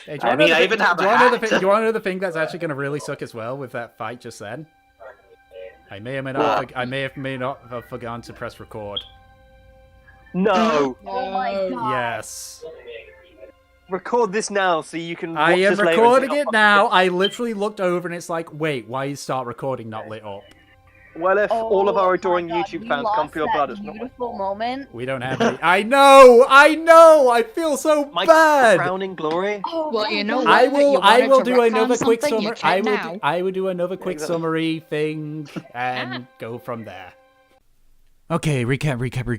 Hey, I mean, I even have a hat. Do you want to know the thing that's actually going to really suck as well with that fight just then? I may or may not. May not have forgotten to press record. No. Oh my god. Yes. Record this now so you can. I watch am this later recording and say, it now. I literally looked over and it's like, wait, why is start recording not lit up? Well, if all of our adoring my God, YouTube you fans come for your blood, lost it's that not. beautiful moment. We don't have any. I know. I feel so My bad. crowning glory. Oh Well, my you know God. what? I will to do another retcon quick something, you summary. can now. I would do another quick exactly. summary thing and go from there. Okay, recap.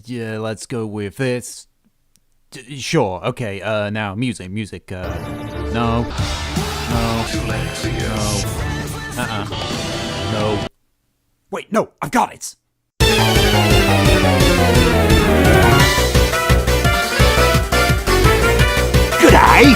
Yeah, let's go with this. Sure. Okay. Now music. No. No. Wait, no, I've got it. G'day.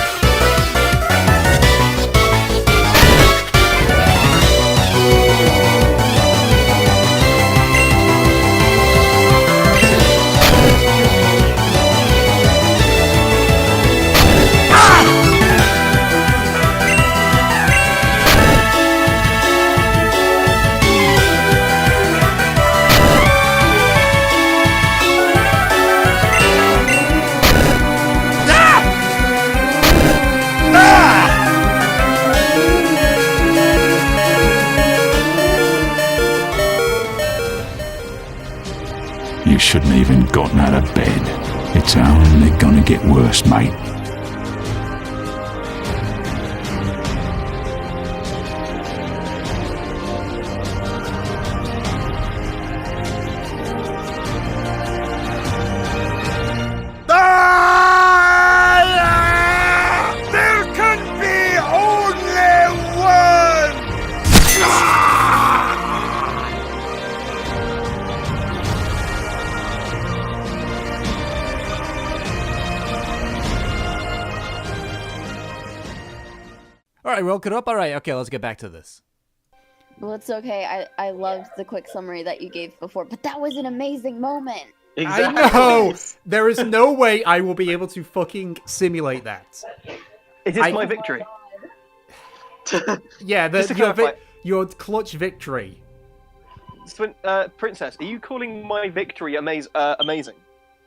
You shouldn't even gotten out of bed. It's only gonna get worse, mate. There can be only one! All right, woke it up. All right, okay, let's get back to this. Well, it's okay. I loved the quick summary that you gave before, but that was an amazing moment. I know. There is no way I will be able to fucking simulate that. It is my victory. Yeah, Just to clarify. your clutch victory. Princess, are you calling my victory amazing?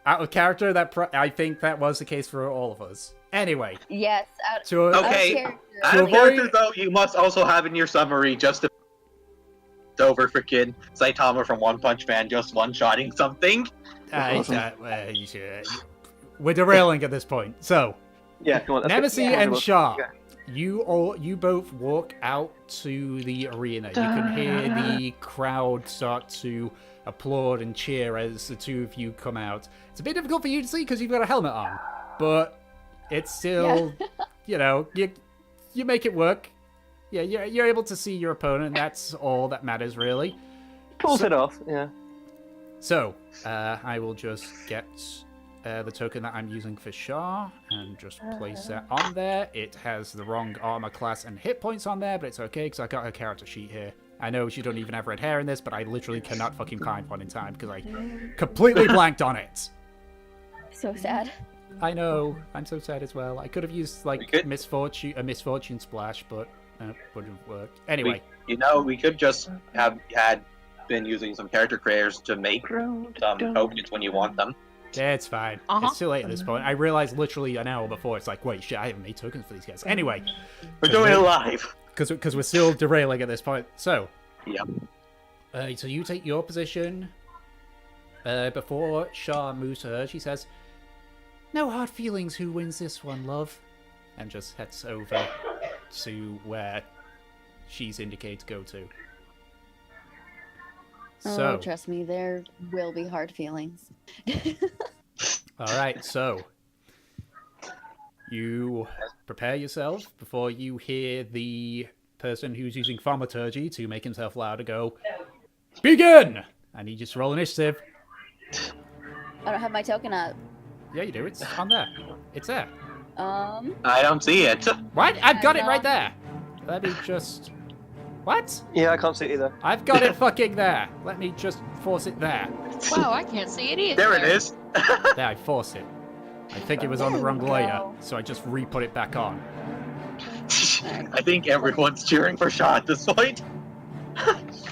Out of character, I think that was the case for all of us. Anyway. Yes. Okay. To avoid- character, though, you must also have in your summary just over freaking Saitama from One Punch Man just one-shotting something. We're derailing at this point. So, Yeah, come on. Nemesis Yeah. and Shah, Yeah. you both walk out to the arena. You can hear the crowd start to applaud and cheer as the two of you come out. It's a bit difficult for you to see because you've got a helmet on, but it's still, you know, you make it work. Yeah, you're able to see your opponent. That's all that matters, really. Pulls it off, yeah. So, I will just get the token that I'm using for Shah and just place that on there. It has the wrong armor class and hit points on there, but it's okay because I got her character sheet here. I know she don't even have red hair in this, but I literally cannot fucking find one in time because I completely blanked on it. So sad. I know. I'm so sad as well. I could have used like a misfortune splash, but wouldn't work. Anyway, we could just have been using some character creators to make some tokens when you want them. yeah, it's fine. It's too late at this point. I realized literally an hour before. It's like, wait, shit, I haven't made tokens for these guys. Anyway, We're doing it live. because we're still derailing at this point. So, Yep. So you take your position. Before Shah moves to her, she says, "No hard feelings. Who wins this one, love?" And just heads over to where she's indicated to go to. So, Oh, trust me, there will be hard feelings. all right, so you prepare yourself before you hear the person who's using thaumaturgy to make himself louder go, "Begin!" And you just roll initiative. I don't have my token up. Yeah, you do. It's on there. It's there. I don't see it. What? I've got it right there. Let me just... What? Yeah, I can't see it either. I've got it fucking there. Let me just force it there. Wow, I can't see it either. There it is. There, I forced it. I think it was on the wrong layer, go. so I just re-put it back on. I think everyone's cheering for Shaw at this point.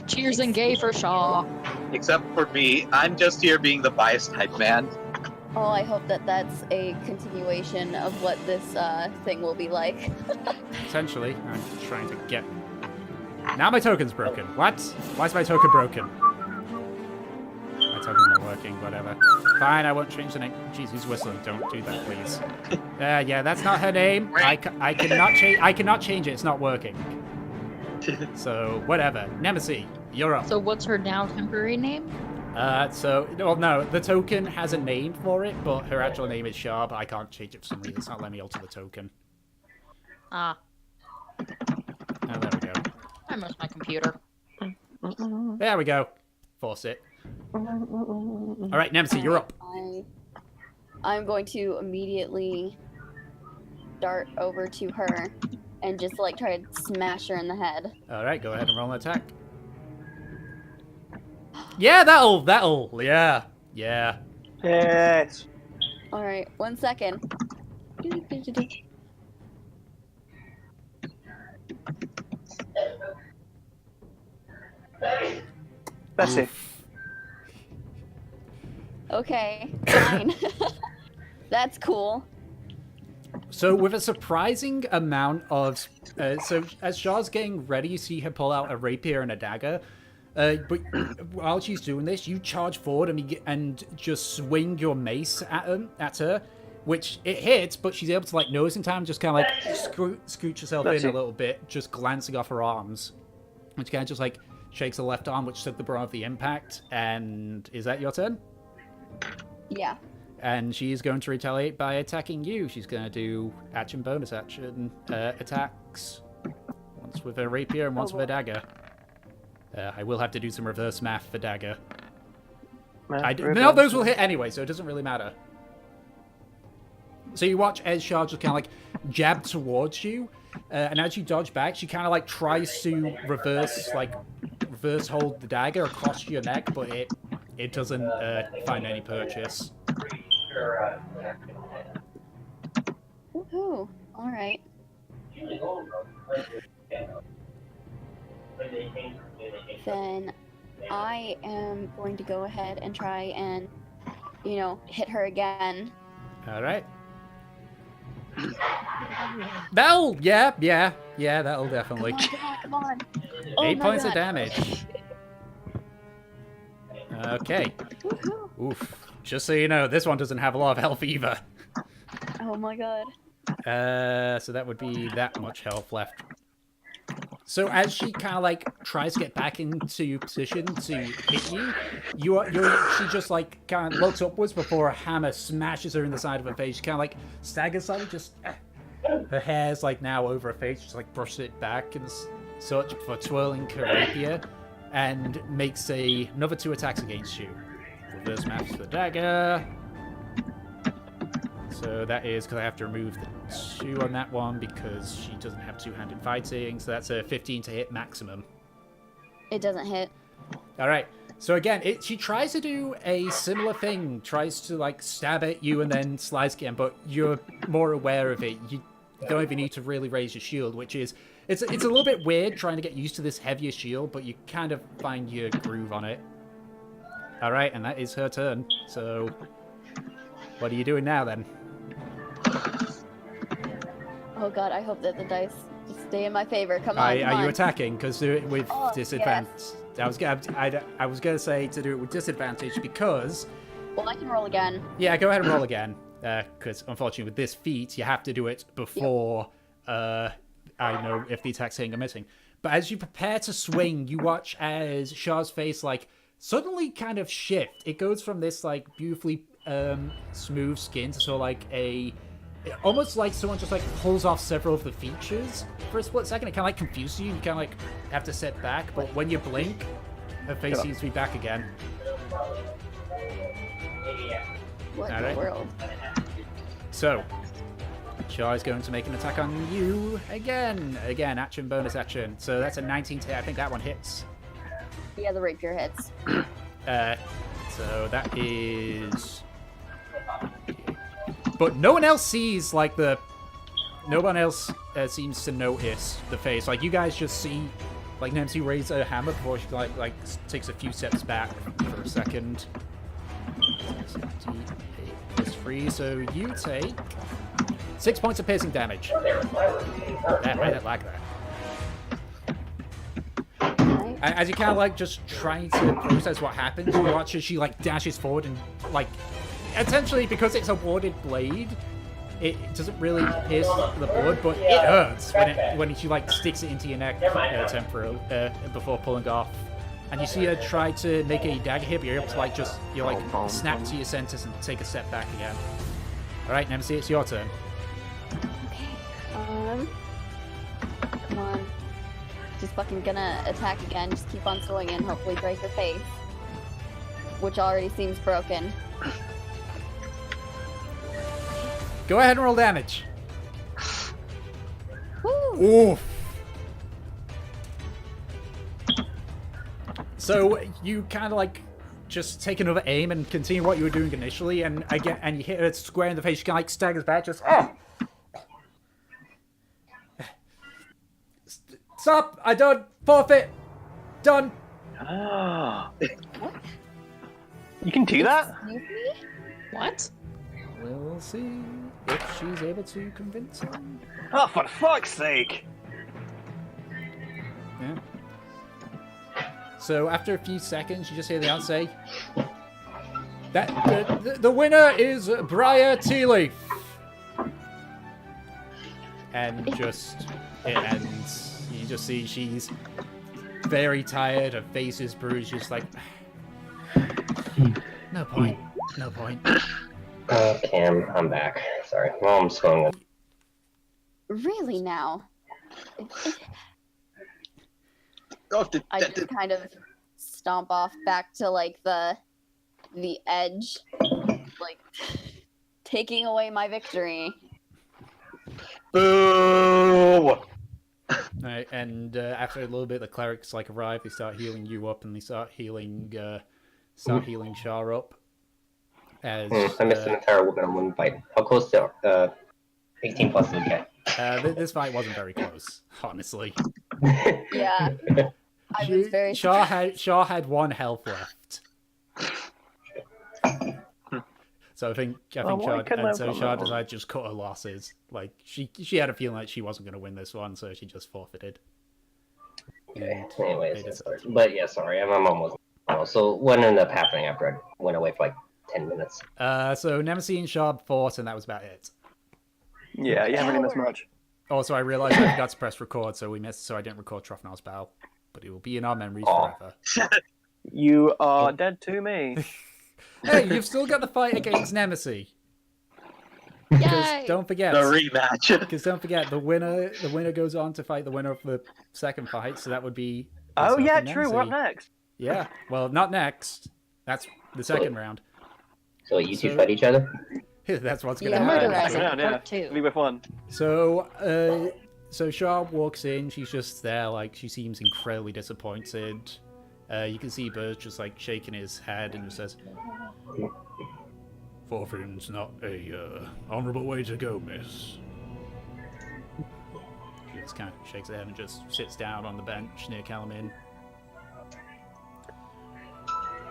Cheers and gay for Shaw. Except for me. I'm just here being the biased type man. Oh, I hope that that's a continuation of what this thing will be like. Essentially, I'm trying to get... Now my token's broken. What? Why is my token broken? My token's not working, whatever. Fine, I won't change the name. Jeez, who's whistling? Don't do that, please. Yeah, that's not her name. I cannot change it. It's not working. So, whatever. Nemesis, you're up. So what's her now temporary name? Well, no, the token has a name for it, but her actual name is Shah, but I can't change it for some reason. It's not letting me alter the token. Ah, Oh, there we go. I missed my computer. There we go. Force it. All right, Nemesis, you're up. I'm going to immediately dart over to her and just like try to smash her in the head. All right, go ahead and roll an attack. Yeah, that'll, yeah. Yes. All right, 1 second. That's it. Okay, fine. That's cool. So with a surprising amount of... so as Shah's getting ready, you see her pull out a rapier and a dagger. But while she's doing this, you charge forward and just swing your mace at her, which it hits, but she's able to like notice in time, just kind of like scoot herself in a little bit, just glancing off her arms, which kind of just like shakes her left arm, which took the brunt of the impact. And is that your turn? Yeah. And she's going to retaliate by attacking you. She's going to do action, bonus action attacks, once with her rapier and once with a dagger. I will have to do some reverse math for dagger. No, those will hit anyway, so it doesn't really matter. So you watch as Shah just kind of like jab towards you, and as you dodge back, she kind of like tries to reverse hold the dagger across your neck, but it doesn't find any purchase. Woohoo! All right. Then I am going to go ahead and try and, hit her again. All right. That'll, yeah, that'll definitely. Come on. 8 points of God. damage. Okay. Woohoo. Oof. Just so you know, this one doesn't have a lot of health either. Oh my god. So that would be that much health left. So as she kind of like tries to get back into position to hit you, she just like kind of looks upwards before a hammer smashes her in the side of her face. She kind of like staggers slightly, just her hair's like now over her face, just like brushes it back and such for twirling her rapier, and makes another 2 attacks against you. Reverse math for the dagger. So that is because I have to remove the 2 on that one because she doesn't have two-handed fighting. So that's a 15 to hit maximum. It doesn't hit. All right. So again, she tries to do a similar thing. Tries to like stab at you and then slice again, but you're more aware of it. You don't even need to really raise your shield, which is it's a little bit weird trying to get used to this heavier shield, but you kind of find your groove on it. All right, and that is her turn. So what are you doing now then? Oh god, I hope that the dice just stay in my favor. Come on, Are you attacking? Because do it with disadvantage. Yes. I was gonna say to do it with disadvantage because. Well, I can roll again. Yeah, go ahead and roll again. Because unfortunately, with this feat, you have to do it before I know if the attack's hitting or missing. But as you prepare to swing, you watch as Shah's face like suddenly kind of shift. It goes from this like beautifully smooth skin to sort of like almost like someone just like pulls off several of the features for a split second. It kind of like confuses you. You kind of like have to sit back, but when you blink, her face seems to be back again. What in the world? So, Shah is going to make an attack on you again. Again, action, bonus action. So that's a 19 to hit. I think that one hits. Yeah, the rapier hits. So that is But no one else sees, like, no one else seems to notice the face. Like, you guys just see, like, Nancy raise her hammer before she, like takes a few steps back for a second. 78 plus 3, so you take 6 points of piercing damage. Damn, I didn't like that. As you kind of, like, just trying to process what happens, you watch as she, like, dashes forward and, like, essentially, because it's a warded blade, it doesn't really pierce the blood, but it hurts when she, like, sticks it into your neck temporarily before pulling off. And you see her try to make a dagger hit, but you're able to, like, snap to your senses and take a step back again. Alright, Nemesis, it's your turn. Okay. Come on. Just fucking gonna attack again. Just keep on swinging. Hopefully break her face. Which already seems broken. Go ahead and roll damage. Woo! Oof. So you kind of like just take another aim and continue what you were doing initially, and you hit her square in the face. She kind of like staggers back, just Stop! I don't forfeit. Done. You can do that? Excuse me? What? We'll see if she's able to convince him. Oh, for fuck's sake! Yeah. So after a few seconds, you just hear the answer say, "That the winner is Briar Tealeaf." And it ends. You just see she's very tired. Her face is bruised. Just like, no point. No point. Okay, I'm back. Sorry. Well, I'm just going. Really now? Oh, I just kind of stomp off back to like the edge, like taking away my victory. Boo! Right, and after a little bit, the clerics like arrive. They start healing you up, and they start healing Char up. As I missed an entire woman in one fight. How close to 18 plus did we get? This fight wasn't very close, honestly. Yeah, I was very. Shaw had 1 health left. So I think Shaw decided to just cut her losses. Like she had a feeling like she wasn't going to win this one, so she just forfeited. Okay. Anyways, but yeah, sorry, I'm almost. So what ended up happening after I went away for like 10 minutes? So Nemesis and Shaw fought, and that was about it. Yeah, you haven't really missed much. Also, I realized I forgot to press record, so I didn't record Trofnar's battle, but it will be in our memories forever. You are dead to me. Hey, you've still got the fight against Nemesis. Yay! Don't forget The rematch. Because don't forget, the winner goes on to fight the winner of the second fight, so that would be. Oh yourself yeah, and true. Nemesis. What next? Yeah, well, not next. That's the second round. So you two fight each other? That's what's gonna Yeah, happen. murder Second round, yeah. Part 2. Leave with one. So Shaw walks in. She's just there, like she seems incredibly disappointed. You can see Burge just like shaking his head and just says, "Forfeiting's not a honorable way to go, miss." She just kind of shakes her head and just sits down on the bench near Calamin.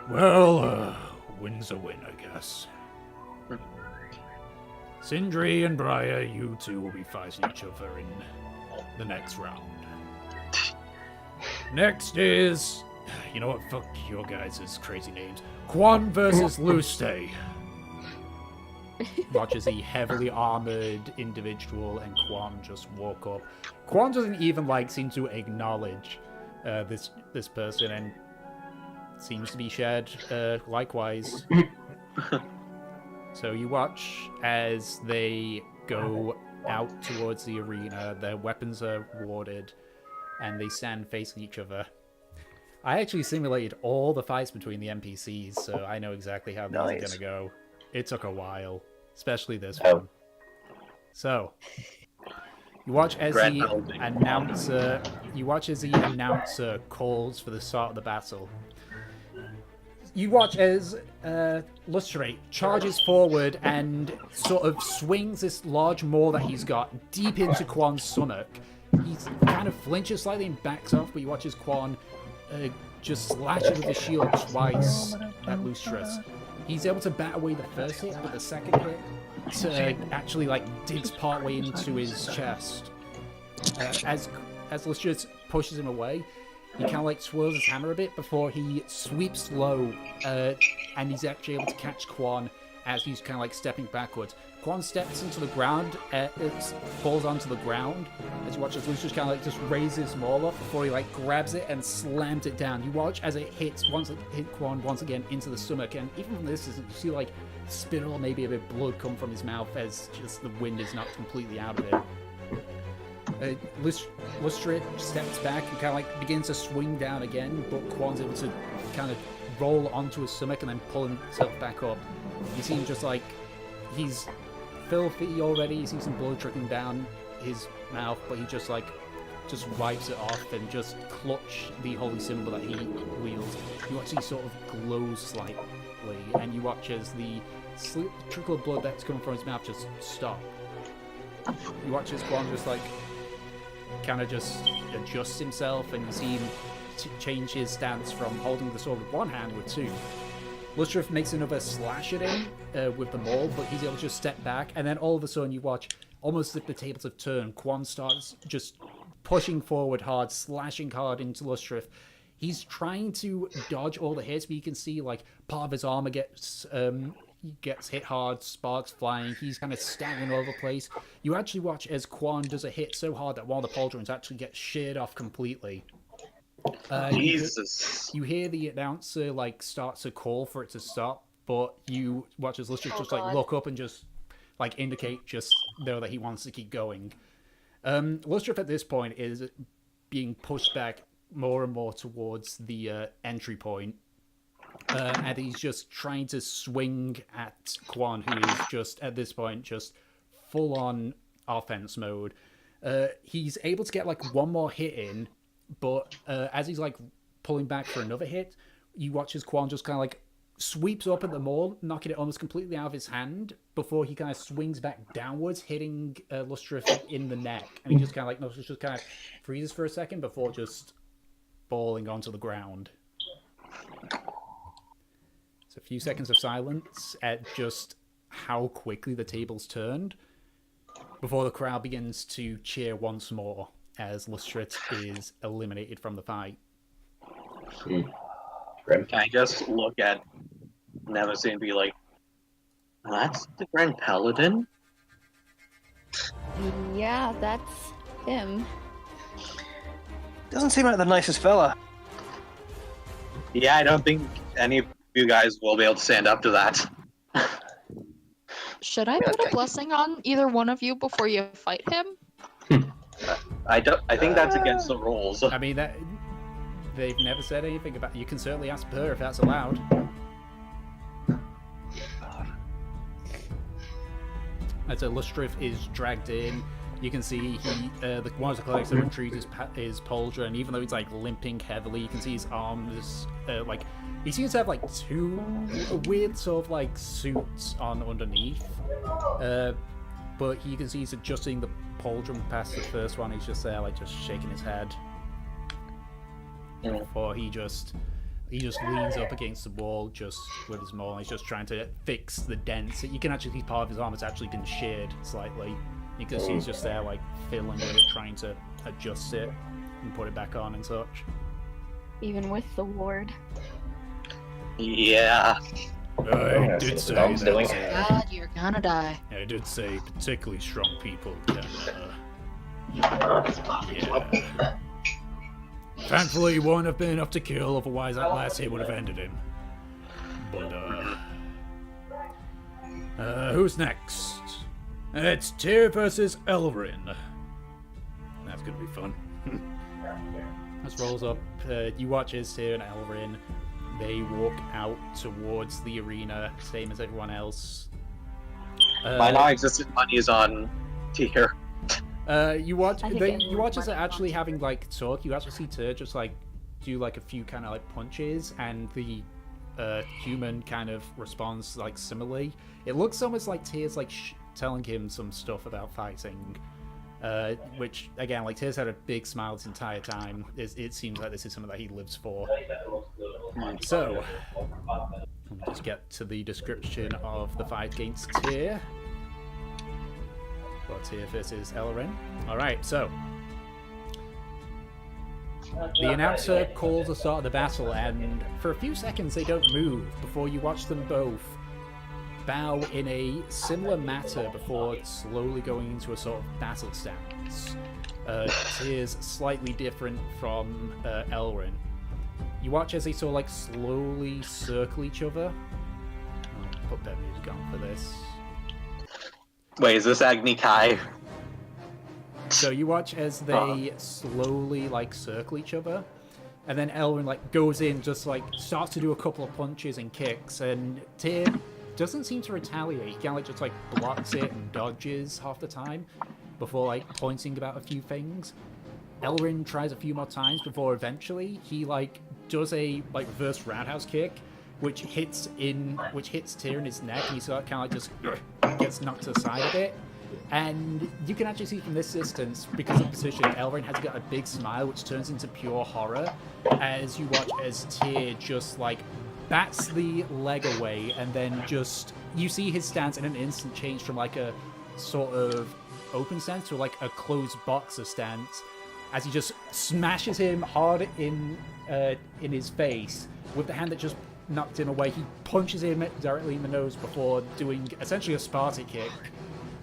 Well, win's a win, I guess. Sindri and Briar, you two will be fighting each other in the next round. Next is, you know what, fuck your guys' crazy names. Quan versus Luste. Watch as the heavily armored individual and Quan just walk up. Quan doesn't even seem to acknowledge this person and seems to be shared likewise. So you watch as they go out towards the arena. Their weapons are warded, and they stand facing each other. I actually simulated all the fights between the NPCs, so I know exactly how these are going to go. It took a while, especially this one. So you watch as the announcer calls for the start of the battle. You watch as Lustrate charges forward and sort of swings this large maul that he's got deep into Quan's stomach. He kind of flinches slightly and backs off, but you watch as Quan just slashes with his shield twice at Lustrate. He's able to bat away the first hit, but the second hit actually digs partway into his chest. As Lustrate pushes him away, he kind of swirls his hammer a bit before he sweeps low, and he's actually able to catch Quan as he's kind of stepping backwards. Quan steps into the ground, it falls onto the ground as you watch as Lucius kind of just raises his maul up before he grabs it and slams it down. You watch as it hit Quan once again into the stomach, and even from this, you see spit or maybe a bit of blood come from his mouth as just the wind is not completely out of it. Lustrate steps back and kind of begins to swing down again, but Quan's able to kind of roll onto his stomach and then pull himself back up. You see him just he's filthy already. You see some blood trickling down his mouth, but he just wipes it off and just clutch the holy symbol that he wields. You watch he sort of glows slightly, and you watch as the trickle of blood that's coming from his mouth just stop. You watch as Quan just kind of just adjusts himself, and you see him change his stance from holding the sword with one hand with two. Lustrate makes another slash at him with the maul, but he's able to just step back, and then all of a sudden you watch, almost as if the tables have turned, Quan starts just pushing forward hard, slashing hard into Lustrate. He's trying to dodge all the hits, but you can see part of his armor gets hit hard, sparks flying. He's kind of staggering all over the place. You actually watch as Quan does a hit so hard that one of the pauldrons actually gets sheared off completely. Jesus. You hear the announcer starts to call for it to stop, but you watch as Lustrate just look up and just indicate just know that he wants to keep going. Lustrate at this point is being pushed back more and more towards the entry point. And he's just trying to swing at Quan, who is just, at this point, just full-on offense mode. He's able to get one more hit in, but as he's pulling back for another hit, you watch as Quan just kind of sweeps up at the maul, knocking it almost completely out of his hand before he kind of swings back downwards, hitting Lustrate in the neck. And he just kind of just kind of freezes for a second before just falling onto the ground. A few seconds of silence at just how quickly the tables turned before the crowd begins to cheer once more as Lustrate is eliminated from the fight. Can I just look at Nemesis and be like, that's the Grand Paladin? Yeah, that's him. Doesn't seem like the nicest fella. Yeah, I don't think any of you guys will be able to stand up to that. Should I put a blessing on either one of you before you fight him? I think that's against the rules. I mean, that they've never said anything about. You can certainly ask her if that's allowed. As Lustrate is dragged in, you can see one of the clerics that retrieves his pauldron, even though he's limping heavily, you can see his arms he seems to have two weird sort of suits on underneath, but you can see he's adjusting the pauldron past the first one. He's just there just shaking his head before he just leans up against the wall just with his maul. He's just trying to fix the dents. You can actually see part of his arm has actually been sheared slightly. You can see he's just there fiddling with it, trying to adjust it and put it back on and such. Even with the ward. Yeah. I did say that. God, you're gonna die. I did say particularly strong people can. Yeah. Thankfully, he won't have been enough to kill, otherwise that last hit would have ended him. But, who's next? It's Tyr versus Elrin. That's gonna be fun. This rolls up. You watch as Tyr and Elrin. They walk out towards the arena, same as everyone else. My non-existent money is on Tyr. You watch as they're actually having talk. You actually see Tyr just do a few kind of punches, and the human kind of responds like similarly. It looks almost like Tyr's like telling him some stuff about fighting, which again, like Tyr's had a big smile this entire time. It seems like this is something that he lives for. So, let me just get to the description of the fight against Tyr. Well, Tyr versus Elrin. Alright, so the announcer calls the start of the battle, and for a few seconds they don't move before you watch them both bow in a similar manner before slowly going into a sort of battle stance. Tyr's slightly different from Elrin. You watch as they sort of like slowly circle each other. I'll put that music on for this. Wait, is this Agni Kai? So you watch as they slowly like circle each other, and then Elrin like goes in, just like starts to do a couple of punches and kicks, and Tyr doesn't seem to retaliate. He kind of like just like blocks it and dodges half the time before like pointing about a few things. Elrin tries a few more times before eventually he like does a like reverse roundhouse kick, which hits Tyr in his neck, and he sort of kind of like just gets knocked to the side a bit. And you can actually see from this distance, because of position, Elrin has got a big smile, which turns into pure horror as you watch as Tyr just like bats the leg away, and then just you see his stance in an instant change from like a sort of open stance to like a closed boxer stance, as he just smashes him hard in his face with the hand that just knocked him away. He punches him directly in the nose before doing essentially a Sparta kick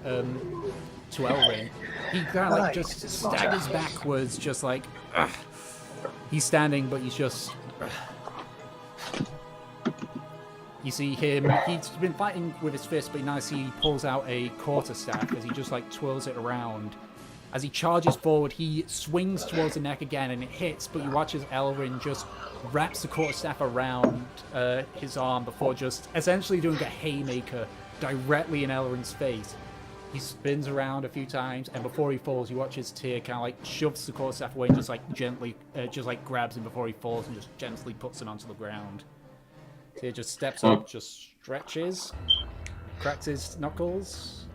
to Elrin. He kind of like just staggers backwards, just like he's standing, but he's just. You see him. He's been fighting with his fist, but now he pulls out a quarterstaff as he just like twirls it around. As he charges forward, he swings towards the neck again, and it hits. But you watch as Elrin just wraps the quarterstaff around his arm before just essentially doing a haymaker directly in Elrin's face. He spins around a few times, and before he falls, you watch his Tyr kind of like shoves the quarterstaff away and just like gently, just like grabs him before he falls and just gently puts him onto the ground. Tyr just steps up, just stretches, cracks his knuckles,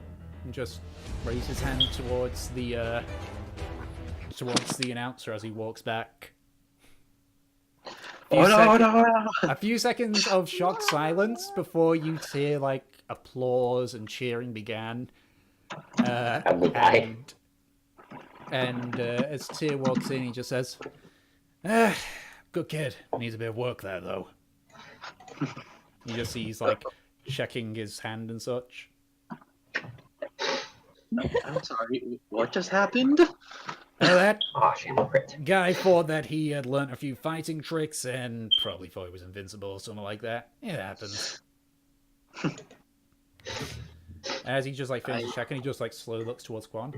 and just raises his hand towards the announcer as he walks back. A few seconds of shocked silence before you hear like applause and cheering began. And as Tyr walks in, he just says, "Good kid. Needs a bit of work there, though." You just see he's like checking his hand and such. I'm sorry, what just happened? That guy thought that he had learnt a few fighting tricks and probably thought he was invincible or something like that. It happens. As he just like finishes checking, he just like slowly looks towards Quan.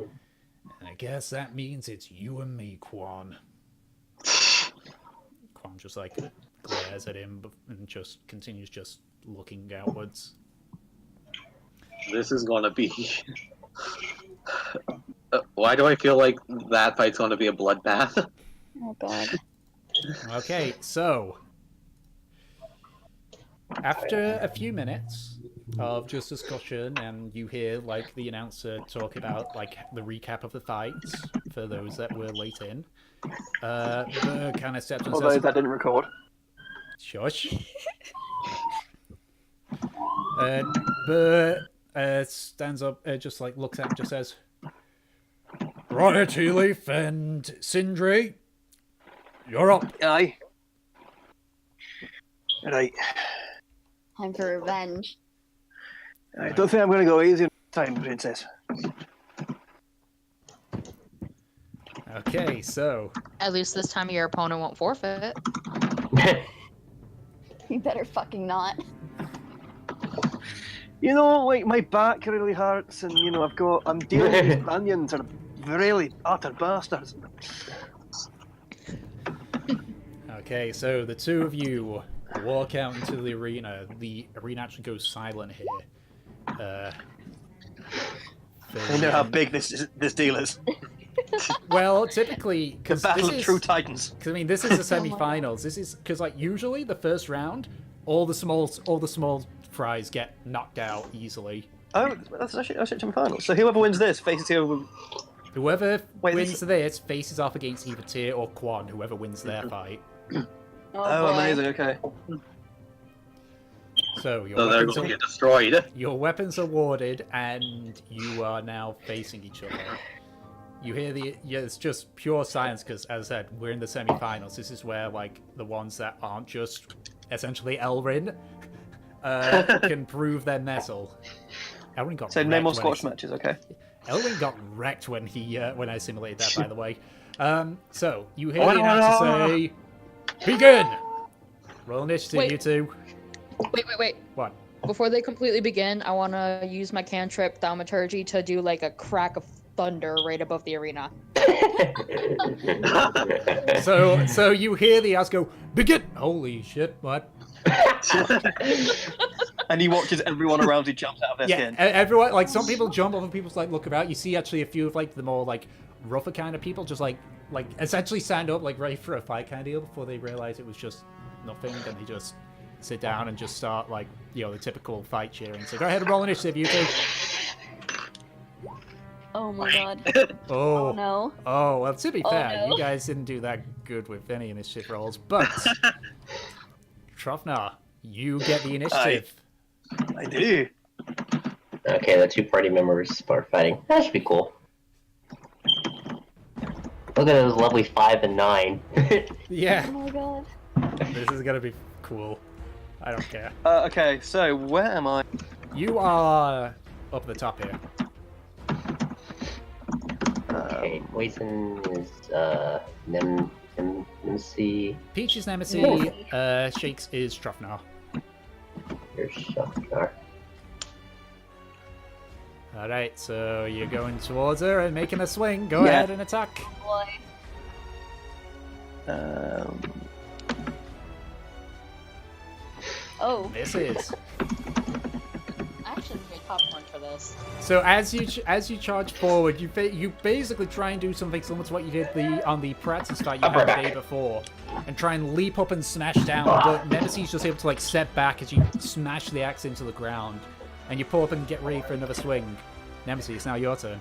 I guess that means it's you and me, Quan. Quan just like glares at him and just continues just looking outwards. This is gonna be. Why do I feel like that fight's gonna be a bloodbath? Oh god. Okay, so after a few minutes of just discussion, and you hear like the announcer talk about like the recap of the fights for those that were late in. Burr kind of steps and Although says, that didn't record. Shush. Burr stands up, just like looks at him, just says, "Right, Tea Leaf and Sindri, you're up." Aye. Right. Time for revenge. I don't think I'm going to go easy on time, Princess. Okay, so At least this time your opponent won't forfeit. You better fucking not. You know, like, my back really hurts, and, you know, I'm dealing with these onions are really utter bastards. Okay, so the two of you walk out into the arena. The arena actually goes silent here. I know how big this deal is. Well, typically, The because battle of true titans. Because I mean, this is the semi-finals. This is because like usually the first round, all the small fries get knocked out easily. Oh, that's actually final. So whoever wins this faces whoever. Whoever Wait, wins this faces off against either Tyr or Quan, whoever wins their fight. Oh, boy. amazing. Okay. So So they're going to get destroyed. your weapons are warded, and you are now facing each other. You hear it's just pure science, because, as I said, we're in the semi-finals. This is where, like, the ones that aren't just essentially Elrin can prove their mettle. Elrin got So no wrecked more when squash matches, okay? Elrin got wrecked when I simulated that, by the way. So you hear the announcer say, "Begin!" Roll initiative, you two. Wait. What? Before they completely begin, I want to use my cantrip Thaumaturgy to do like a crack of thunder right above the arena. So you hear the ass go, "Begin!" Holy shit! What? And he watches everyone around who jumps out of their Yeah, skin. everyone, like, some people jump, other people's like look about. You see actually a few of like the more like rougher kind of people just like essentially stand up like ready for a fight kind of deal before they realize it was just nothing, and they just sit down and just start like, you know, the typical fight cheering. So go ahead and roll initiative, you two. Oh my god. Oh, Oh no. oh, well, to be Oh, fair, no. you guys didn't do that good with any initiative rolls, but Trofnar, you get the initiative. I do. Okay, the two party members are fighting. That should be cool. Look at those lovely 5 and 9. Yeah, Oh my god. this is gonna be cool. I don't care. Okay, so where am I? You are up the top here. Okay, Poison is Nemesis. Peach's Nemesis, Shakes is Trofnar. Here's Shafnar. Alright, so you're going towards her and making a swing. Go Yeah. ahead and attack. Boy. Oh. This is. I actually made popcorn for this. So as you charge forward, you basically try and do something similar to what you did on the practice fight you had the day before, and try and leap up and smash down. But Nemesis is just able to like step back as you smash the axe into the ground, and you pull up and get ready for another swing. Nemesis, it's now your turn.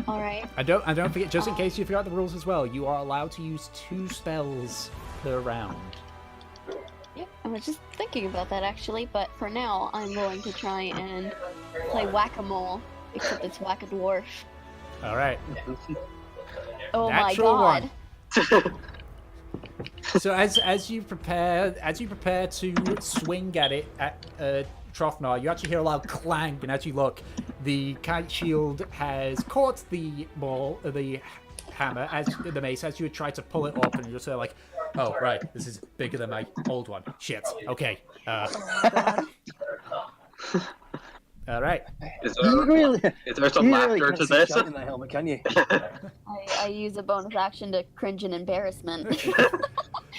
Alright. I don't forget. Just in case you forgot the rules as well, you are allowed to use 2 spells per round. Yep, I was just thinking about that actually, but for now, I'm going to try and play Whack-A-Mole, except it's Whack-A-Dwarf. All right. Oh Natural my god. So as you prepare to swing at it at Trofnar, you actually hear a loud clang, and as you look, the kite shield has caught the hammer as the mace as you would try to pull it up, and you're just like, oh right, this is bigger than my old one. Shit. Okay. All right. Is You really, there some you laughter really to can't see this? shite in that helmet, can you? I use a bonus action to cringe in embarrassment.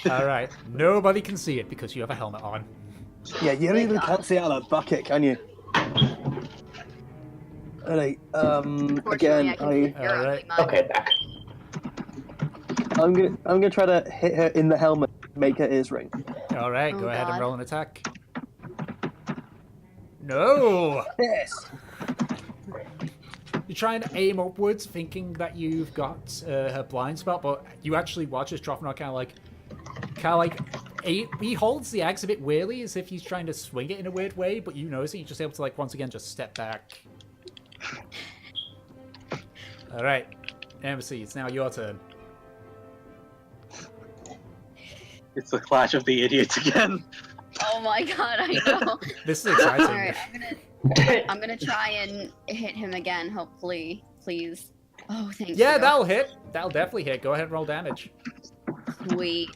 All right. Nobody can see it because you have a helmet on. Yeah, you really can't see out of that bucket, can you? Alright, again, I can see your Alright. ugly mug. Okay, back. I'm gonna try to hit her in the helmet, make her ears ring. All right. Oh, Go ahead and God. roll an attack. No. Yes. You try and aim upwards, thinking that you've got her blind spot, but you actually watch as Trofnar kind of like he holds the axe a bit weirdly, as if he's trying to swing it in a weird way. But you notice he's just able to like once again just step back. All right, Embassy, it's now your turn. It's the clash of the idiots again. Oh my god, I know. This is exciting. Alright, I'm gonna try and hit him again, hopefully. Please. Oh, thank Yeah, you. that'll hit. That'll definitely hit. Go ahead and roll damage. Sweet.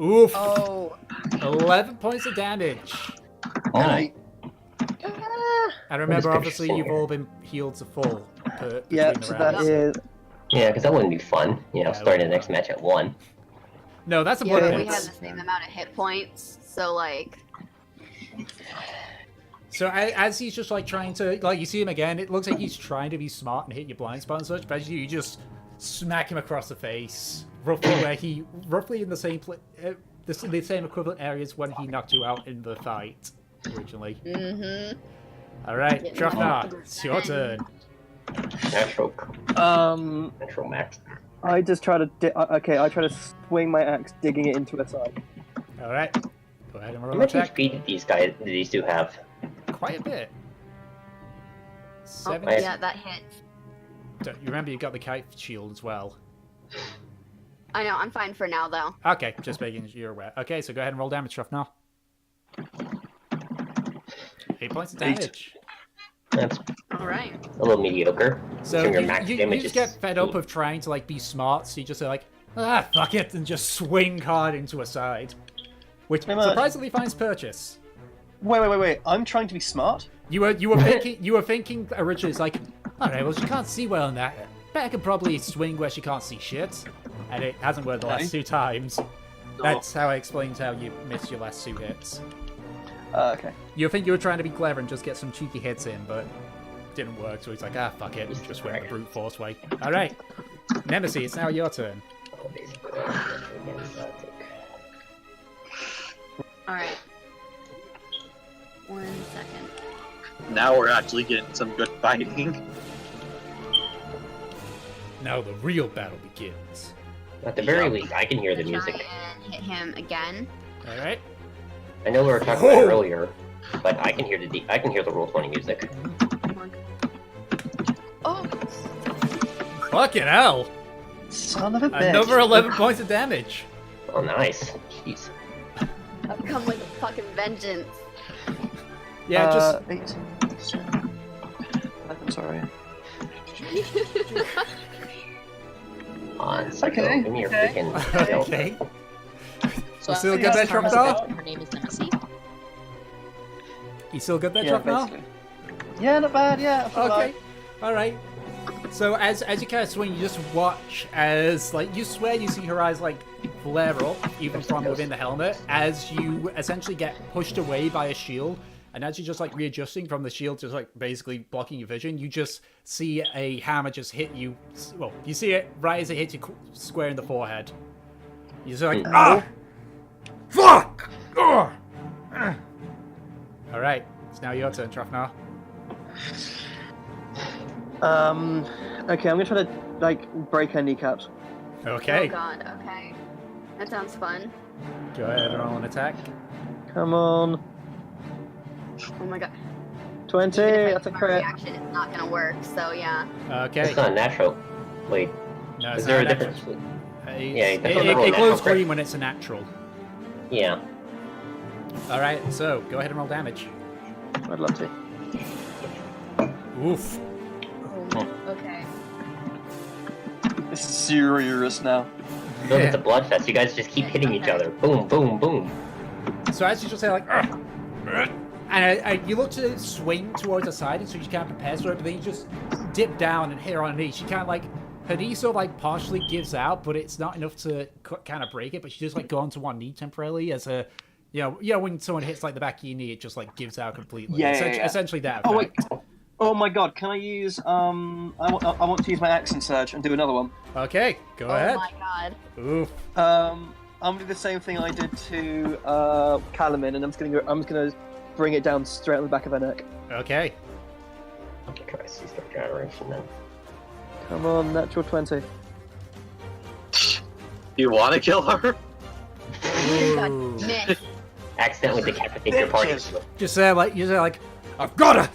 Oof. Oh. 11 points of damage. Alright. And remember, What is obviously, damage you've for? all been healed to full. Yeah, between the so that rounds. is. Yeah, because that wouldn't be fun. You know, Yeah, starting the next match at 1. No, that's a Yeah, blood but we hit. have the same amount of hit points, so like. So as he's just like trying to, like, you see him again, it looks like he's trying to be smart and hit your blind spot and such, but as you just smack him across the face, roughly in the same place, the same equivalent areas when he knocked you out in the fight originally. Mm-hmm. All right, Getting Trufnar, 100%. it's your turn. Natural max. I just try to. I try to swing my axe, digging it into a side. All right, go ahead and How roll an much attack. HP did these two have? Quite a bit. Oh, 7. yeah, that hits. You remember you got the kite shield as well. I know, I'm fine for now, though. Okay, just making sure you're aware. Okay, so go ahead and roll damage, Trufnar. 8 points of damage. That's Alright. a little mediocre. So Considering your max you damage just is get fed up of trying to like be smart, so you just say like, fuck it, and just swing hard into a side, which Hey, man. surprisingly finds purchase. Wait. I'm trying to be smart. You were thinking originally it's like, alright, well she can't see well in that. Bet I could probably swing where she can't see shit, and it hasn't worked the last 2 times. That's how I explained how you missed your last 2 hits. Okay. You think you were trying to be clever and just get some cheeky hits in, but didn't work, so he's like, fuck it, just went the brute force way. Alright. Nemesis, it's now your turn. Alright. 1 second. Now we're actually getting some good fighting. Now the real battle begins. At the very least, I can hear the music. Try and hit him again. Alright. I know we were talking about it earlier, but I can hear the Roll20 music. Oh! Fucking hell! Son of a bitch. Another 11 points of damage. Oh, nice. Jeez. I've come with fucking vengeance. Yeah, just 8. I'm sorry. On, Okay, Give me your okay. freaking skill. okay. So You still I get that guess dropped Karma's off? Her name is Nemesis. You still got that Yeah, drop now? basically. Yeah, not bad. Yeah. I feel Okay. like- All right. So as you kind of swing, you just watch as like you swear you see her eyes like flare up even from within the helmet as you essentially get pushed away by a shield, and as you're just like readjusting from the shield, just like basically blocking your vision, you just see a hammer just hit you. Well, you see it right as it hits you square in the forehead. You're just like fuck. All right, it's now your turn, Trufnar. Okay, I'm gonna try to like break her kneecaps. Okay. Oh god, okay. That sounds fun. Go ahead and roll an attack. Come on. Oh my god. 20. Even if I That's a do my crit. reaction, it's not gonna work, so yeah. Okay. It's not natural. Wait, No, is it's there a not difference? Yeah, you definitely roll it natural glows crit. green when it's a natural. Yeah. Alright, so go ahead and roll damage. I'd love to. Oof. Oh, okay. This is serious now. Look, it's a bloodfest. You guys just keep hitting each other. Boom, boom, boom. So as you just say like, and you look to swing towards the side, and so you can't prepare for it, but then you just dip down and hit her on the knee. She kind of like, her knee sort of like partially gives out, but it's not enough to kind of break it. But she just like go onto one knee temporarily as a, you know when someone hits like the back of your knee, it just like gives out completely. Yeah. Essentially that. Oh wait. effect. Oh my god, can I use I want to use my accent surge and do another one. Okay, go ahead. Oh my god. Oof. I'm gonna do the same thing I did to Calamin, and I'm just gonna bring it down straight on the back of her neck. Okay. Try to see some generation then. Come on, natural 20. You want to kill her? Oh my Ooh. god, miss. Accidentally decapitate your party. Just like, I've got her,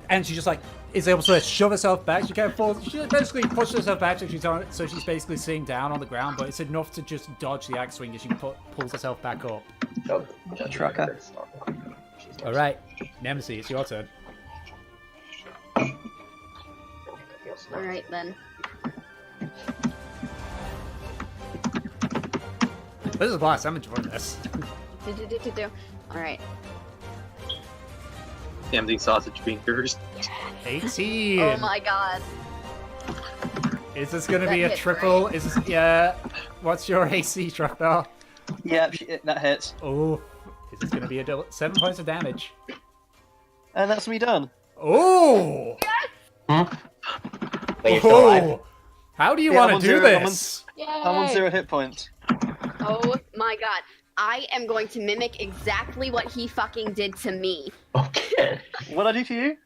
and she just like is able to shove herself back. She kind of falls. She basically pushes herself back, so she's basically sitting down on the ground. But it's enough to just dodge the axe swing as she pulls herself back up. Oh, Tracker. All right, Nemesis, it's your turn. Alright then. This is a blast. I'm enjoying this. Alright. Damn these sausage fingers. 18. Oh my god. Is this gonna That be a hits, triple? Is this What's your AC, Truckbell? Yeah, that hits. Oh, is this gonna be a 7 points of damage? And that's me done. Oh. Wait, you're still alive? Oh. How do you Yeah, I'm want on to do zero, this? I'm on 0 hit points. Oh my god. I am going to mimic exactly what he fucking did to me. Okay. What I do to you?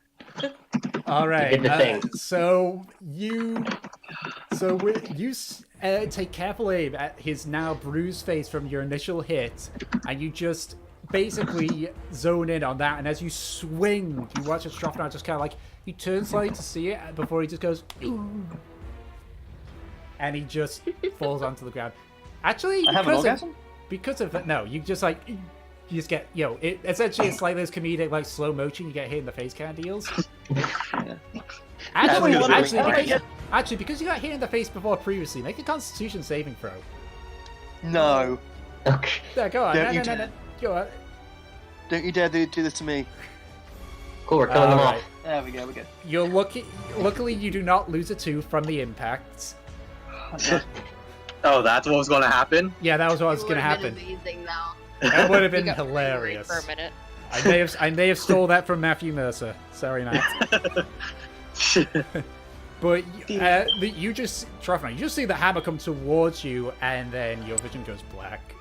All right. did the thing. So you take careful aim at his now bruised face from your initial hit, and you just basically zone in on that. And as you swing, you watch Strofnar just kind of like he turns slightly to see it before he just goes, "Ooh," and he just falls onto the ground. Actually, I have an orgasm? because of no, you just like. You just get, it essentially it's like this comedic, like slow motion. You get hit in the face kind of deals. Actually, because you got hit in the face before previously, make a Constitution saving throw. No. Okay. Yeah, go on. No. Go on. Don't you dare do this to me. Cool, we're killing them all. Alright. There we go, we're good. You're luckily, you do not lose a 2 from the impacts. Oh, that's what was going to happen? Yeah, that was what was going to It would've happen. been amazing, though. That would have We been got hilarious. for a minute. I may have stole that from Matthew Mercer. Sorry, Matt. But you just, Trofna, you just see the hammer come towards you, and then your vision goes black.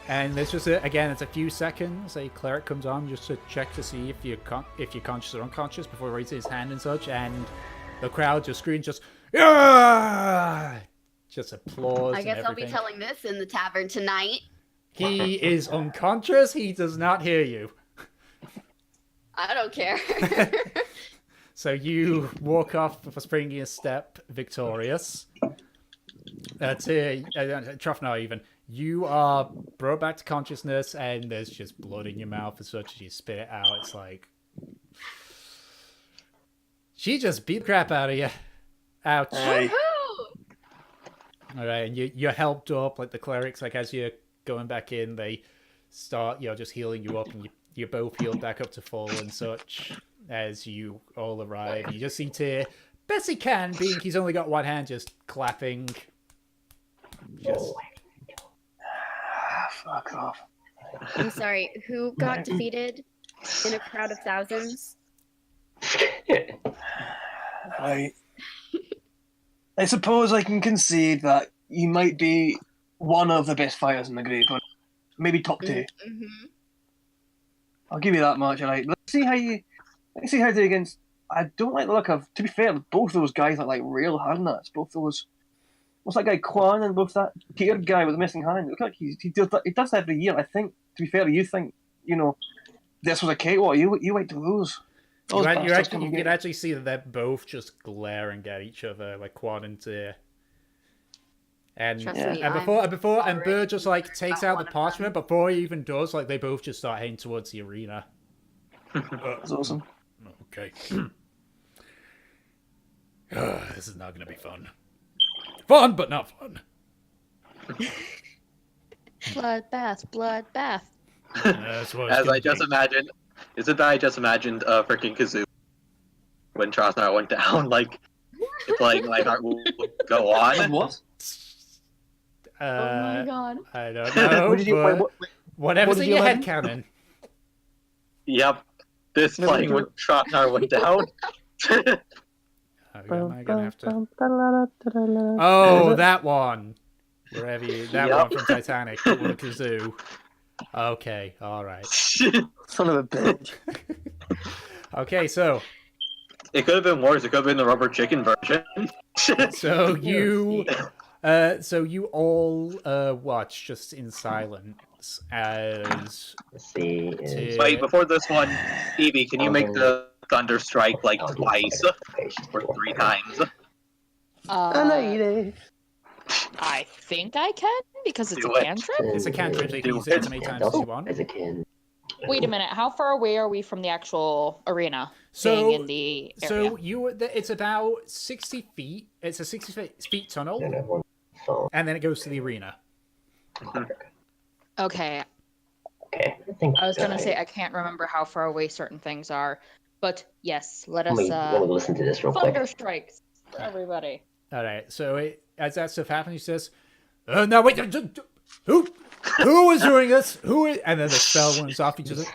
And there's just again, it's a few seconds. A cleric comes on just to check to see if you're conscious or unconscious before he raises his hand and such, and the crowd just screams, just yeah, just applause. I guess and I'll be everything. telling this in the tavern tonight. He is unconscious. He does not hear you. I don't care. So you walk off for springing a step, victorious. Trofnar even. You are brought back to consciousness, and there's just blood in your mouth as such as you spit it out. It's like... She just beat the crap out of you. Ouch. Hey. Alright, and you're helped up, like the clerics, like as you're going back in, they start, just healing you up, and you're both healed back up to full and such as you all arrive. You just see Tyr, best he can, being he's only got one hand, just clapping. Just... Fuck off. I'm sorry, who got defeated in a crowd of thousands? I suppose I can concede that you might be one of the best fighters in the group, but maybe top 2. Mm-hmm. I'll give you that much. Let's see how you do against. I don't like the look of. To be fair, both those guys are like real hard nuts. Both those. What's that guy Quan and both that Peter guy with the missing hand? Look like he does that every year. I think. To be fair, you think this was a cakewalk. You wait to lose. You can actually see that they're both just glaring at each other, like Quan and Tyr. And Burr just like takes out the parchment before he even does. Like they both just start heading towards the arena. That's awesome. Okay. This is not going to be fun. Fun, but not fun. Bloodbath. That's what As I just imagined, isn't that I just imagined freaking Kazoo when Trostnar went down, like playing my heart will go on. What? Oh my god. I don't know. Whatever's in your head canon. Yep. This playing when Trostnar went down. Am I gonna have to... Oh, that one. One from Titanic, with a kazoo. Okay, alright. Son of a bitch. Okay, so... It could have been worse. It could have been the rubber chicken version. So you all watch just in silence as... Let's see. Wait, before this one, Evie, can you make the thunder strike like twice or 3 times? I think I can because it's Do a it. cantrip. It's a cantrip, so you can use it as many times as you want. As a kid. Wait a minute. How far away are we from the actual arena? So, being in the area? It's about 60 feet. It's a 60 feet tunnel, and then it goes to the arena. Okay. I was gonna say I can't remember how far away certain things are, but yes, let us. Let me listen to this real quick. Thunder strikes for everybody. All right. So as that stuff happens, he says, "No, wait, who is doing this? Who is?" And then the spell runs off. He just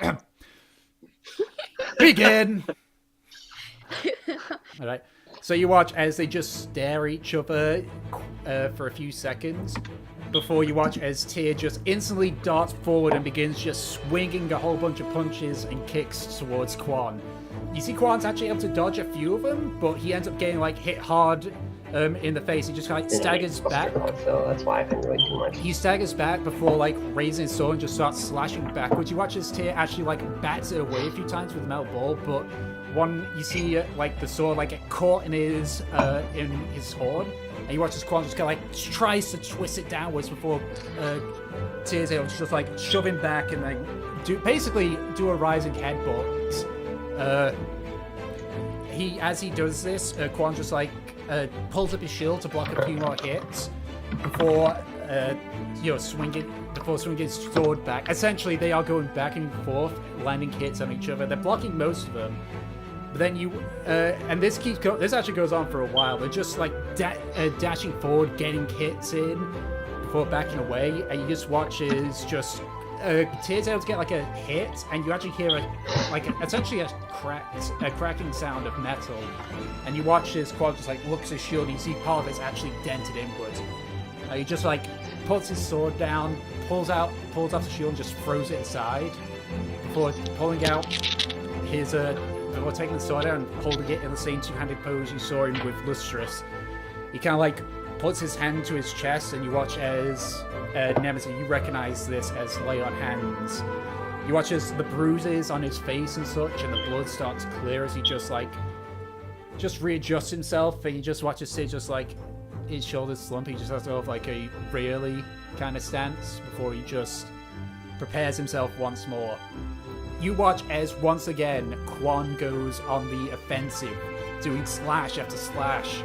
begin. All right. So you watch as they just stare at each other for a few seconds, before you watch as Tyr just instantly darts forward and begins just swinging a whole bunch of punches and kicks towards Quan. You see Quan's actually able to dodge a few of them, but he ends up getting like hit hard in the face. He just like staggers back. So that's why I couldn't really do much. He staggers back before like raising his sword and just starts slashing backwards. You watch as Tyr actually like bats it away a few times with a metal ball, but one you see like the sword like get caught in his horn, and you watch as Quan just kind of like tries to twist it downwards before Tyr's able to just like shove him back and like basically do a rising headbutt. As he does this, Quan just like pulls up his shield to block a few more hits before swinging his sword back. Essentially, they are going back and forth, landing hits on each other. They're blocking most of them, but then and this actually goes on for a while. They're just like dashing forward, getting hits in before backing away, and you just watch as just Tyr's able to get like a hit, and you actually hear essentially a cracking sound of metal, and you watch his Quad just like looks at his shield, and you see part of it's actually dented inwards. He just like puts his sword down, pulls off the shield, and just throws it aside before pulling out his before taking the sword out and holding it in the same two-handed pose you saw him with Lustrous. He kind of like puts his hand to his chest, and you watch as Nemesis, you recognize this as lay on hands. You watch as the bruises on his face and such, and the blood starts to clear as he just readjusts himself, and you just watch his Sid just like his shoulders slump. He just has to have like a really kind of stance before he just prepares himself once more. You watch as once again Quan goes on the offensive, doing slash after slash.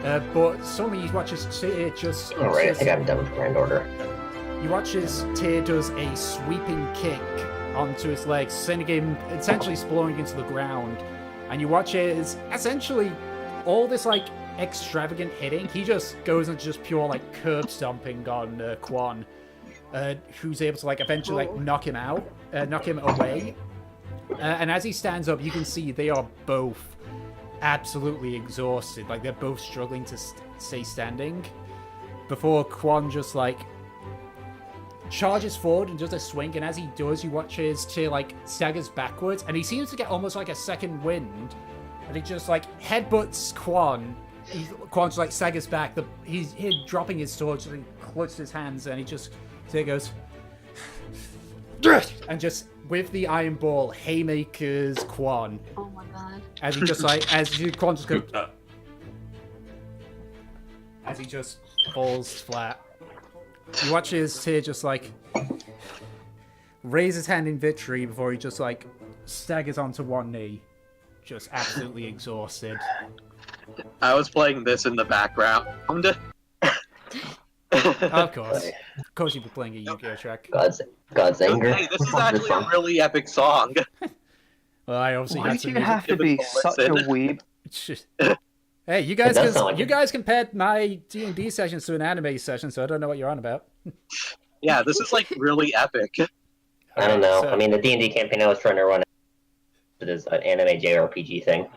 But suddenly you watch as Tyr just... Alright, I think I'm done with Grand Order. You watch as Tyr does a sweeping kick onto his legs, sending him essentially sprawling into the ground. And you watch as essentially all this like extravagant hitting, he just goes into just pure like curb stomping on Quan, who's able to like eventually like knock him away. And as he stands up, you can see they are both absolutely exhausted, like they're both struggling to stay standing before Quan just like charges forward and does a swing, and as he does you watch his Tyr like staggers backwards, and he seems to get almost like a second wind, and he just like headbutts Quan. Quan just like staggers back, he's dropping his sword, just like, clutches his hands, and Tyr goes and just with the iron ball haymakers Quan. Oh my god. As he just like, Quan just goes, as he just falls flat. You watch his Tyr just like raise his hand in victory before he just like staggers onto one knee, just absolutely exhausted. I was playing this in the background. Of course you'd be playing a Yu-Gi-Oh track. God's anger. Hey, this is actually a really epic song. Well, I obviously Why had do some you have to be such a weeb? Hey, you guys compared my D&D sessions to an anime session, so I don't know what you're on about. Yeah, this is like really epic. I don't know. I mean, the D&D campaign I was trying to run it is an anime JRPG thing.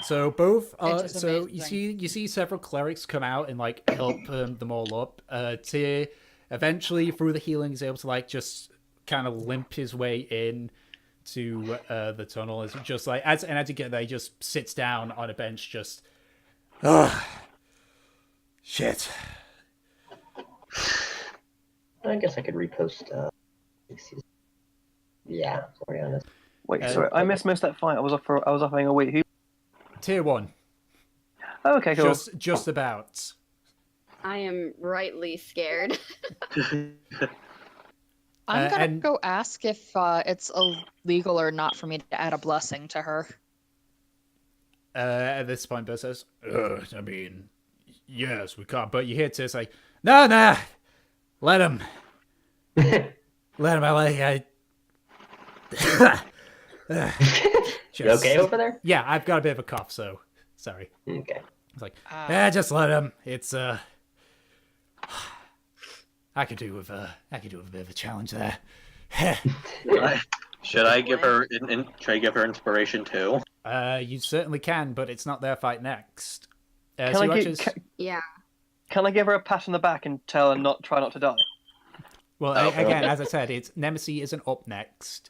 So both so you see several clerics come out and like help them all up. Tyr eventually through the healing is able to like just kind of limp his way in to the tunnel. As just like as he gets there, he just sits down on a bench, just shit. I guess I could repost. Yeah, sorry on this. Wait, sorry, I missed that fight. I was offering a wait. Who? Tier 1. Oh, okay, cool. Just about. I am rightly scared. I'm gonna go ask if it's illegal or not for me to add a blessing to her. At this point, Bo says, I mean, yes, we can't. But you hear Tyr say, nah, let him. Let him, I You okay over there? Yeah, I've got a bit of a cough, so sorry. Okay. It's like, just let him. It's I could do with a bit of a challenge there. Should I give her inspiration too? You certainly can, but it's not their fight next. Yeah. Can I give her a pat on the back and tell her try not to die? Well, again, as I said, it's Nemesis isn't up next.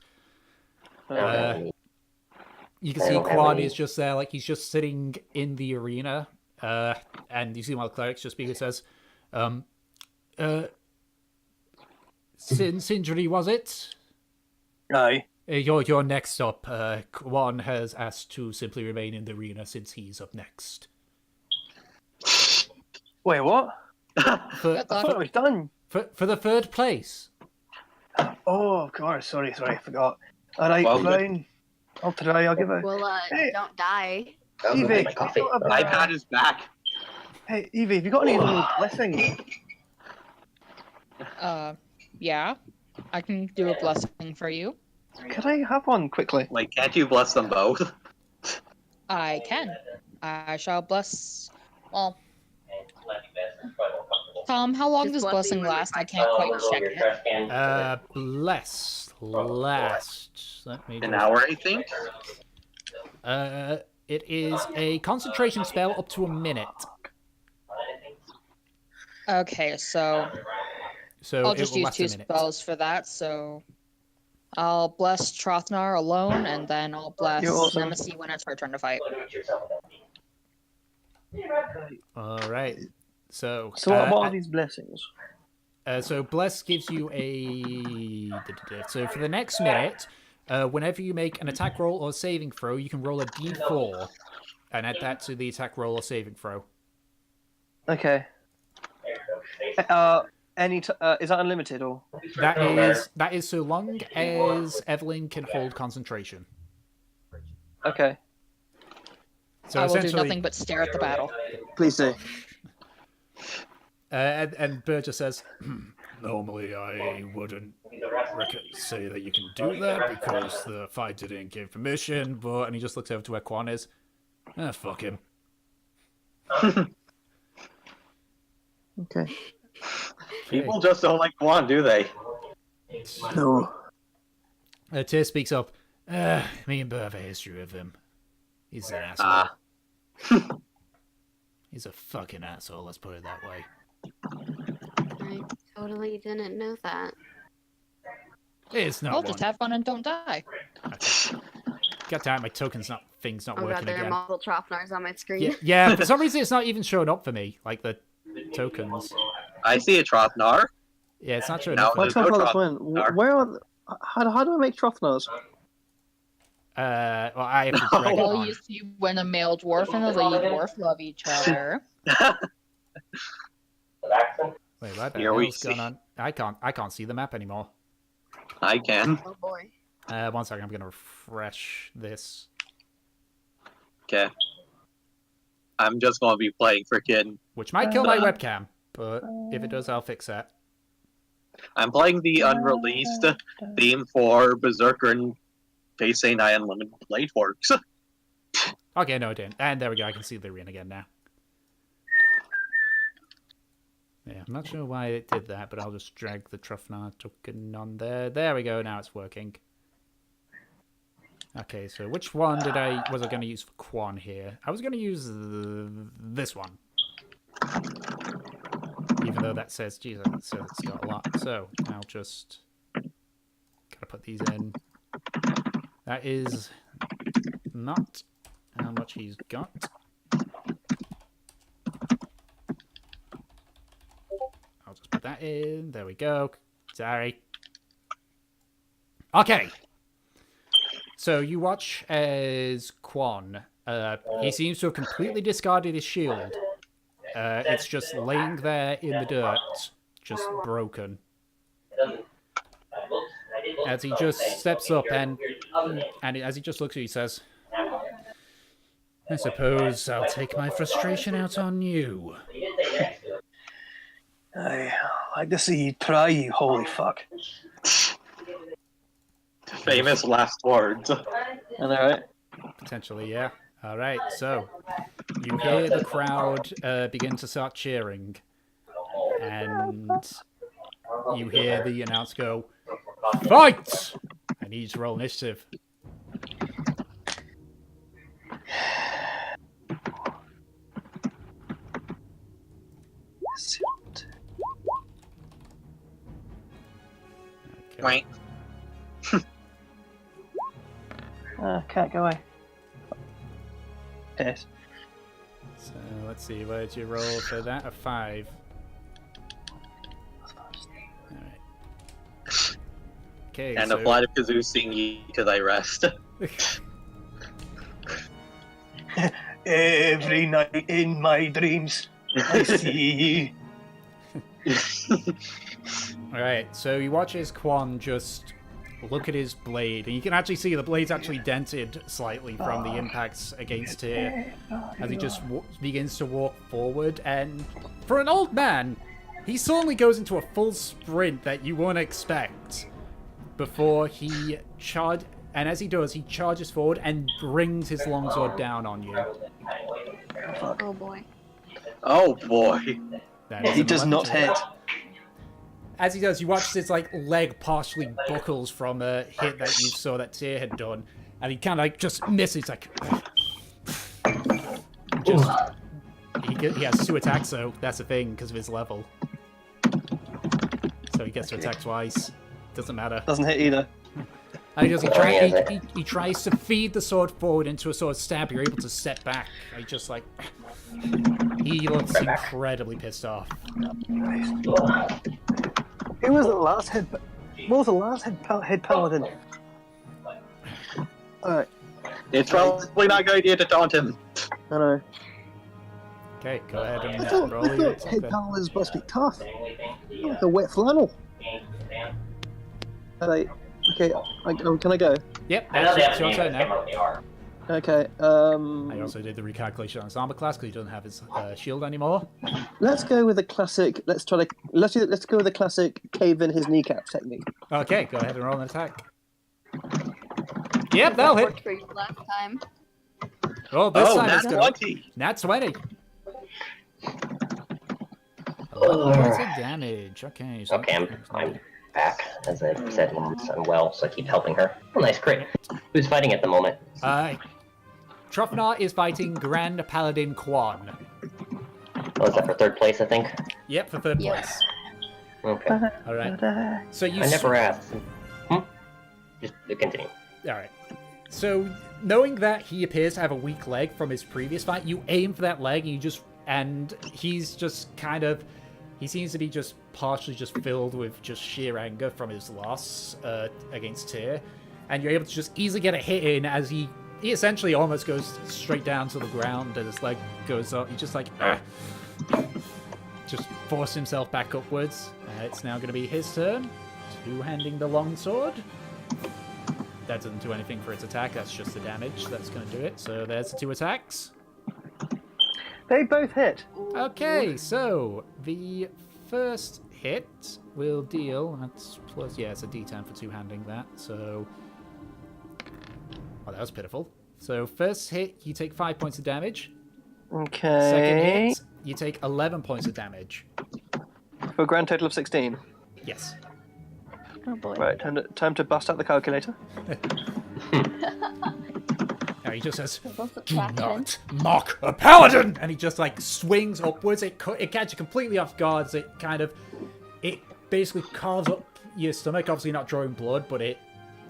You can see Quan is just there, like he's just sitting in the arena, and you see one of the clerics just because says, Sindri, was it? Aye. You're next up. Quan has asked to simply remain in the arena since he's up next. Wait, what? I thought it was done. For the third place. Oh, of course. Sorry, I forgot. All right, fine. I'll try. I'll give her. Well, don't die. Evie, my coffee. iPad is back. Hey, Evie, have you got any little blessings? Yeah. I can do a blessing for you. Could I have one quickly? Like, can't you bless them both? I can. I shall bless. Well, Tom, how long does blessing last? I can't quite check it. Bless last. Let me An hour, I think. It is a concentration spell up to a minute. Okay, so I'll just use 2 spells for that. So I'll bless Trothnar alone, and then I'll bless Nemesis when it's her turn to fight. All right. So what are these blessings? So bless gives you a. So for the next minute, whenever you make an attack roll or saving throw, you can roll a d4 and add that to the attack roll or saving throw. Okay. Is that unlimited or? That is so long as Evelyn can hold concentration. Okay. So I will do nothing but stare at the battle. Please do. And Burgess says, normally I wouldn't say that you can do that because the fighter didn't give permission, but... And he just looks over to where Quan is. Fuck him. Okay. People just don't like Quan, do they? No. Tyr speaks up. Me and Burr have a history with him. He's an asshole. He's a fucking asshole, let's put it that way. I totally didn't know that. It's not Well, just have fun and don't die. Okay. God damn, my thing's not Oh working god, there again. are multiple Trofnars on my screen. Yeah, for some reason it's not even showing up for me, like the tokens. I see a Trotnar. Yeah, it's not showing No, up for me. there's no Trotnar. Where are? How do I make Trothnars? Well, I have to drag it Well, on. you see when a male dwarf and a lady dwarf love each other. Wait, what the Here we hell's see. going on? I can't see the map anymore. I can. Oh boy. 1 second, I'm gonna refresh this. Okay. I'm just gonna be playing freaking. Which might kill my webcam, but if it does, I'll fix that. I'm playing the unreleased theme for Berserker and Phase 9 Unlimited Blade Works. Okay, no, it didn't. And there we go, I can see the arena again now. Yeah, I'm not sure why it did that, but I'll just drag the Trufnar token on there. There we go, now it's working. Okay, so which one was I going to use for Quan here? I was going to use this one. Even though that says, Jesus, it says it's got a lot. So, I'll just... Gotta put these in. That is not how much he's got. I'll just put that in. There we go. Sorry. Okay. So you watch as Quan. He seems to have completely discarded his shield. It's just laying there in the dirt, just broken. As he just steps up and as he just looks at you, he says, I suppose I'll take my frustration out on you. I like to see you try, you holy fuck. Famous last words. Alright. Potentially, yeah. Alright, so you hear the crowd begin to start cheering. And you hear the announcer go, Fight! I need you to roll initiative. Right. Can't go away. Yes. So let's see, what did you roll for that? A 5. Alright. Okay, And so... a flight of kazoo sing ye to thy rest. Every night in my dreams, I see you. Alright, so he watches Quan just look at his blade, and you can actually see the blade's actually dented slightly from the impacts against here, as he just begins to walk forward, and for an old man, he suddenly goes into a full sprint that you wouldn't expect before he charges, and as he does, he charges forward and brings his longsword down on you. Oh boy. Oh boy. He does not hit. As he does, you watch his leg partially buckles from a hit that you saw that Tyr had done, and he kind of just misses. He has 2 attacks, so that's a thing because of his level. So he gets to attack twice. Doesn't matter. Doesn't hit either. And he tries to feed the sword forward into a sort of stab. You're able to step back. He just he looks incredibly pissed off. Who was the last head? What was the last head paladin? Alright. It's probably not a good idea to taunt him. I know. Okay, go ahead and I thought roll your attack head then. paladins must be tough. Like a wet flannel. Alright. Okay, can I go? Yep, that's your turn now. Okay, I also did the recalculation on his armor class because he doesn't have his shield anymore. let's go with the classic. Let's go with the classic cave in his kneecaps technique. Okay, go ahead and roll an attack. Yep, that'll hit. Worked for you last time. Oh, this time that's it's good. 20. Nat 20. 11 points of damage. Okay. So Okay, I'm back. As I said, Mom's unwell, so I keep helping her. Oh, nice crit. Who's fighting at the moment? Trofnar is fighting Grand Paladin Quan. Oh, is that for 3rd place, I think? Yep, for 3rd Yep. place. Okay. Alright. So you I never asked. Just continue. Alright. So, knowing that he appears to have a weak leg from his previous fight, you aim for that leg and he's just kind of... He seems to be just partially just filled with just sheer anger from his loss against Tyr. And you're able to just easily get a hit in as he essentially almost goes straight down to the ground and his leg goes up. He just just forced himself back upwards. It's now going to be his turn. Two-handing the longsword. That doesn't do anything for its attack. That's just the damage that's going to do it. So there's the 2 attacks. They both hit. Okay, so the first hit will deal. That's plus, yeah, it's a D10 for two-handing that. So, oh, that was pitiful. So first hit, you take 5 points of damage. Okay. Second hit, you take 11 points of damage. For a grand total of 16. Yes. Oh boy. Right, time to bust out the calculator. Now he just says, "Do Subtraction. not mock a paladin!" And he just swings upwards. It catches you completely off guard. As it basically carves up your stomach. Obviously not drawing blood, but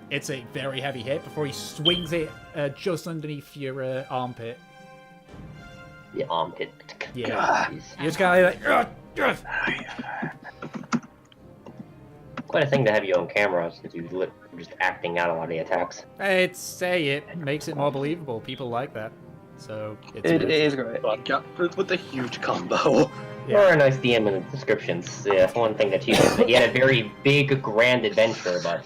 it's a very heavy hit before he swings it just underneath your armpit. The armpit. Yeah. You're just kind of like, ugh. Quite a thing to have you on camera, since you're just acting out a lot of the attacks. It makes it more believable. People like that. So It is great. With a huge combo. Yeah. Or a nice DM in the descriptions. Yeah, one thing that he had a very big, grand adventure, but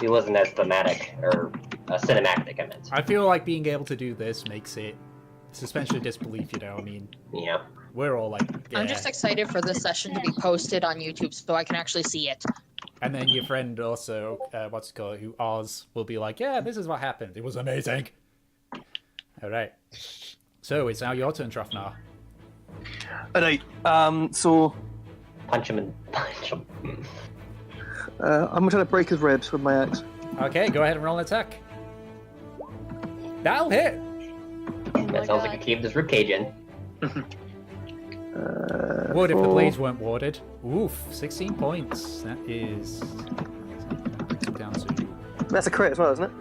he wasn't as thematic or cinematic, I meant. I feel like being able to do this makes it suspension of disbelief, I mean, Yeah. we're all like, yeah. I'm just excited for this session to be posted on YouTube so I can actually see it. And then your friend also, who Oz, will be like, yeah, this is what happened. It was amazing. All right. So it's now your turn, Trofnar. Alright, so Punch him and punch him. I'm trying to break his ribs with my axe. Okay, go ahead and roll an attack. That'll hit. That sounds like a caved his ribcage in. Would if the blades weren't warded. Oof, 16 points. That is it down to... That's a crit as well, isn't it?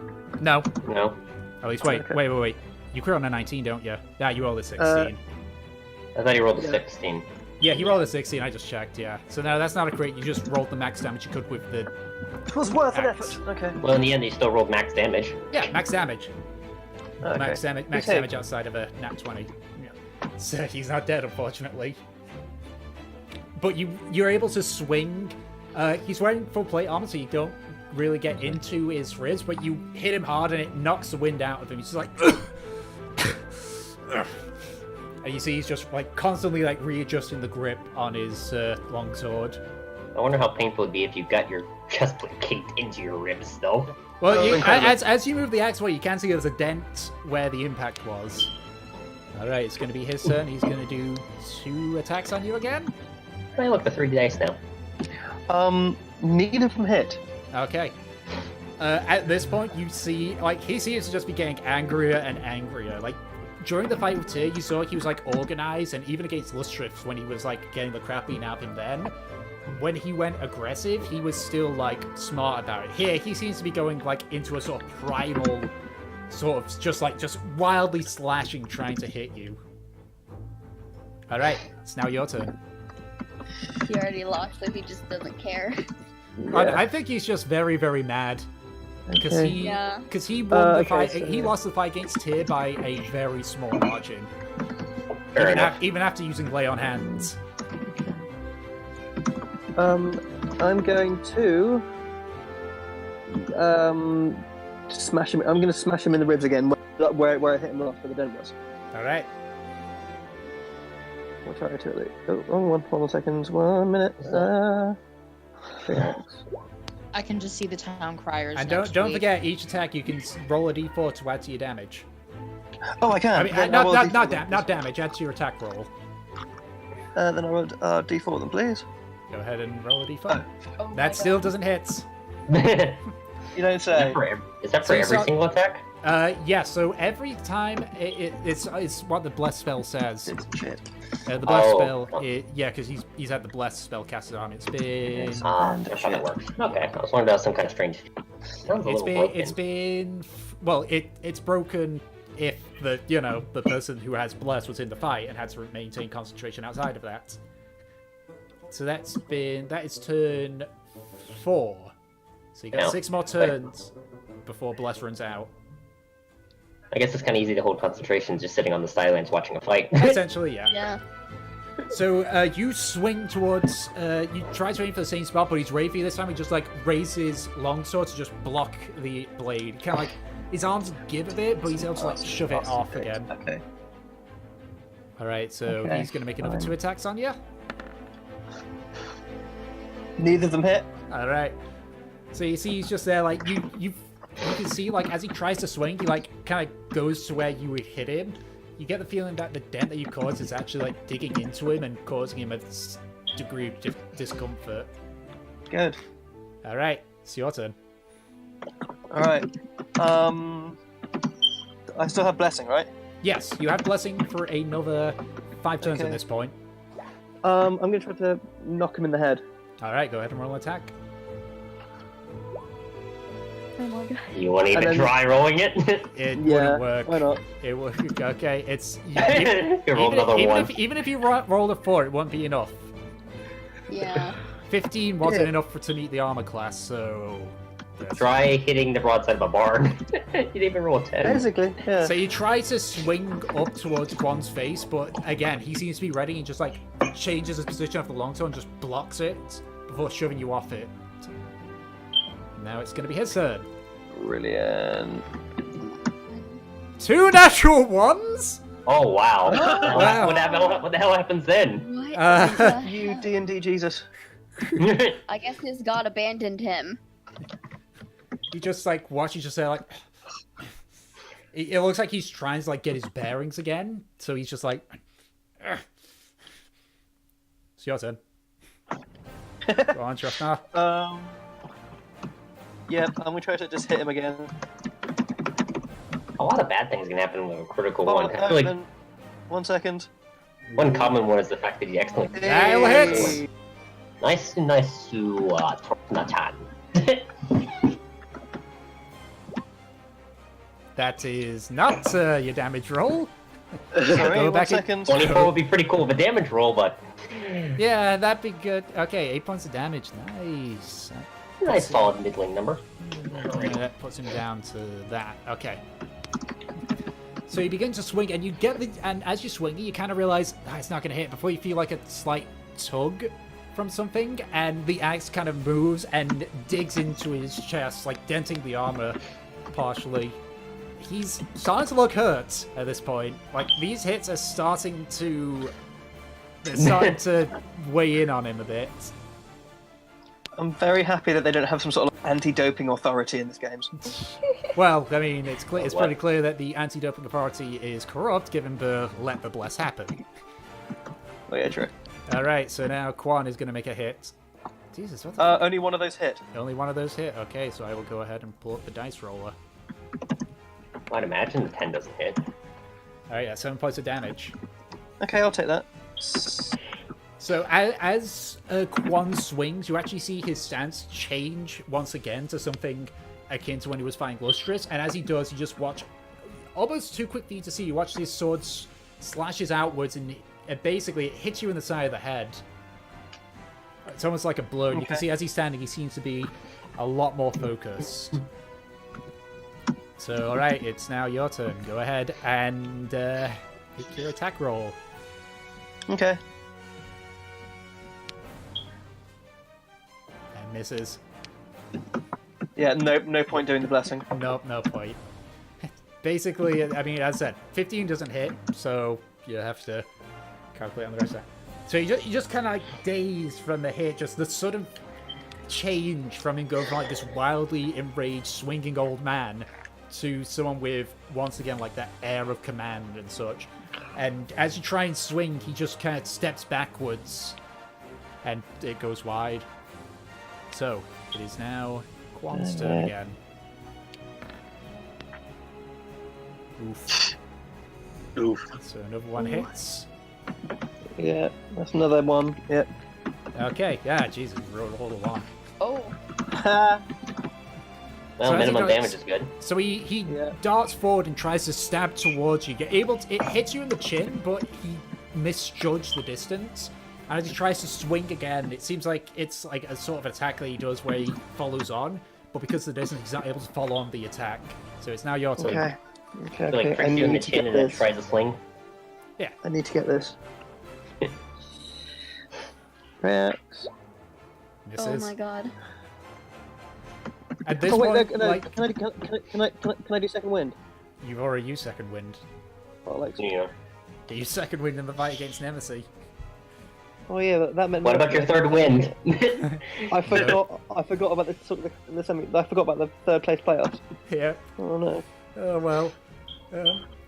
No. No. At least, wait. You crit on a 19, don't you? Yeah, you rolled a 16. I thought he rolled a 16. Yeah, he rolled a 16, I just checked, yeah. So no, that's not a crit, you just rolled the max damage you could with the... It was worth an axe. effort. Okay. Well, in the end, he still rolled max damage. Yeah, max damage. Okay. Max damage outside of a nat 20. Yeah. So he's not dead, unfortunately. But you're able to swing. He's wearing full plate armor, so you don't really get into his ribs, but you hit him hard and it knocks the wind out of him. He's just like... And you see he's just like constantly like readjusting the grip on his longsword. I wonder how painful it'd be if you got your chest plate kicked into your ribs, though. Well, as you move the axe away, you can see there's a dent where the impact was. Alright, it's going to be his turn. He's going to do 2 attacks on you again. I look, the 3 dice now. Neither of them hit. Okay. At this point, you see, like, he seems to just be getting angrier and angrier. Like, during the fight with Tyr, you saw he was, like, organized, and even against Lustrif, when he was, like, getting the crap beaten out of him then, when he went aggressive, he was still, like, smart about it. Here, he seems to be going, like, into a sort of primal, sort of, just wildly slashing, trying to hit you. Alright, it's now your turn. He already lost, so he just doesn't care. Yeah. I think he's just very, very mad. Because he won the fight. So, he lost the fight against Tyr by a very small margin. Even after using lay on hands. I'm going to smash him. I'm going to smash him in the ribs again, where I hit him last for the dent was. All right. We'll try to it. Oh, one more second. 1 minute. I can just see the town criers. And don't forget, each attack you can roll a d4 to add to your damage. Oh, I can. I mean, not damage. Add to your attack roll. Then I roll d4 then, please. Go ahead and roll a d4. That still doesn't hit. You don't say. Is that for every single attack? Yeah. So every time it's what the bless spell says. It's shit. The bless spell, because he's had the bless spell casted on him. It's been. That's how that works. Okay, I was wondering about some kind of strange. It's broken if the person who has bless was in the fight and had to maintain concentration outside of that. So that is turn 4. So you got 6 more turns before bless runs out. I guess it's kind of easy to hold concentration just sitting on the sidelines watching a fight. Essentially, yeah. Yeah. So you swing towards, you try to aim for the same spot, but he's ready for you this time. He just like raises longsword to just block the blade. Kind of like his arms give a bit, but he's able to like shove it off again. Okay. All right, so he's going to make another 2 attacks on you. Neither of them hit. All right. So you see, he's just there, like you can see, like as he tries to swing, he like kind of goes to where you would hit him. You get the feeling that the dent that you caused is actually like digging into him and causing him a degree of discomfort. Good. All right, it's your turn. All right. I still have blessing, right? Yes, you have blessing for another 5 turns at this point. I'm gonna try to knock him in the head. All right, go ahead and roll an attack. Oh my god. You want to even try rolling it? It wouldn't work. Why not? It would. Okay, it's You rolled another 1. Even if you rolled a 4, it won't be enough. Yeah. 15 wasn't enough to meet the armor class, so. Try hitting the broadside of a barn. You didn't even roll a 10. Basically, yeah. So you try to swing up towards Quan's face, but again, he seems to be ready and just like changes his position of the longsword and just blocks it before shoving you off it. Now it's going to be his turn. Brilliant. 2 natural ones? Oh, wow. Wow. What the hell happens then? What? You D&D Jesus. I guess his god abandoned him. He just like watches just there like. It looks like he's trying to like get his bearings again, so he's just like. It's your turn. Go on, Trustnar. Yeah, I'm gonna try to just hit him again. A lot of bad things can happen with a critical one. I feel like 1 second. one common one is the fact that he accidentally. That'll hit! Nice to Nathan. That is not your damage roll. Sorry, Go one back in- second. 24 would be pretty cool of a damage roll, but Yeah, that'd be good. Okay, 8 points of damage. Nice. nice solid middling number. That puts him down to that. Okay. So you begin to swing, and you get the, and as you swing, you kind of realize it's not going to hit before you feel like a slight tug from something, and the axe kind of moves and digs into his chest, like denting the armor partially. He's starting to look hurt at this point. Like, these hits are starting to weigh in on him a bit. I'm very happy that they don't have some sort of anti-doping authority in this game. Well, I mean, it's pretty clear that the anti-doping authority is corrupt, given the let the bless happen. Oh yeah, true. Alright, so now Quan is going to make a hit. Jesus, what the Only one of those hit. Only one of those hit? Okay, so I will go ahead and pull up the dice roller. I'd imagine the 10 doesn't hit. Alright, yeah, 7 points of damage. Okay, I'll take that. So as Quan swings, you actually see his stance change once again to something akin to when he was fighting Lustrous, and as he does, you just watch, almost too quick for you to see, you watch his sword slashes outwards, and basically it hits you in the side of the head. It's almost like a blow, and you can see as he's standing, he seems to be a lot more focused. So, alright, it's now your turn. Go ahead and pick your attack roll. Okay. And misses. Yeah, no point doing the blessing. Nope, no point. Basically, I mean, as I said, 15 doesn't hit, so you have to calculate on the rest of that. So you just kind of like dazed from the hit, just the sudden change from him going from like this wildly enraged, swinging old man to someone with, once again, like that air of command and such. And as you try and swing, he just kind of steps backwards, and it goes wide. So, it is now Quan's turn again. Oof. Oof. So another one hits. Yeah, that's another one. Yep. Okay, yeah, Jesus, rolled all one. Oh. Well, So as he minimum goes- damage is good. So he Yeah. darts forward and tries to stab towards you. It hits you in the chin, but he misjudged the distance. And as he tries to swing again, it seems like it's like a sort of attack that he does where he follows on, but because of the distance, he's not able to follow on the attack. So it's now your turn. Okay. Okay. He, like, I pricks you in the need to chin get and then this. tries to sling. I need to get this. Rex. Misses. Oh my god. At this Oh wait, point, look, no, like, can I do second wind? you've already used second wind. Oh, like, Yeah. You used second wind in the fight against Nemesis. oh yeah, that meant. What about your third wind? I forgot. I forgot about I forgot about the third place playoffs. Yeah. Oh no. Oh well.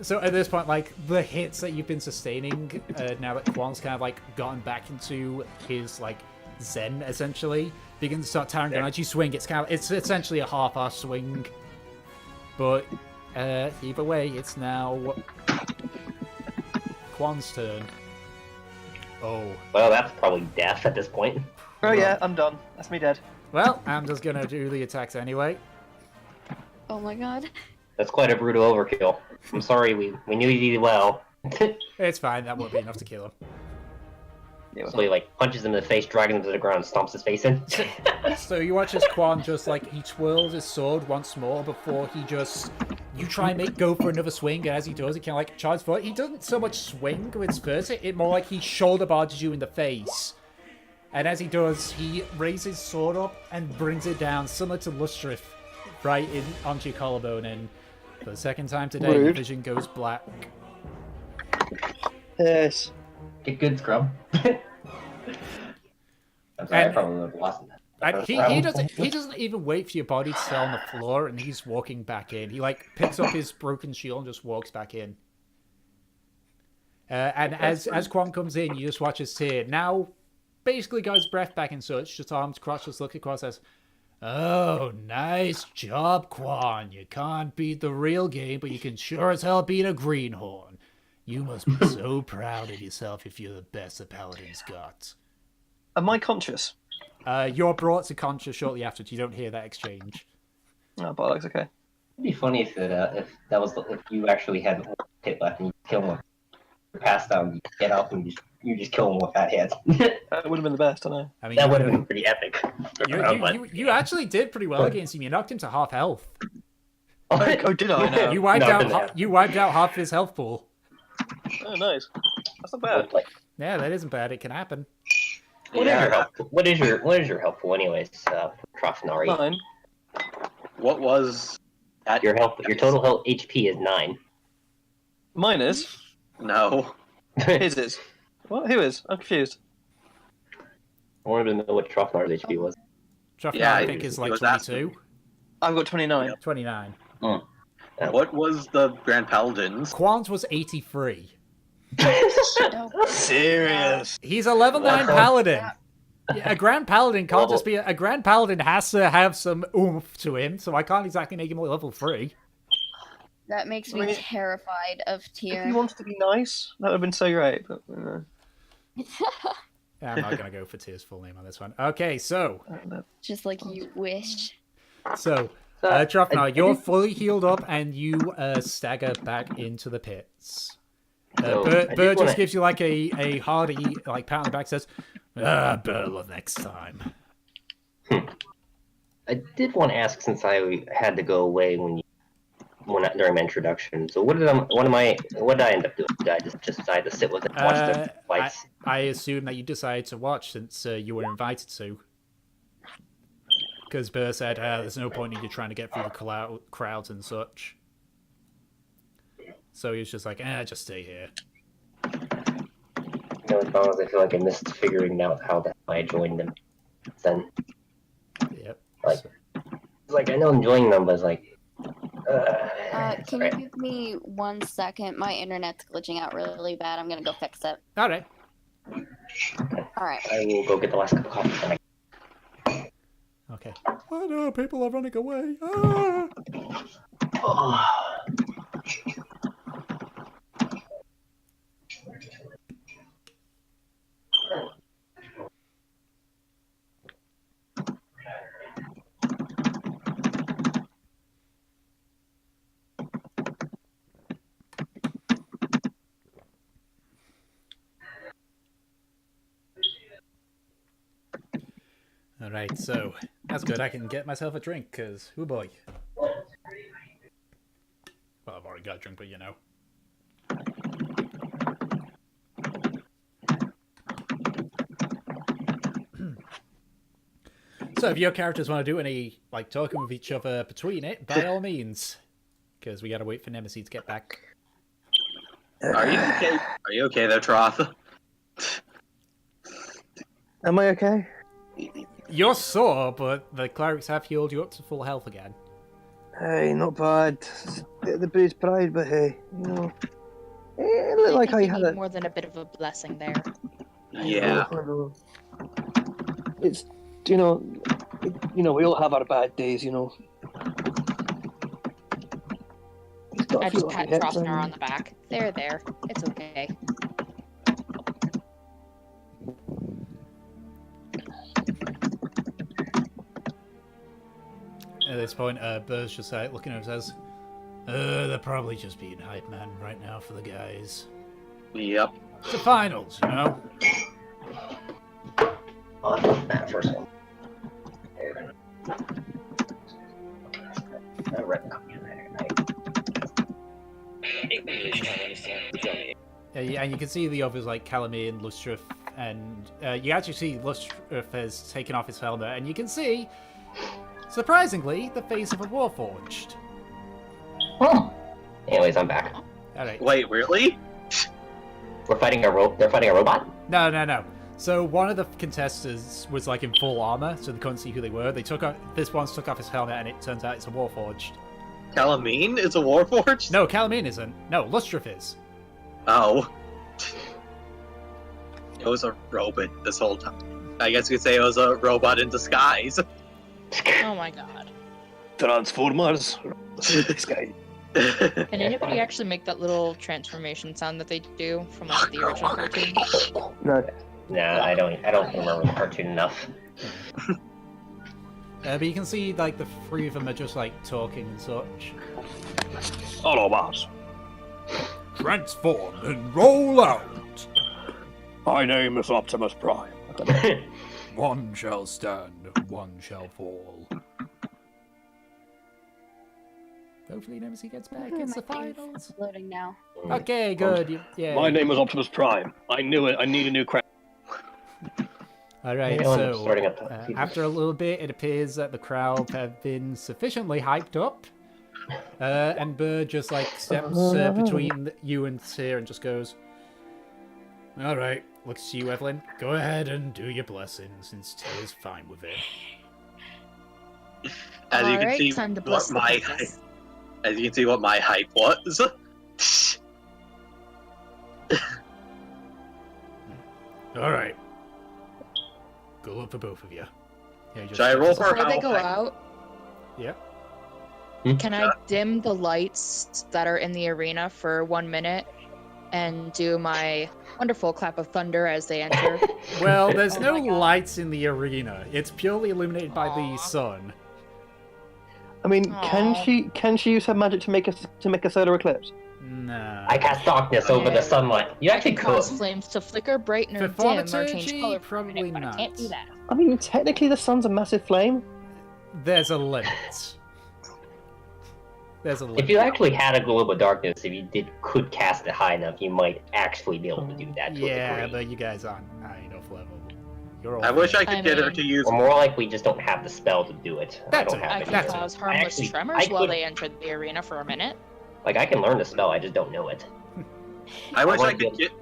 So at this point, like, the hits that you've been sustaining, now that Quan's kind of like gotten back into his like zen, essentially, begin to start tearing down. As you swing, it's essentially a half-ass swing. But either way, it's now Quan's turn. Oh. Well, that's probably death at this point. Oh yeah, I'm done. That's me dead. Well, I'm just gonna do the attacks anyway. Oh my god. That's quite a brutal overkill. I'm sorry, we knew you did well. It's fine. That won't be enough to kill him. Yeah, So he like punches him in the face, dragging him to the ground, stomps his face in. So you watch as Quan just like he twirls his sword once more before he just you try and go for another swing, and as he does, he kind of like charges forward. He doesn't so much swing with his first hit, it more like he shoulder barges you in the face. And as he does, he raises his sword up and brings it down, similar to Lustrith, right in onto your collarbone. And for the second time today, your Rude. vision goes black. Yes. Get good, scrub. I'm sorry, I And- probably would have lost that And first he round. doesn't even wait for your body to stay on the floor, and he's walking back in. He like picks up his broken shield and just walks back in. And as Quan comes in, you just watch his tear. Now, basically got his breath back and such, just arms crossed, just looking across, says, "Oh, nice job, Quan. You can't beat the real game, but you can sure as hell beat a greenhorn. You must be so proud of yourself if you're the best the Paladin's got." Am I conscious? You're brought to conscious shortly after. You don't hear that exchange. Oh, bollocks. Okay. It'd be funny if if you actually had one hit left and you kill him. You're passed out, you get up and you just kill him with that hit. That would have been the best, I know. I mean, That would have been pretty epic. You actually did pretty well against him. You knocked him to half health. Oh, did I? No. You wiped out half his health pool. Oh, nice. That's not bad. Yeah, that isn't bad. It can happen. What is your helpful anyways, Trofnari? 9. What was at Your total health HP is 9. Mine is. No. His is. What? Who is? I'm confused. I wanted to know what Trofnar's HP was. Trofnar, Yeah, I think, is like 22. I've got 29. 29. What was the Grand Paladin's? Quan's was 83. Serious. He's a level 9 paladin. Yeah, a Grand Paladin can't just be... A Grand Paladin has to have some oomph to him, so I can't exactly make him a level 3. That makes me terrified of Tyr. If he wants to be nice, that would have been so great. But, I'm not going to go for Tyr's full name on this one. Okay, so... Just like you wish. So, Trofnar, you're fully healed up and you stagger back into the pits. Bird just gives you like a hearty like pat on the back, says, better luck next time. I did want to ask, since I had to go away during my introduction. So what did I end up doing? Did I just decide to sit with it and watch the fights? I assume that you decided to watch since you were invited to. Because Burr said there's no point in you trying to get through the crowds and such. So he was just like, just stay here. As long as I feel like I missed figuring out how the hell I joined them. Then, yep. Like I know I'm joining them, but it's like. Can you give me 1 second? My internet's glitching out really bad. I'm gonna go fix it. All right. All right. I will go get the last cup of coffee. Okay. Oh no, people are running away. Ah! Oh. Alright, so that's good. I can get myself a drink, because, oh boy. Well, I've already got a drink, but you know. So if your characters want to do any, like, talking with each other between it, by all means. Because we gotta wait for Nemesis to get back. Are you okay? Are you okay there, Troth? Am I okay? You're sore, but the clerics have healed you up to full health again. Hey, not bad. Bit of the bruised pride, but hey, you know. It looked like I had it. More than a bit of a blessing there. Yeah. It's, you know, we all have our bad days, you know. I just pat Trostner on the back. There. It's okay. At this point, Burr's just looking at him and says, they're probably just being hype man right now for the guys. Yep. It's the finals, you know? That first one. Yeah, and you can see the others like Calamir and Lustreth, and you actually see Lustreth has taken off his helmet, and you can see, surprisingly, the face of a Warforged. Oh. Anyways, I'm back. All right. Wait, really? They're fighting a robot? No. So one of the contestants was like in full armor, so they couldn't see who they were. This one took off his helmet, and it turns out it's a Warforged. Calamine is a Warforged? No, Calamine isn't. No, Lustreth is. Oh. It was a robot this whole time. I guess you could say it was a robot in disguise. Oh my god. Transformers. This guy. Can anybody actually make that little transformation sound that they do from like the original cartoon? No. No, I don't remember the cartoon enough. But you can see, like, the three of them are just, like, talking and such. Autobots. Transform and roll out. My name is Optimus Prime. One shall stand, one shall fall. Hopefully Nemesis gets back. It's the finals. Loading now. Okay, good. Yeah. My name is Optimus Prime. I knew it. I need a new crown. Alright, Yeah, so starting up after a little bit, it appears that the crowd have been sufficiently hyped up. And Bird just, like, steps between you and Tyr and just goes, alright, looks to you, Evelyn. Go ahead and do your blessing, since Tyr's fine with it. As you can Alright, see, time to bless the princess. as you can see what my hype was. Alright. Good luck for both of you. Yeah, Should I roll for Before they how go high? out, Yeah. can I dim the lights that are in the arena for 1 minute and do my wonderful clap of thunder as they enter? Well, there's Oh no my God. lights in the arena. It's purely illuminated by the sun. I mean, Aw. can she use her magic to make a solar eclipse? Nah. I cast darkness over the sunlight. You I actually can could. cause flames to flicker, brighten, or For dim, or change thaumaturgy, color for a probably minute, but I can't not. do that. I mean, technically the sun's a massive flame. There's a limit. There's a limit. If you actually had a globe of darkness, if you could cast it high enough, you might actually be able to do that to a Yeah, degree. but you guys aren't high enough level. You're all I wish I I could get her mean- to use. Or more like we just don't have the spell to do it. That's I don't it. have I it. can That's cause harmless Actually, tremors I while could- they enter the arena for a minute. Like, I can learn the spell, I just don't know it. I wish I want could to- get.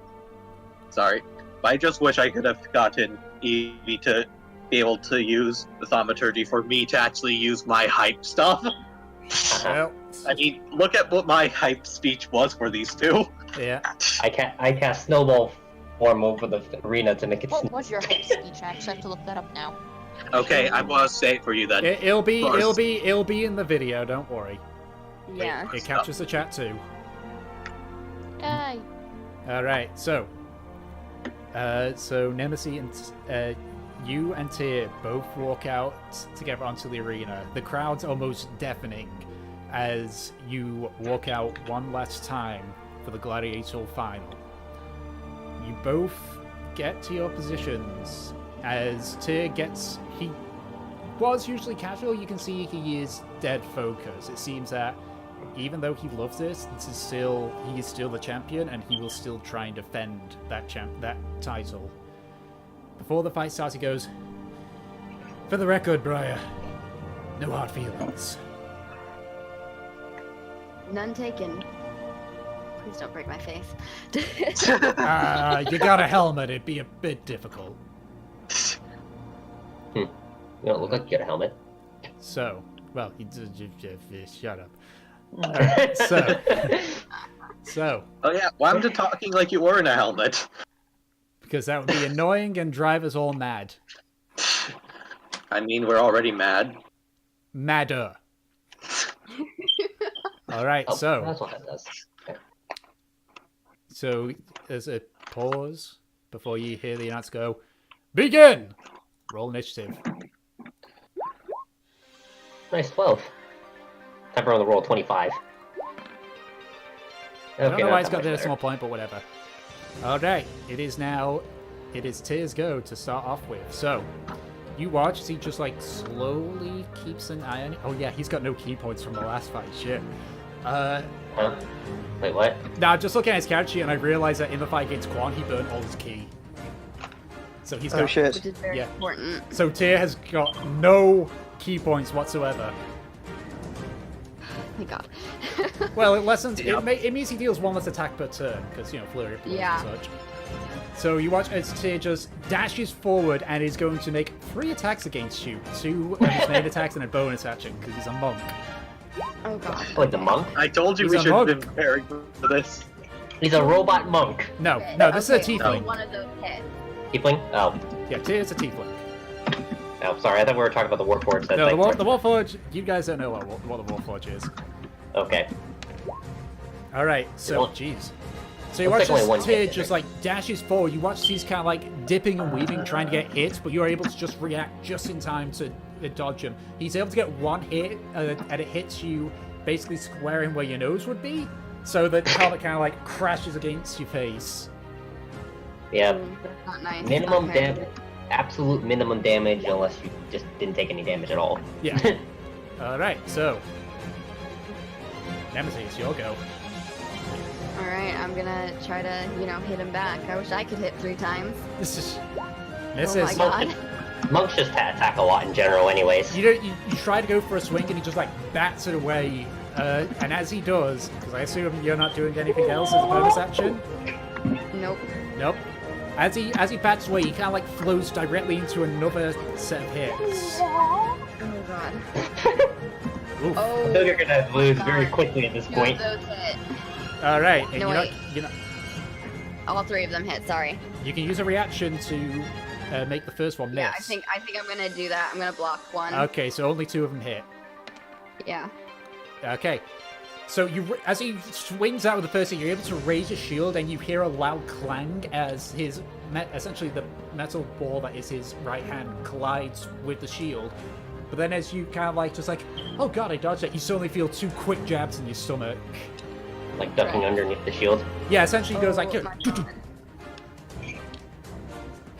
Sorry, I just wish I could have gotten Evie to be able to use the thaumaturgy for me to actually use my hype stuff. Well, I mean, look at what my hype speech was for these two. yeah. I cast Snowball form over the arena to make it. What was your hype speech? I actually have to look that up now. Okay, I'm gonna say it for you then. It'll be First. in the video. Don't worry. Yeah. It captures the chat too. Yay. All right. So Nemesis and you and Tyr both walk out together onto the arena. The crowd's almost deafening as you walk out one last time for the Gladiator final. You both get to your positions as Tyr gets. He was usually casual. You can see he is dead focused. It seems that even though he loves this, he is still the champion, and he will still try and defend that title. Before the fight starts, he goes, "For the record, Briar, no hard feelings." None taken. Please don't break my face. You got a helmet, it'd be a bit difficult. You don't look like you got a helmet. So, well, shut up. Alright, so, Oh yeah, why am I talking like you were in a helmet? because that would be annoying and drive us all mad. I mean, we're already mad. Madder. Alright, Oh, so. that's what that does. Okay. So there's a pause before you hear the announcer go, "Begin!" Roll initiative. Nice, 12. Time for the roll 25. I don't know why not it's that got much the better. decimal point, but whatever. Alright, it is Tyr's go to start off with. So, you watch as he just like slowly keeps an eye on it. Oh yeah, he's got no key points from the last fight, shit. Huh? Wait, what? Now, just looking at his character sheet, and I realized that in the fight against Quan, he burnt all his key. So he's got... Oh shit. Which is very Yeah. important. So Tyr has got no key points whatsoever. Thank God. Well, it lessens. Yeah. It means he deals one less attack per turn because flurry of blows Yeah. and such. So you watch as Tyr just dashes forward and is going to make 3 attacks against you. 2 of his main attacks and a bonus action because he's a monk. Oh God. Like the monk? I told you He's we a should have been monk. preparing for this. He's a robot monk. No, Okay, no, this okay, is a so tiefling. one of those hit. Tiefling? Oh. Yeah, Tyr's a tiefling. Oh, sorry, I thought we were talking about the Warforged. That's No, like the Warforged. You guys don't know what the Warforged is. Okay. All right, so Well, jeez. So you looks watch like only one as Tyr hit, just like dashes forward. You watch he's kind of like dipping and weaving, trying to get hit, but you're able to just react just in time to dodge him. He's able to get one hit, and it hits you basically square in where your nose would be, so that helmet kind of like crashes against your face. Yeah. That's not nice. Minimum Okay. damage. Absolute minimum damage, unless you just didn't take any damage at all. Yeah. Alright, so. Nemesis, your go. Alright, I'm gonna try to, hit him back. I wish I could hit 3 times. This Oh is. my god. Monks just attack a lot in general, anyways. You try to go for a swing and he just like bats it away. And as he does, because I assume you're not doing anything else as a bonus action. Nope. Nope. As he bats away, he kind of like flows directly into another set of hits. Oh god. Oof. Oh. I feel you're gonna lose God. very quickly at this Two point. of those hit. All right. And No, you know, wait. All 3 of them hit. Sorry. you can use a reaction to make the first one miss. Yeah, I think I'm gonna do that. I'm gonna block 1. Okay, so only 2 of them hit. Yeah. Okay. So as he swings out with the first hit, you're able to raise your shield, and you hear a loud clang as essentially the metal ball that is his right hand collides with the shield. But then as you kind of like just like, oh god, I dodged it, you suddenly feel 2 quick jabs in your stomach. Like ducking underneath the shield. Yeah, essentially he goes like, Oh, my God.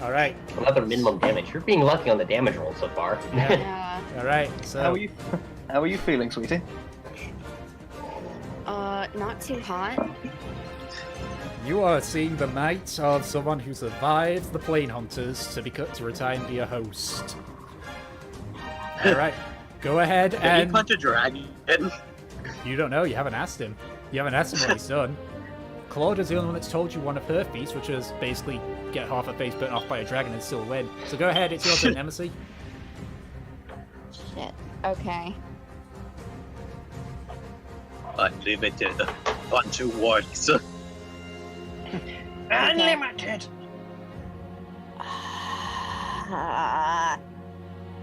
alright. Another minimum damage. You're being lucky on the damage roll so far. Yeah. Alright, so How are you feeling, sweetie? Not too hot. you are seeing the night of someone who survived the plane hunters to retire and be a host. Alright. Go ahead Did and he punch a dragon? you don't know, you haven't asked him. You haven't asked him what he's done. Claude is the only one that's told you one of her feats, which is basically get half her face burnt off by a dragon and still win. So go ahead, it's your turn, Nemesis. Shit. Okay. Unlimited. Bunch of words. Unlimited.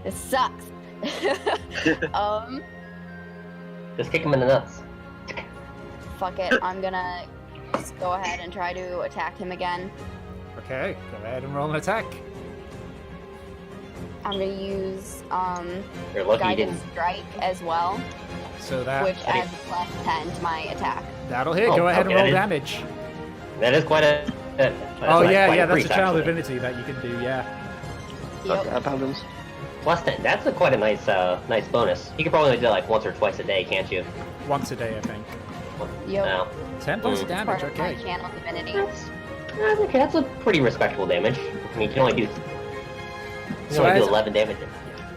This sucks. Just kick him in the nuts. Fuck it. I'm gonna just go ahead and try to attack him again. Okay, go ahead and roll an attack. I'm gonna use You're lucky you guidance didn't. strike as well, So that which adds +10 to my attack. that'll hit. Oh, Go ahead and okay. roll damage. That is quite a. Oh yeah, quite yeah, that's a increase, channel actually. divinity that you can do. Yeah. Yep. Paladins. Plus 10. That's quite a nice bonus. You could probably do that like once or twice a day, can't you? Once a day, I think. Yep. No. 10 points of It's damage. part of my Okay. channel divinity. Okay, that's a pretty respectable damage. I mean, you can only do. So as- 11 damage.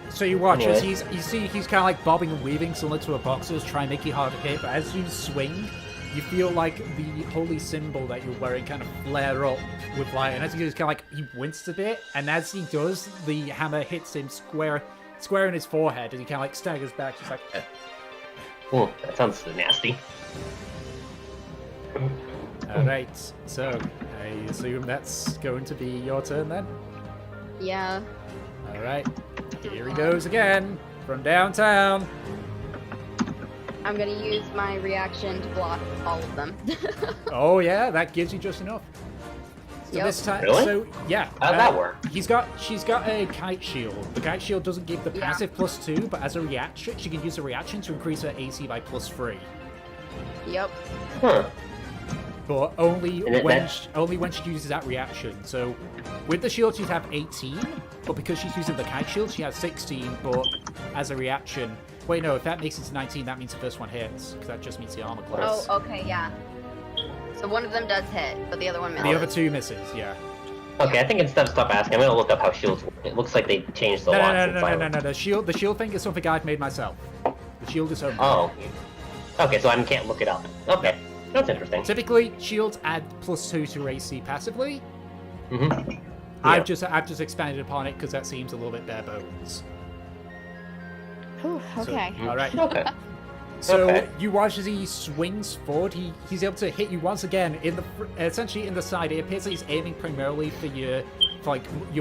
So you watch as Anyway. he's kind of like bobbing and weaving similar to a boxer's, trying to make it hard to hit. But as you swing, you feel like the holy symbol that you're wearing kind of flare up with light. And as he goes, kind of like he winced a bit, and as he does, the hammer hits him square in his forehead, and he kind of like staggers back, just like. Ooh, that sounds nasty. All right, so I assume that's going to be your turn then. Yeah. All right, here he goes again from downtown. I'm gonna use my reaction to block all of them. Oh yeah, that gives you just enough. So Yep. this time, Really? so yeah. How'd that work? She's got a kite shield. The kite shield doesn't give the Yeah. passive +2, but as a reaction, she can use a reaction to increase her AC by +3. Yep. Huh. But only And when she uses that reaction. So with the shield, she'd have 18, but because she's using the kite shield, she has 16. But as a reaction, wait, no, if that makes it to 19, that means the first one hits, because that just means the armor class. Oh, okay, yeah. So one of them does hit, but the other one misses. The other 2 misses, yeah. Okay, I think instead of stop asking, I'm gonna look up how shields work. It looks like they changed a No, lot no, since no, I no, no, no. The shield thing is something I've made myself. The shield is homemade. Oh. Okay, so I can't look it up. Okay, that's interesting. Typically, shields add +2 to AC passively. Mm-hmm. I've just expanded upon it because that seems a little bit bare bones. Whew, okay. All right. Okay. So Okay. you watch as he swings forward. He's able to hit you once again essentially in the side. It appears that he's aiming primarily for your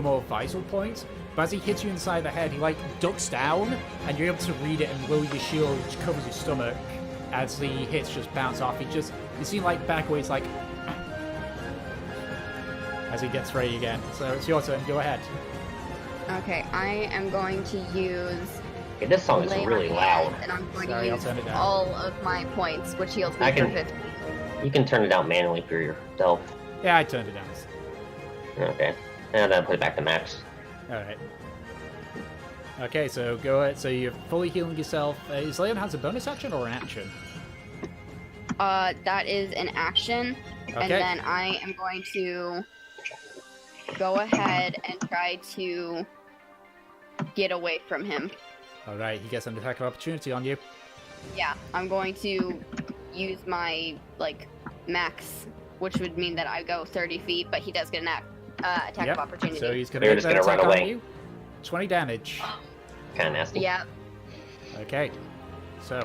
more vital points. But as he hits you in the side of the head, he like ducks down, and you're able to read it and lower your shield, which covers your stomach. As the hits just bounce off, you see like backwards like as he gets ready again. So it's your turn. Go ahead. Okay, I am going to use. Okay, this song is Lay really on loud. Hands, and I'm going Sorry, to I'll use turn it down. all of my points, which heals me I for can- 50. You can turn it down manually for yourself. Yeah, I turned it down. Okay. And then put it back to max. Alright. Okay, so go ahead. So you're fully healing yourself. Is Leon has a bonus action or an action? That is an action, and Okay. then I am going to go ahead and try to get away from him. Alright, he gets an attack of opportunity on you. Yeah, I'm going to use my, like, max, which would mean that I go 30 feet, but he does get an attack Yep. of opportunity. So he's gonna You're make just that gonna attack run on away. you. 20 damage. Kind of nasty. Yeah, Okay. So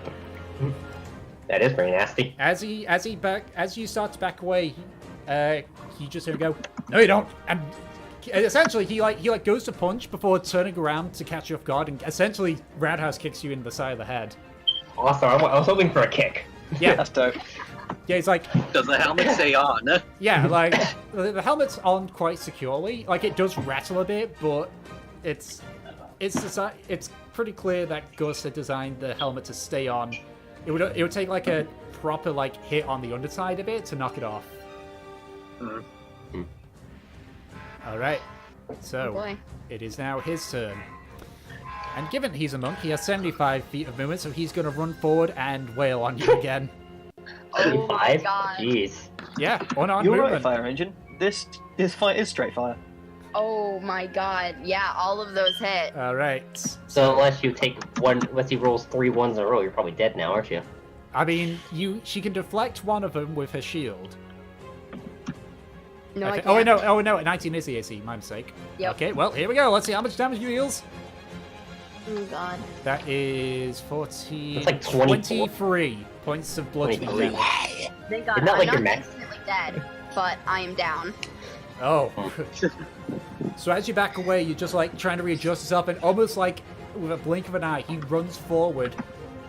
That is pretty nasty. as you start to back away, he just gonna go, no you don't. And essentially he goes to punch before turning around to catch you off guard, and essentially Roundhouse kicks you in the side of the head. Awesome. I was hoping for a kick. Yeah. That's dope. Yeah, he's like, Does the helmet stay on? yeah, like the helmet's on quite securely. Like it does rattle a bit, but it's pretty clear that Gus had designed the helmet to stay on. It would take like a proper like hit on the underside of it to knock it off. Mhm. All right, oh so boy. it is now his turn. And given he's a monk, he has 75 feet of movement, so he's going to run forward and wail on you again. Oh my 35? god. Jeez. Yeah, unarmed You're right, movement. Fire Engine. This fight is straight fire. Oh my god. Yeah, all of those hit. All right. So unless he rolls 3 ones in a row, you're probably dead now, aren't you? I mean, she can deflect one of them with her shield. No, I Okay. can't. Oh wait, no, 19 is the AC, my mistake. Yep. Okay, well, here we go. Let's see how much damage you deals. Oh god. That is 14... That's like 24. 23 points of bludgeoning 23. damage. Thank god. Isn't that I'm like not your max? instantly dead, but I am down. Oh. So as you back away, you're just like trying to readjust yourself, and almost like with a blink of an eye, he runs forward.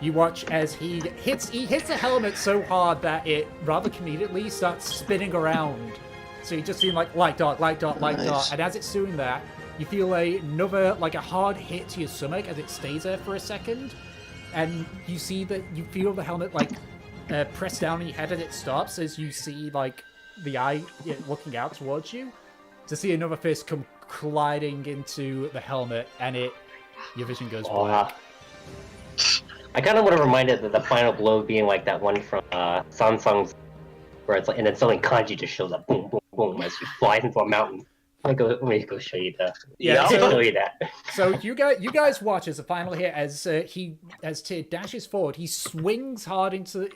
You watch as he hits the helmet so hard that it rather comedically starts spinning around. So you just see like light dot, Nice. and as it's doing that, you feel another like a hard hit to your stomach as it stays there for a second, and you feel the helmet like press down on your head as it stops, as you see like the eye looking out towards you, to see another fist come colliding into the helmet, and your vision goes black. I kind of would have reminded of the final blow being like that one from Samsung's, where it's like, and then suddenly Kanji just shows up, boom, boom, boom, as he flies into a mountain. Let me go show you that. Yeah, I'll show you that. So you guys watch as the final hit, as Tyr dashes forward, he swings hard into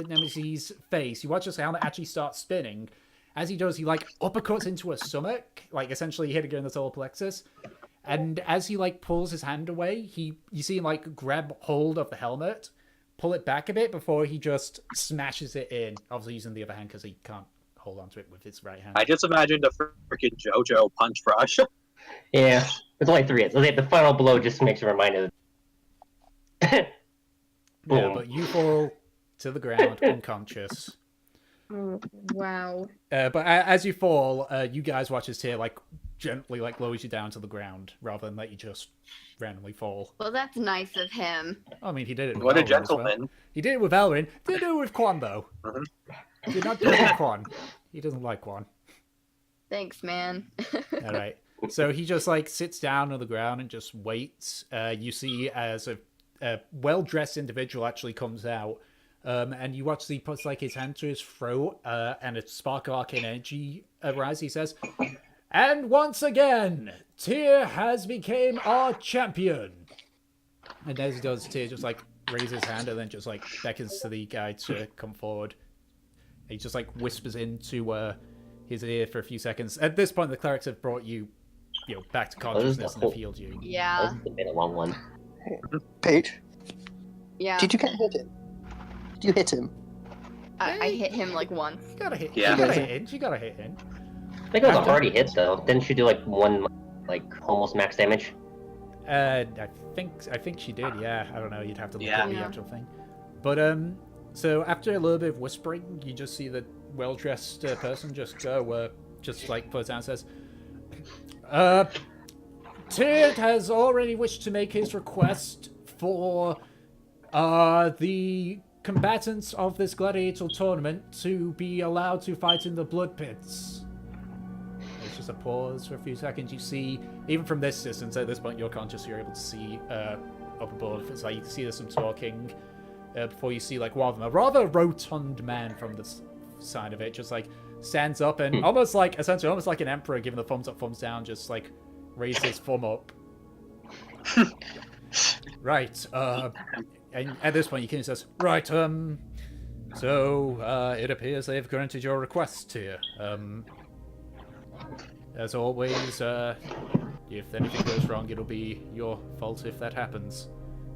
Nemesis' face. You watch as the helmet actually starts spinning. As he does, he like uppercuts into her stomach, like essentially hitting her in the solar plexus. And as he like pulls his hand away, you see him like grab hold of the helmet, pull it back a bit before he just smashes it in. Obviously using the other hand because he can't hold onto it with his right hand. I just imagined a freaking JoJo punch rush. Yeah, it's only 3 hits. The final blow just makes you reminded. Yeah, Boom. but you fall to the ground unconscious. Oh, wow. But as you fall, you guys watch as Tyr like gently like lowers you down to the ground rather than let you just randomly fall. Well, that's nice of him. I mean, he did it with What a Elrin as well. gentleman. He did it with Elrin. Didn't do it with Quan though. Mhm. Did not do it with Quan. He doesn't like Quan. Thanks, man. All right. So he just like sits down on the ground and just waits. You see as a well-dressed individual actually comes out, and you watch he puts like his hand to his throat, and a spark of arcane energy arises. He says, "And once again, Tyr has become our champion." And as he does, Tyr just like raises his hand and then just like beckons to the guy to come forward. And he just like whispers into his ear for a few seconds. At this point, the clerics have brought you, back to consciousness and have healed you. Yeah. That's been a long one. Paige, Yeah. did you get hit him? Did you hit him? I hit him like once. You gotta hit. Yeah. You gotta hit in. You gotta hit in. I think it was a hardy hit though. Didn't she do like 1, like almost max damage? I think she did. Yeah. I don't know. You'd have to look Yeah. at the Yeah. actual thing. But so after a little bit of whispering, you just see the well-dressed person just go, just like puts down and says, Tyr has already wished to make his request for the combatants of this gladiator tournament to be allowed to fight in the blood pits. There's just a pause for a few seconds. You see, even from this distance, at this point you're conscious, you're able to see up above. It's like you can see there's some talking before you see like one of them, a rather rotund man from the side of it, just like stands up and almost like an emperor giving the thumbs up, thumbs down, just like raises his thumb up. Right. And at this point, he says, "Right. So it appears they've granted your request here. As always, if anything goes wrong, it'll be your fault if that happens."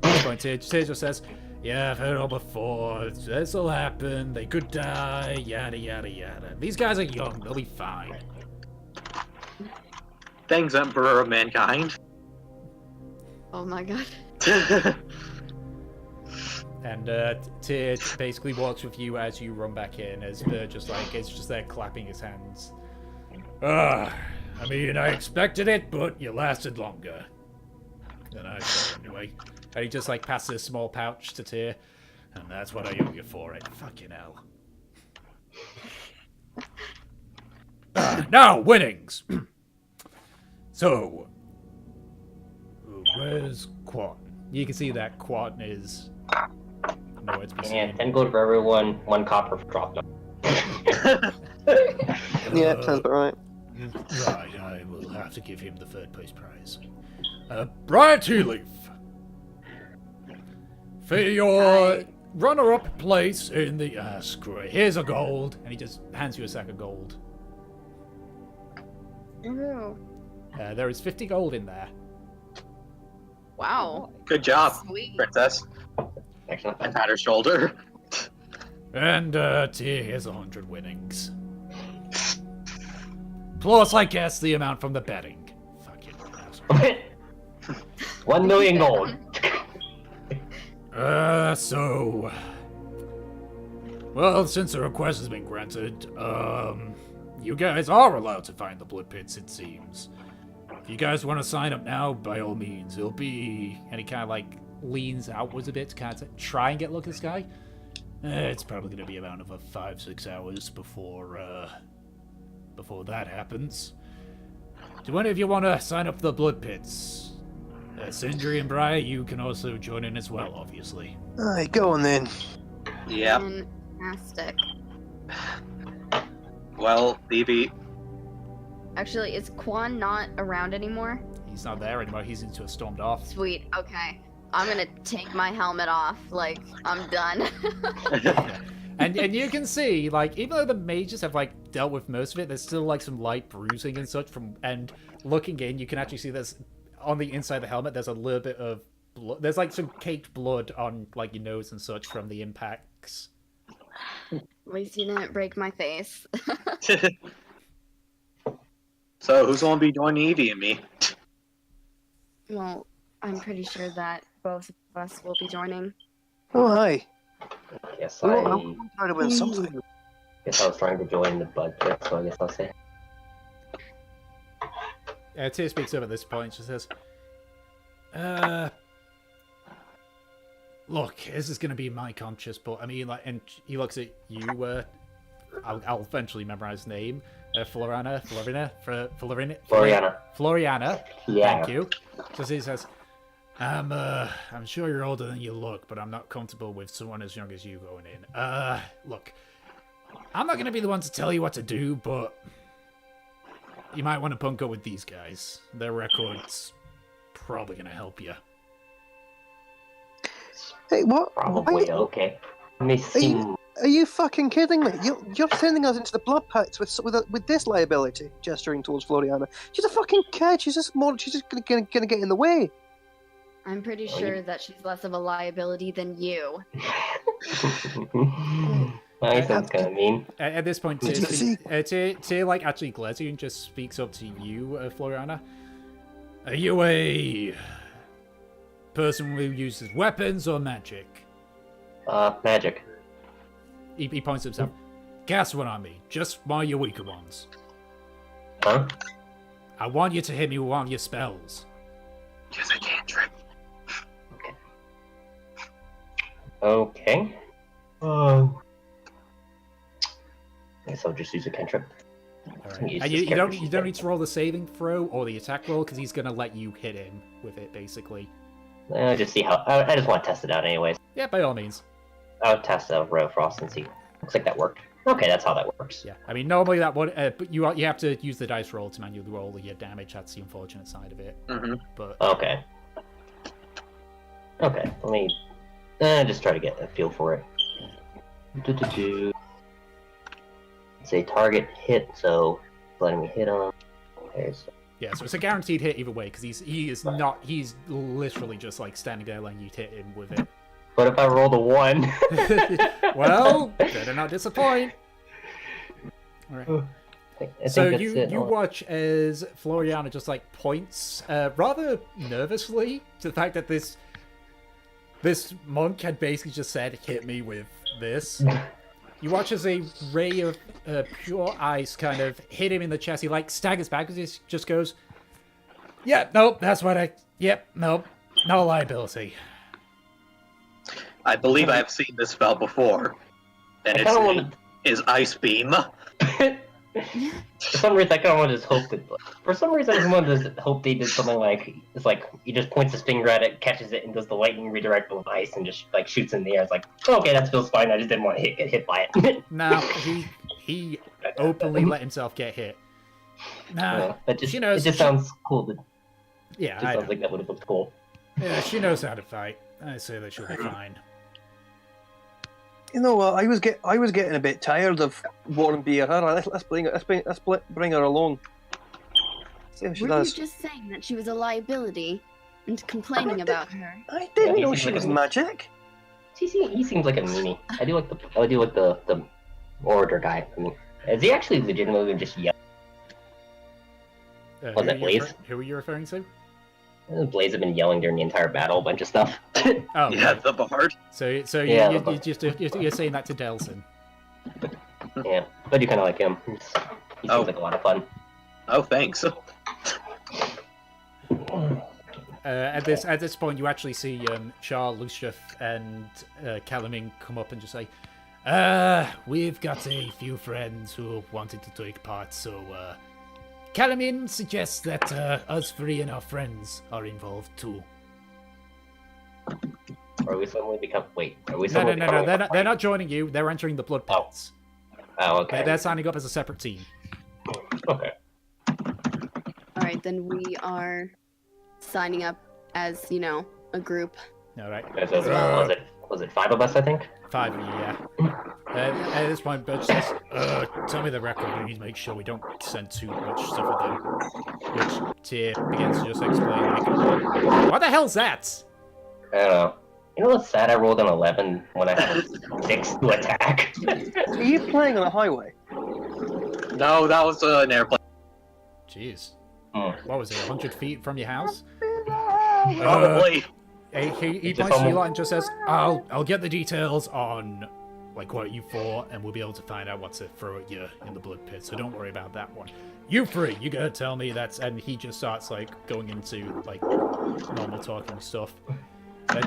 At this point, Tyr just says, "Yeah, I've heard it all before. This'll happen. They could die. Yada yada yada. These guys are young. They'll be fine." Thanks, Emperor of Mankind. Oh my god. And Tyr basically walks with you as you run back in, as Burr just there clapping his hands. I mean, I expected it, but you lasted longer than I thought anyway. And he just like passes a small pouch to Tyr, and that's what I owe you for it. Fucking hell. Now, winnings! So, where's Quan? You can see that Quan is nowhere to be seen. Yeah, 10 gold for everyone, 1 copper for drop. Yeah, sounds about right. Right, I will have to give him the third place prize. Brian Tealeaf, for your runner-up place in the... screw it, here's a gold. And he just hands you a sack of gold. Ooh. There is 50 gold in there. Wow. Good job, Sweet. Princess. I pat her shoulder. And, here's 100 winnings. Plus, I guess, the amount from the betting. Fucking asshole. 1 million gold. So... Well, since the request has been granted, you guys are allowed to find the blood pits, it seems. If you guys want to sign up now, by all means, it'll be... And he kind of, like, leans outwards a bit to kind of try and get a look at this guy. It's probably going to be about another 5-6 hours before that happens. Do any of you want to sign up for the blood pits? Sindri and Briar, you can also join in as well, obviously. Alright, go on then. Yeah. Fantastic. Well, BB. Actually, is Quan not around anymore? He's not there anymore. He's into a stormed off. Sweet. Okay. I'm gonna take my helmet off. Like, I'm done. And you can see, like, even though the mages have, like, dealt with most of it, there's still, like, some light bruising and such and looking in, you can actually see there's, on the inside of the helmet, there's a little bit of blood. There's, like, some caked blood on, like, your nose and such from the impacts. At least you didn't break my face. So, who's gonna be joining Evie and me? Well, I'm pretty sure that both of us will be joining. Oh, hi. Yes, I'm trying to win something. Guess I was trying to join the blood pit, so I guess I'll say. Tyr speaks up at this point. She says, look, this is going to be my conscience, but I mean, like, and he looks at you, I'll eventually memorize the name, Floriana. Yeah. Thank you. So he says, I'm sure you're older than you look, but I'm not comfortable with someone as young as you going in. Look, I'm not going to be the one to tell you what to do, but you might want to punk up with these guys. Their record's probably going to help you. Hey, what? Probably okay. Are you fucking kidding me? You're sending us into the blood pits with this liability, gesturing towards Floriana. She's a fucking kid. She's just gonna get in the way. I'm pretty sure that she's less of a liability than you. That sounds kind of mean. At this point, Tyr like actually glares at you and just speaks up to you, Floriana. Are you a person who uses weapons or magic? Magic. He points to himself. Cast one on me, just one of your weaker ones. Huh? I want you to hit me with one of your spells. Okay. I guess I'll just use a cantrip. Right. And you don't need to roll the saving throw or the attack roll because he's gonna let you hit him with it, basically. Just see how. I just want to test it out, anyways. Yeah, by all means. I'll test out Row Frost and see. Looks like that worked. Okay, that's how that works. Yeah, I mean normally that would, but you have to use the dice roll to manually roll your damage. That's the unfortunate side of it. But okay. Okay, let me just try to get a feel for it. Say target hit, so letting me hit on. Yeah, so it's a guaranteed hit either way because he's literally just like standing there letting you hit him with it. But if I rolled a 1? Well, better not disappoint. All right. So you watch as Floriana just like points rather nervously to the fact that this monk had basically just said, "Hit me with this." You watch as a ray of pure ice kind of hit him in the chest. He like staggers back because he just goes, "Yeah, nope, that's what yep, nope, no liability." I believe I have seen this spell before, and its name is Ice Beam. For some reason, I kind of want to just hope that. For some reason, I just want to hope they did something like it's like he just points his finger at it, catches it, and does the lightning redirect with ice, and just like shoots in the air. It's like, okay, that feels fine. I just didn't want to get hit by it. No, he openly let himself get hit. Nah, that just, she knows. It just sounds cool. Yeah, it just sounds like that would have looked cool. Yeah, she knows how to fight. I say that she'll be fine. You know what? I was getting a bit tired of Warren being her. Let's bring her along. See how she does. You just saying that she was a liability and complaining about her? I didn't know she was magic. He seems like a meanie. I do like the orator guy. I mean, is he actually legitimately just yelling? Was it Blaze? Who are you referring to? Blaze have been yelling during the entire battle, a bunch of stuff. Oh, yeah, the bard. So you're saying that to Delson. Yeah, but you kind of like him. He seems like a lot of fun. Oh, thanks. At this point, you actually see Charles, Lucius, and Calamin come up and just say, "We've got a few friends who wanted to take part, so Calamin suggests that us three and our friends are involved too." Are we suddenly become? Wait, are we No. suddenly? They're not joining you. They're entering the blood pits. Oh, okay. They're signing up as a separate team. Okay. All right, then we are signing up as a group. All right. Was it 5 of us? I think. 5 of you, yeah. At this point, Birch says, "Tell me the record. We need to make sure we don't send too much stuff at them." Which Tyr begins to just explain, like, "What the hell's that?" I don't know. You know what's sad? I rolled an 11 when I had a 6 to attack. Are you playing on a highway? No, that was an airplane. Jeez. What was it, 100 feet from your house? Probably. He points to you lot and just says, I'll get the details on like what you fought, and we'll be able to find out what to throw at you in the blood pit, so don't worry about that one. You three, you gotta tell me that's... And he just starts like going into like normal talking stuff.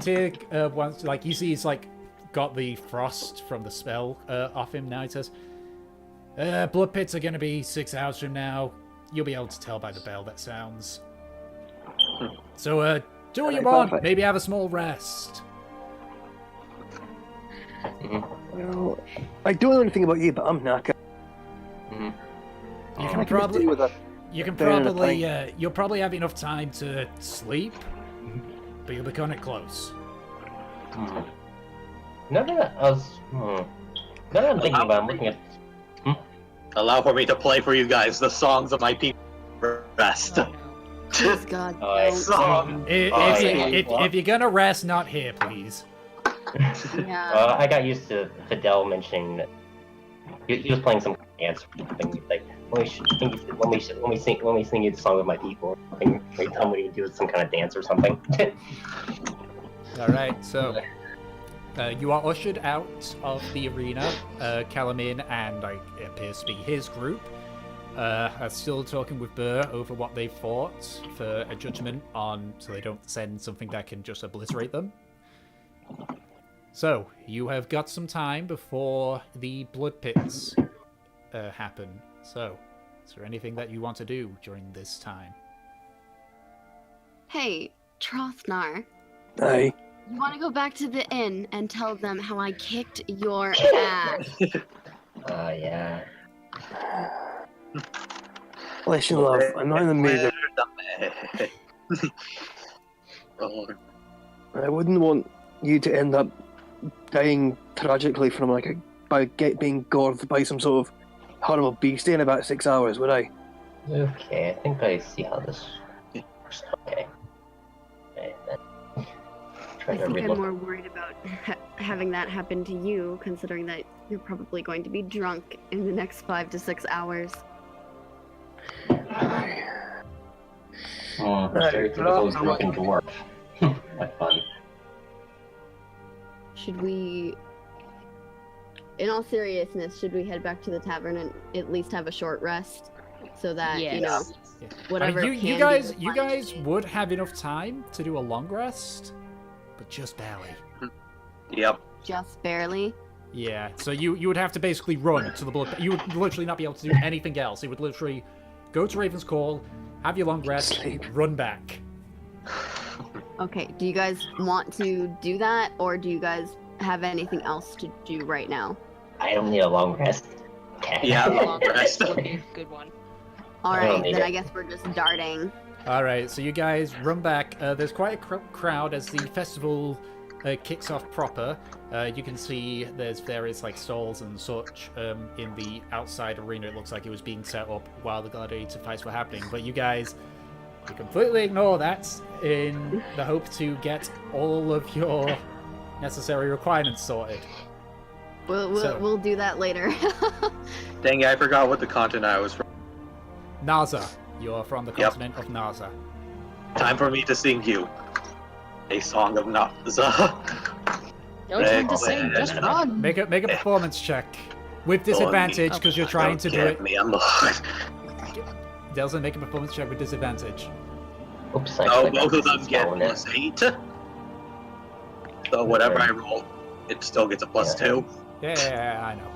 Tyr once, like, you see he's like got the frost from the spell off him now. He says, blood pits are gonna be 6 hours from now. You'll be able to tell by the bell that sounds. So do what you want. Maybe have a small rest. Well, I don't know anything about you, but I'm knackered. You can probably... you'll probably have enough time to sleep, but you'll be kind of close. Now that I'm thinking about it, I'm looking at... Allow for me to play for you guys the songs of my people rest. Please, God, if you're gonna rest, not here, please. Yeah. I got used to Fidel mentioning that he was playing some dance thing, like when we sing you the song of my people. Every time we do some kind of dance or something. All right, so you are ushered out of the arena. Calamin and it appears to be his group are still talking with Burr over what they fought for a judgment on, so they don't send something that can just obliterate them. So, you have got some time before the blood pits happen. So, is there anything that you want to do during this time? Hey, Trothnar. Aye. You want to go back to the inn and tell them how I kicked your ass? Yeah. Listen, love, I'm not in the mood. I wouldn't want you to end up dying tragically from being gored by some sort of horrible beastie in about 6 hours, would I? Okay, I think I see how this works. Okay. Okay, then. I think I'm more worried about having that happen to you, considering that you're probably going to be drunk in the next 5 to 6 hours. Very typical drunken dwarf. What fun. Should we, in all seriousness, should we head back to the tavern and at least have a short rest? So that, you know, whatever. I mean, you guys would have enough time to do a long rest, but just barely. Yep. Just barely? Yeah, so you would have to basically run to the blood. You would literally not be able to do anything else. You would literally go to Raven's Call, have your long rest, run back. Okay, do you guys want to do that, or do you guys have anything else to do right now? I don't need a long rest. Okay. Yeah, a long rest. Would be a good one. Alright, then I guess we're just darting. Alright, so you guys run back. There's quite a crowd as the festival kicks off proper. You can see there's various like stalls and such in the outside arena. It looks like it was being set up while the gladiator fights were happening. But you guys, you completely ignore that in the hope to get all of your necessary requirements sorted. We'll do that later. Dang it, I forgot what the continent I was from. Naza. You're from the continent of Naza. Time for me to sing you a song of Naza. No time to sing, just run. Make a performance check with disadvantage because you're trying to do it. Delson, make a performance check with disadvantage. Oops, both of them get +8. So whatever I roll, it still gets a +2. Yeah, I know.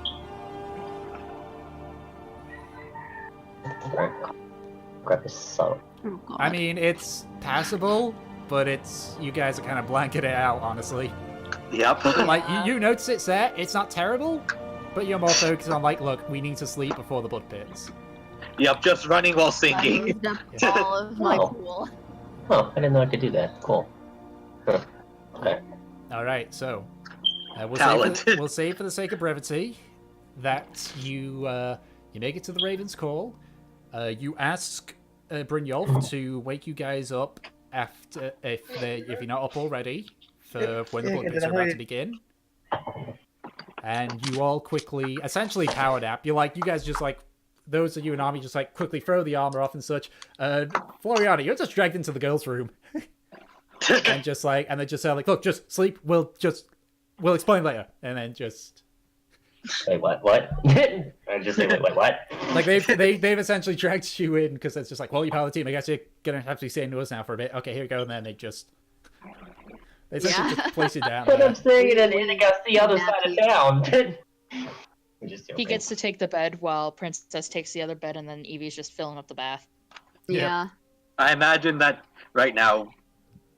Grab this song. I mean, it's passable, but you guys are kind of blanking it out, honestly. Yep. Like, you notice it's there, it's not terrible, but you're more focused on, like, look, we need to sleep before the blood pits. Yep, just running while singing. All of my pool. Oh, I didn't know I could do that. Cool. Huh. Okay. Alright, so, we'll say for the sake of brevity that you make it to the Raven's Call. You ask Brynjolf to wake you guys up after if you're not up already for when the blood pits are about to begin. And you all quickly, essentially power nap. You guys just like, those of you in army just like quickly throw the armor off and such. Floriana, you're just dragged into the girls' room. and they just say like, look, just sleep. We'll explain later. And then just. Wait, what? I just say, wait, what? Like they've essentially dragged you in because it's just like, well, you're part of the team. I guess you're gonna have to be staying to us now for a bit. Okay, here we go. And then they essentially just place you down. But I'm staying in an inn against the other side of town. He gets to take the bed while Princess takes the other bed, and then Evie's just filling up the bath. Yeah. I imagine that right now,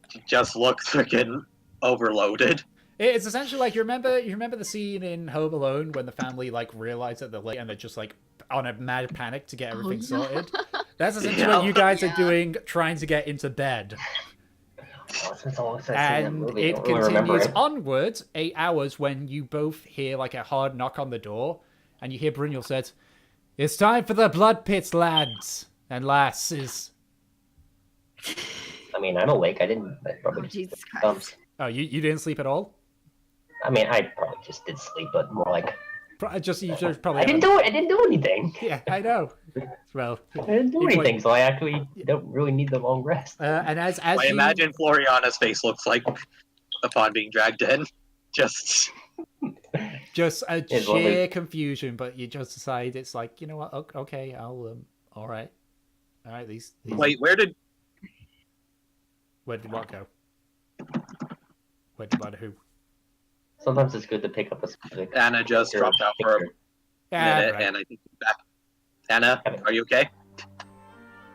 she just looks freaking overloaded. It's essentially like you remember the scene in Home Alone when the family like realize that they're late and they're just like on a mad panic to get everything sorted. That's essentially what you guys are doing, trying to get into bed. And it continues onwards 8 hours when you both hear like a hard knock on the door, and you hear Brynjolf said, "It's time for the blood pits, lads and lasses." I mean, I'm awake. I didn't. Jesus Christ. Oh, you didn't sleep at all? I mean, I probably just did sleep, but more like. You just probably. I didn't do anything. Yeah, I know. Well, I didn't do anything, so I actually don't really need the long rest. And as I imagine Floriana's face looks like upon being dragged in, just a sheer confusion. But you just decide it's like, you know what? Okay, I'll all right. These. Wait, where did what go? Where did who? Sometimes it's good to pick up a specific. Anna just dropped out for a minute, right. and I think she's back. Anna, are you okay?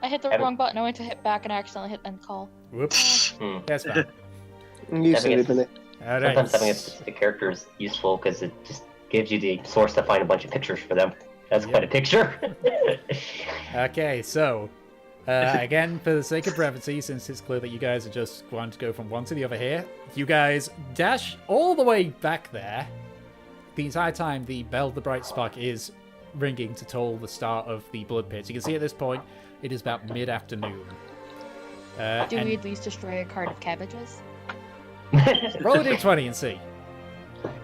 I hit the wrong button. I went to hit back and I accidentally hit end call. Whoops. That's fine. You said it, didn't it? All right. Sometimes having a specific character is useful because it just gives you the source to find a bunch of pictures for them. That's quite a picture. Okay, so again, for the sake of brevity, since it's clear that you guys are just going to go from one to the other here, you guys dash all the way back there. The entire time, the bell of the bright spark is ringing to toll the start of the blood pits. You can see at this point, it is about mid-afternoon. Do we at least destroy a cart of cabbages? Roll a d20 and see.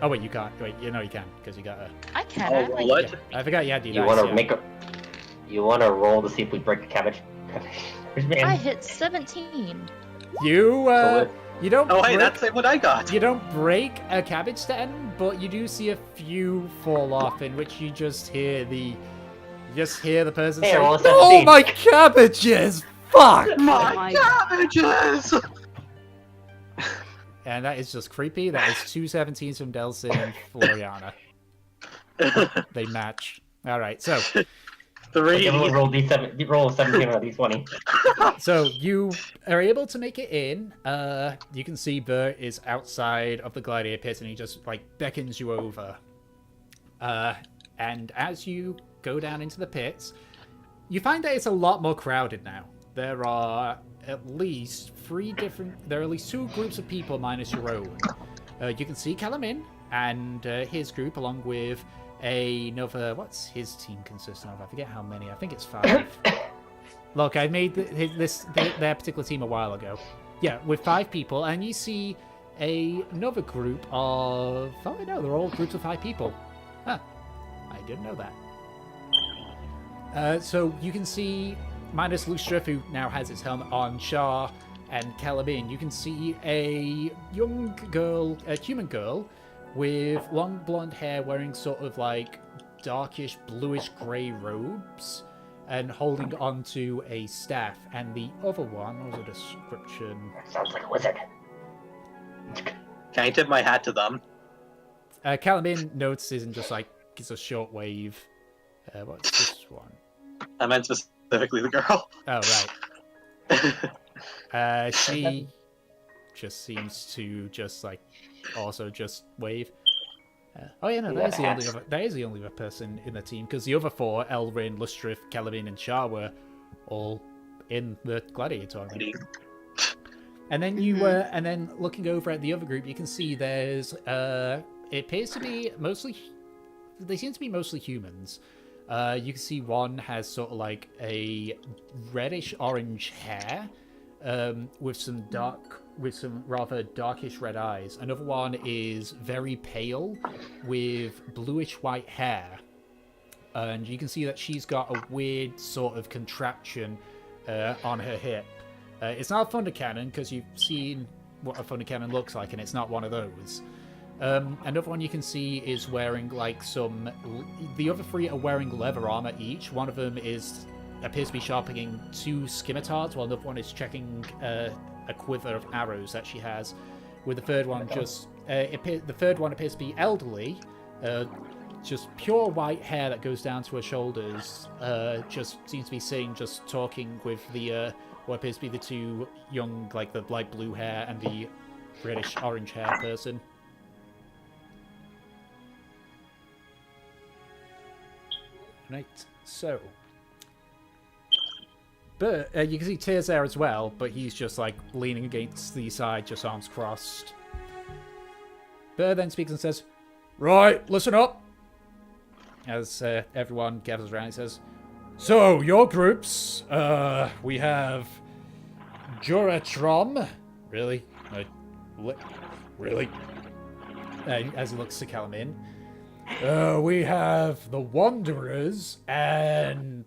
Oh wait, you can't. Wait, you know you can because you got a. I can. Oh, what? Yeah, I forgot you had d You want to make a. You want to roll to see if we break a cabbage. I hit 17. You you don't. Oh, hey, break, that's what I got. You don't break a cabbage stand, but you do see a few fall off, in which you just hear the person say, "Oh my cabbages! Fuck my cabbages!" And that is just creepy. That is 2 17s from Delsin and Floriana. They match. All right, so 3. Roll D7. Roll 17 on D20. So you are able to make it in. You can see Bert is outside of the Gladiator pit, and he just like beckons you over. And as you go down into the pits, you find that it's a lot more crowded now. There are at least 2 groups of people minus your own. You can see Calamin and his group, along with another. What's his team consisting of? I forget how many. I think it's 5. Look, I made their particular team a while ago. Yeah, with 5 people, and you see another group of. Oh no, they're all groups of 5 people. Huh, I didn't know that. So you can see. Minus Lustrif, who now has its helmet on, Shah, and Calamin, you can see a young girl, a human girl, with long blonde hair wearing sort of like darkish bluish grey robes and holding onto a staff. And the other one, what was the description? Sounds like a wizard. Can I tip my hat to them? Calamin notices and just like gives a short wave. What's this one? I meant specifically the girl. Oh, right. She just seems to just like also just wave. Oh yeah, no, that is the only other person in the team, because the other 4, Elrin, Lustrif, Calamin, and Shah, were all in the Gladiator. And then and then looking over at the other group, you can see there's it appears to be mostly. They seem to be mostly humans. You can see one has sort of like a reddish orange hair, with some rather darkish red eyes. Another one is very pale with bluish white hair, and you can see that she's got a weird sort of contraption on her hip. It's not a thunder cannon, because you've seen what a thunder cannon looks like, and it's not one of those. Another one you can see is wearing like some. The other 3 are wearing leather armor each. One of them appears to be sharpening 2 scimitars, while another one is checking a quiver of arrows that she has. With the third one the third one appears to be elderly, just pure white hair that goes down to her shoulders. Just seems to be sitting, just talking with the what appears to be the 2 young, like the light blue hair and the reddish orange hair person. Right, so. But you can see Tears there as well, but he's just like leaning against the side, just arms crossed. Burr then speaks and says, "Right, listen up." As everyone gathers around, he says, "So, your groups, we have Juratrom." Really? Really? As he looks to Calamin. We have the Wanderers, and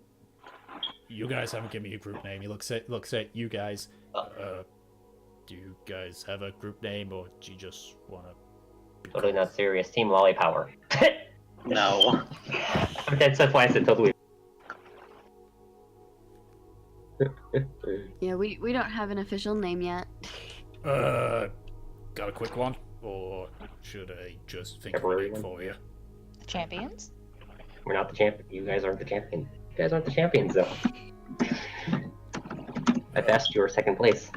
you guys haven't given me a group name. He looks at you guys. Do you guys have a group name, or do you just want to? Totally not serious. Team Lolly Power. No. That's why I said totally. Yeah, we don't have an official name yet. Got a quick one, or should I just think of a name for you? The champions? We're not the champion. You guys aren't the champion. You guys aren't the champions, though. At best, you're second place.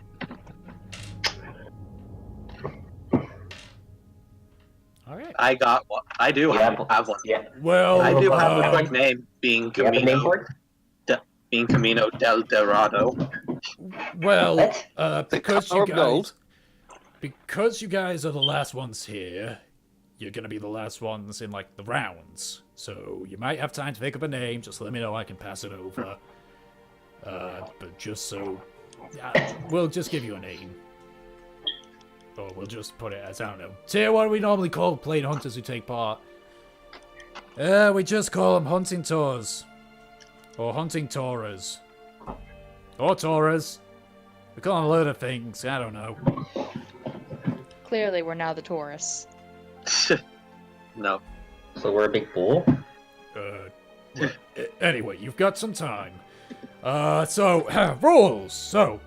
All right. I got one. I do have one. Yeah. Well, I do have a quick name, being Do you have a name for Camino, it? being Camino del Dorado. Well, because Color you of gold. guys, because you guys are the last ones here, you're gonna be the last ones in like the rounds. So you might have time to pick up a name. Just let me know. I can pass it over. But just so, we'll just give you a name. Or we'll just put it as, I don't know. Say, what do we normally call plain hunters who take part? We just call them hunting tours. Or hunting tourers. Or tourers. We call them a load of things, I don't know. Clearly, we're now the tourists. No. So we're a big bull? Well, anyway, you've got some time. So, rules. So,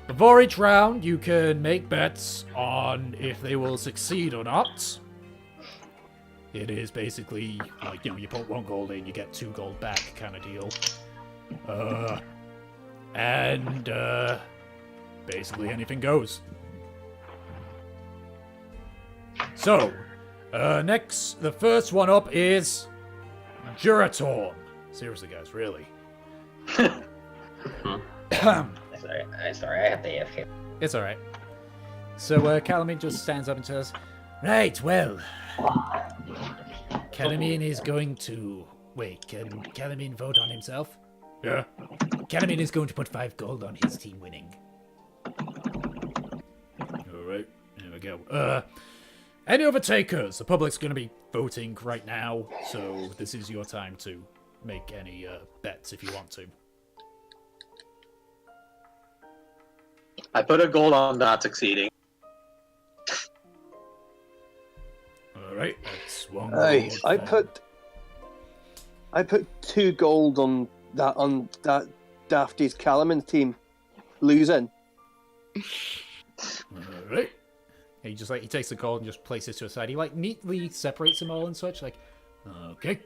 before each round, you can make bets on if they will succeed or not. It is basically like, you know, you put 1 gold in, you get 2 gold back kind of deal. Basically anything goes. So, next, the first one up is Gladiator. Seriously, guys, really. Sorry, I have the AFK. It's alright. So, Calamine just stands up and says, right, well, Calamine is going to... Wait, can Calamine vote on himself? Yeah. Calamine is going to put 5 gold on his team winning. Alright, there we go. Any other takers? The public's going to be voting right now, so this is your time to make any bets if you want to. I put a goal on not succeeding. Alright, that's 1 Hey, gold. I put 2 gold on that Dafty's Calaman team losing. Alright. He just he takes the gold and just places it to a side. He neatly separates them all and such. Okay.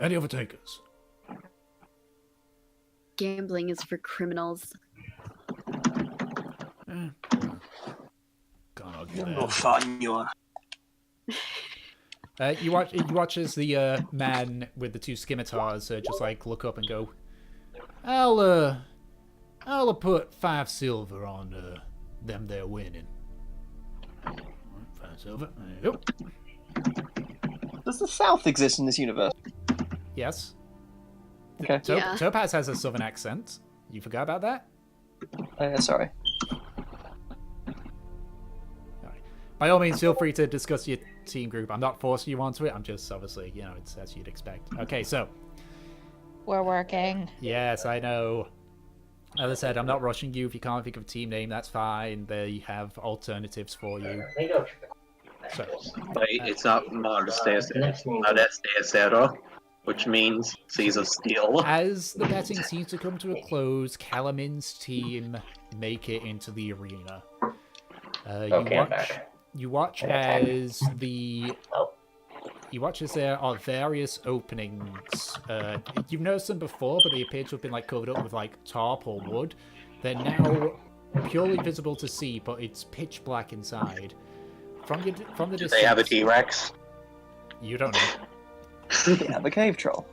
Any other takers? Gambling is for criminals. Can't argue You're there. not fun, you are. You watch as the man with the 2 scimitars just look up and go, I'll put 5 silver on them they're winning. 5 silver. There you go. Does the South exist in this universe? Yes. Okay. Yeah. Topaz has a southern accent. You forgot about that? Sorry. By all means, feel free to discuss your team group. I'm not forcing you onto it. I'm just obviously, it's as you'd expect. Okay, so. We're working. Yes, I know. As I said, I'm not rushing you. If you can't think of a team name, that's fine. They have alternatives for you. So, But it's not Estero, which means Seas of Steel. as the betting seems to come to a close, Calamin's team make it into the arena. Okay, I'm back. You watch as there are various openings. You've noticed them before, but they appear to have been covered up with tarp or wood. They're now purely visible to see, but it's pitch black inside. From the distance, They have a T-Rex. You don't know. They have a cave troll.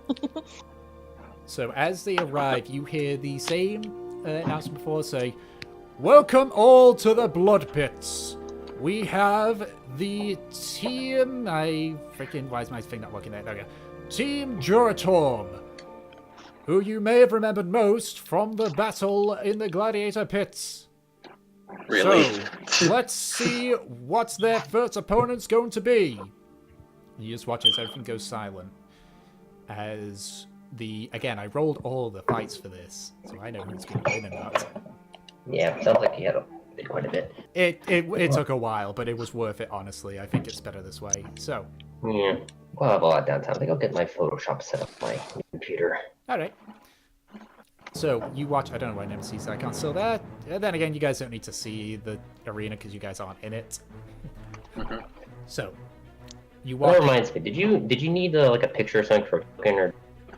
So as they arrive, you hear the same announcement before say, "Welcome all to the Blood Pits. We have the team..." why is my thing not working there? There we go. Team Juratorm, who you may have remembered most from the battle in the Gladiator Pits. Really? So, let's see what their first opponent's going to be. You just watch as everything goes silent. Again, I rolled all the fights for this, so I know who's going to win and not. Yeah, sounds like you did quite a bit. It took a while, but it was worth it, honestly. I think it's better this way. So. Yeah. Well, I have a lot of downtime. I think I'll get my Photoshop set up on my computer. Alright. So you watch. I don't know why Nemesis icon's still there. And then again, you guys don't need to see the arena because you guys aren't in it. So you watch. That reminds me. Did you need like a picture or something for a token or?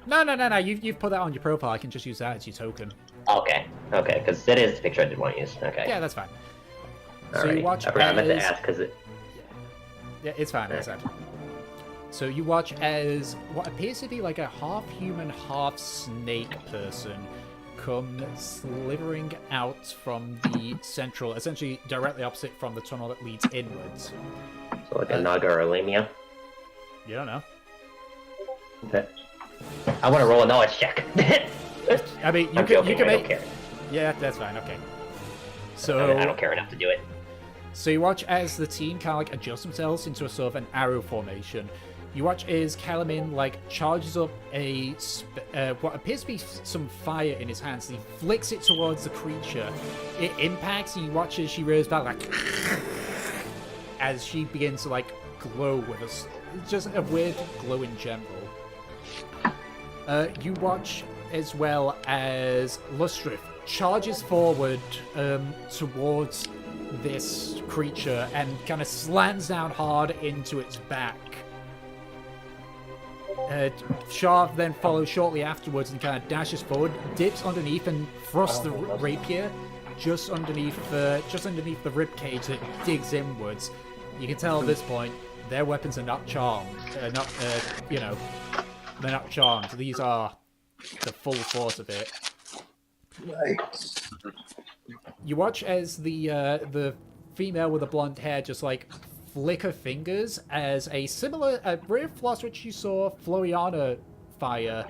No. You've put that on your profile. I can just use that as your token. Okay, because that is the picture I did want to use. Okay. Yeah, that's fine. All so right. you watch. I forgot. I meant to ask because it. Yeah, it's fine. It's fine. So you watch as what appears to be like a half-human, half-snake person come slithering out from the central, essentially directly opposite from the tunnel that leads inwards. So like a Naga or a Lamia? You don't know. Okay. I want to roll a knowledge check. I mean, you can make... Don't care. Yeah, that's fine. Okay. So I don't care enough to do it. So you watch as the team kind of like adjust themselves into a sort of an arrow formation. You watch as Kalamin like charges up a what appears to be some fire in his hands. And he flicks it towards the creature. It impacts, and you watch as she rears back like as she begins to like glow with us. Just a weird glow in general. You watch as well as Lustrith charges forward towards this creature and kind of slams down hard into its back. Sharp then follows shortly afterwards and kind of dashes forward, dips underneath and thrusts the rapier just underneath the rib cage that digs inwards. You can tell at this point their weapons are not charmed. They're not charmed. These are the full force of it. Right. You watch as the female with the blonde hair just like flick her fingers as a rare floss which you saw Floriana fire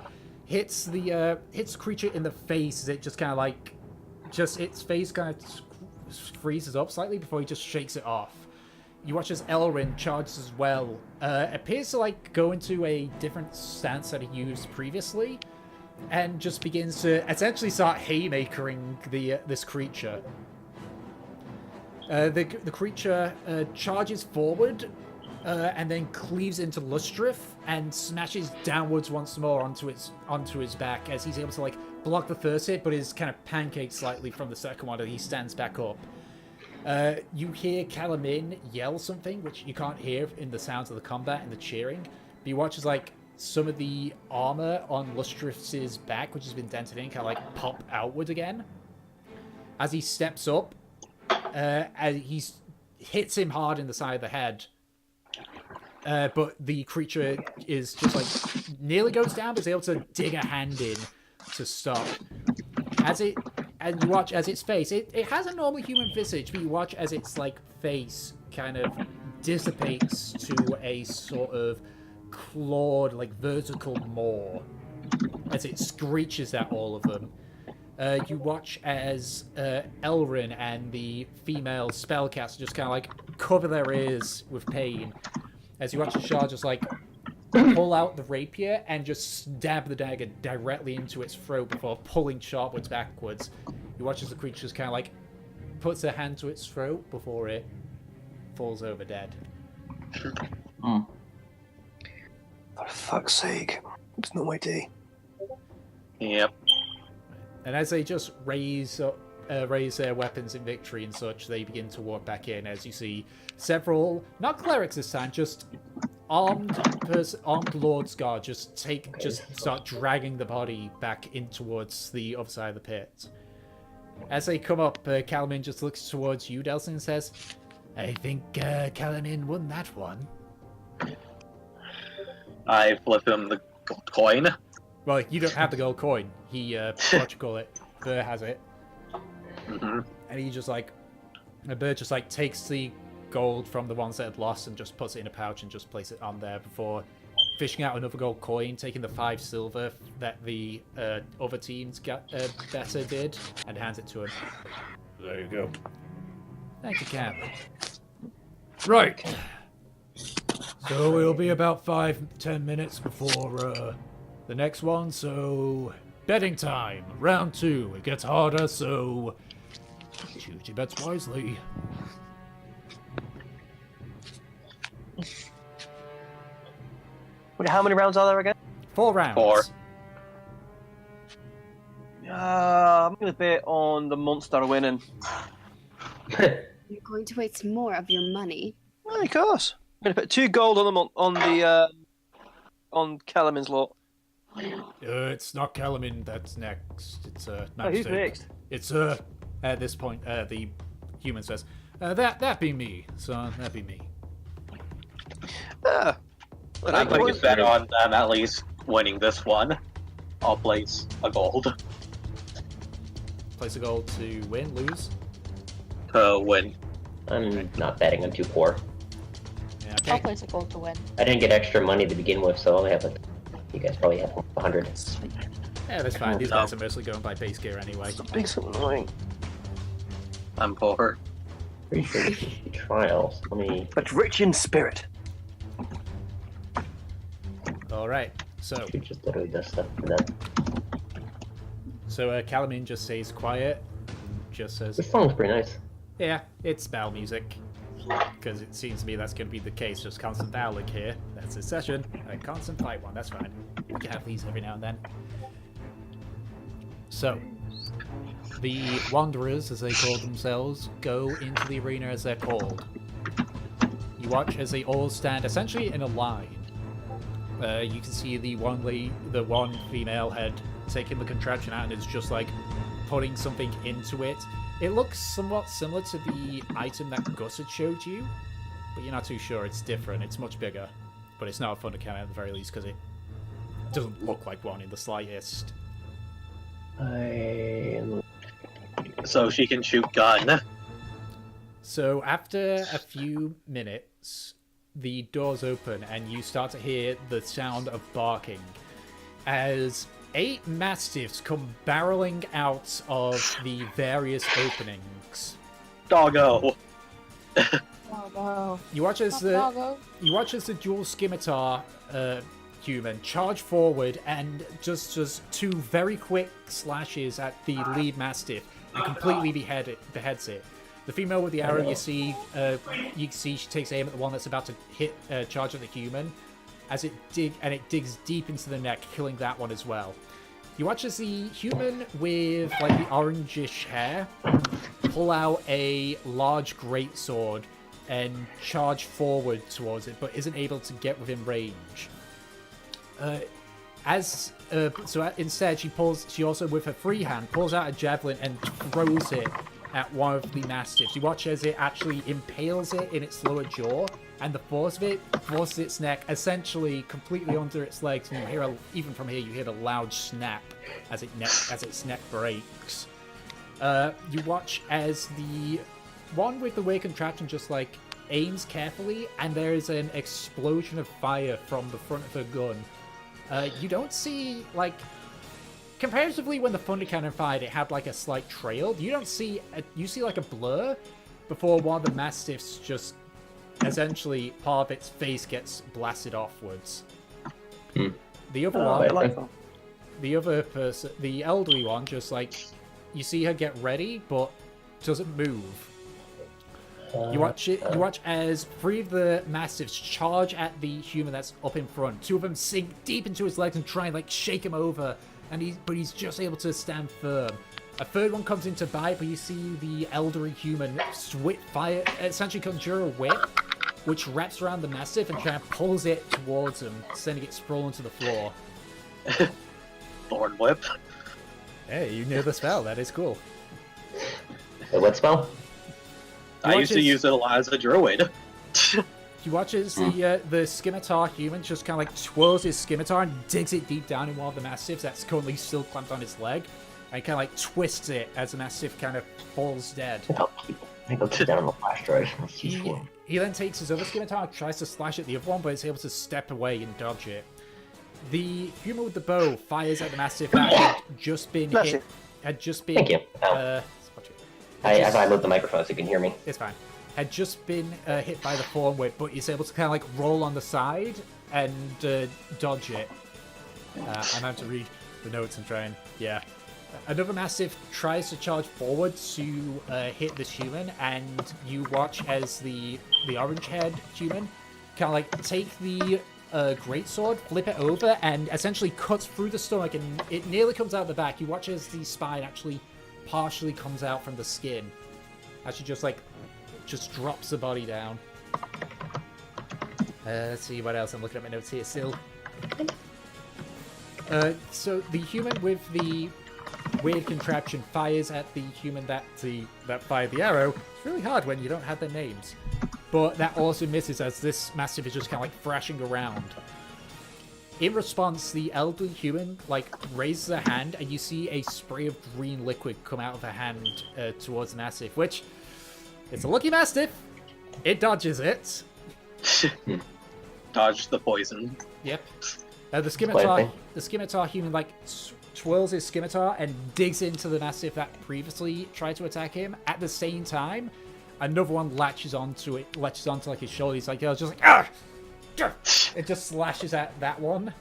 hits the creature in the face as it just kind of like its face kind of freezes up slightly before he just shakes it off. You watch as Elrin charges as well. Appears to like go into a different stance that he used previously, and just begins to essentially start haymakering this creature. The creature charges forward and then cleaves into Lustrith and smashes downwards once more onto his back as he's able to like block the first hit, but is kind of pancaked slightly from the second one as he stands back up. You hear Kalamin yell something, which you can't hear in the sounds of the combat and the cheering, but you watch as like some of the armor on Lustrith's back, which has been dented in, kind of like pop outward again. As he steps up, as he hits him hard in the side of the head. But the creature is just like nearly goes down, but is able to dig a hand in to stop. And you watch as its face, it has a normal human visage, but you watch as its like face kind of dissipates to a sort of clawed, like vertical maw as it screeches at all of them. You watch as Elrin and the female spellcaster just kind of like cover their ears with pain. As you watch the Shah just like pull out the rapier and just stab the dagger directly into its throat before pulling sharpwards backwards. You watch as the creature just kind of like puts her hand to its throat before it falls over dead. For fuck's sake. It's not my day. Yep. And as they just raise their weapons in victory and such, they begin to walk back in as you see several, not clerics this time, just armed Lord's Guard just start dragging the body back in towards the other side of the pit. As they come up, Kalamin just looks towards you, Delson, and says, I think Kalamin won that one. I flip him the gold coin. Well, you don't have the gold coin. He, what you call it, Burr has it. Mm-hmm. And he just like, Burr just like takes the gold from the ones that had lost and just puts it in a pouch and just places it on there before fishing out another gold coin, taking the 5 silver that the other teams better did, and hands it to him. There you go. Thank you, Cap. Right. So it'll be about 5-10 minutes before the next one, so betting time. Round 2. It gets harder, so choose your bets wisely. Wait, how many rounds are there again? 4 rounds. 4. I'm going to bet on the monster winning. You're going to waste more of your money. Of course. I'm going to put 2 gold on Calamin's lot. It's not Calamin that's next. It's who's next? It's at this point, the human says, that be me, son. That be me. I'm going to bet on them at least winning this one. I'll place a gold. Place a gold to win, lose? To win. I'm not betting. I'm too poor. Yeah, I'll okay. place a gold to win. I didn't get extra money to begin with, so I only have like. You guys probably have 100. Yeah, that's fine. These guys are mostly going by base gear anyway. Big something annoying. I'm poor. Pretty sure this is trials. Let me. But rich in spirit. Alright, so Should just literally does stuff for that. Calamin just stays quiet, and just says, This song's pretty nice. yeah, it's bow music. Because it seems to me that's going to be the case, just constant bowling here. That's a session. A constant fight one, that's fine. We can have these every now and then. So, the Wanderers, as they call themselves, go into the arena as they're called. You watch as they all stand essentially in a line. You can see the one female had taken the contraption out and is just like putting something into it. It looks somewhat similar to the item that Gus had showed you, but you're not too sure. It's different. It's much bigger, but it's not a fun account at the very least because it doesn't look like one in the slightest. So she can shoot gun. So after a few minutes, the doors open and you start to hear the sound of barking as 8 mastiffs come barreling out of the various openings. Doggo. Oh, You watch as the dual scimitar human charge forward and just 2 very quick slashes at the lead mastiff and completely beheads it. The female with the arrow, you see she takes aim at the one that's about to hit charge at the human, as it digs deep into the neck, killing that one as well. You watch as the human with like the orangish hair pull out a large greatsword and charge forward towards it, but isn't able to get within range. Instead, she also with her free hand pulls out a javelin and throws it at one of the mastiffs. You watch as it actually impales it in its lower jaw, and the force of it forces its neck essentially completely under its legs, and you hear even from here you hear a loud snap as its neck breaks. You watch as the one with the weird contraption just like aims carefully, and there is an explosion of fire from the front of her gun. You don't see like. Comparatively, when the Thunder Cannon fired, it had like a slight trail. You don't see you see like a blur before one of the mastiffs just essentially part of its face gets blasted offwards. The other one, the other person, the elderly one, just like you see her get ready, but doesn't move. You watch as 3 of the mastiffs charge at the human that's up in front. 2 of them sink deep into his legs and try and like shake him over. But he's just able to stand firm. A third one comes in to bite, but you see the elderly human essentially conjure a whip, which wraps around the mastiff and kind of pulls it towards him, sending it sprawling to the floor. Thorn whip. Hey, you know the spell. That is cool. What spell? I used to use it a lot as a druid. You watch as the scimitar human just kind of like twirls his scimitar and digs it deep down in one of the mastiffs that's currently still clamped on his leg, and kind of like twists it as the mastiff kind of falls dead. I go sit down on the flash drive. He then takes his other scimitar and tries to slash at the other one, but is able to step away and dodge it. The human with the bow fires at the mastiff that had just been hit. Thank you. I moved the microphone so you can hear me. It's fine. Had just been hit by the thorn whip, but is able to kind of like roll on the side and dodge it. I'm having to read the notes and try and Another mastiff tries to charge forward to hit this human, and you watch as the orange-haired human kind of like take the greatsword, flip it over, and essentially cuts through the stomach, and it nearly comes out the back. You watch as the spine actually partially comes out from the skin. Actually just drops the body down. Let's see what else. I'm looking at my notes here still. So the human with the weird contraption fires at the human that fired the arrow. It's really hard when you don't have their names. But that also misses as this mastiff is just kind of like thrashing around. In response, the elderly human raises a hand, and you see a spray of green liquid come out of her hand towards the mastiff, which it's a lucky mastiff. It dodges it. Dodge the poison. Yep. The scimitar human twirls his scimitar and digs into the mastiff that previously tried to attack him. At the same time, another one latches onto his shoulder. He's ah! It just slashes at that one.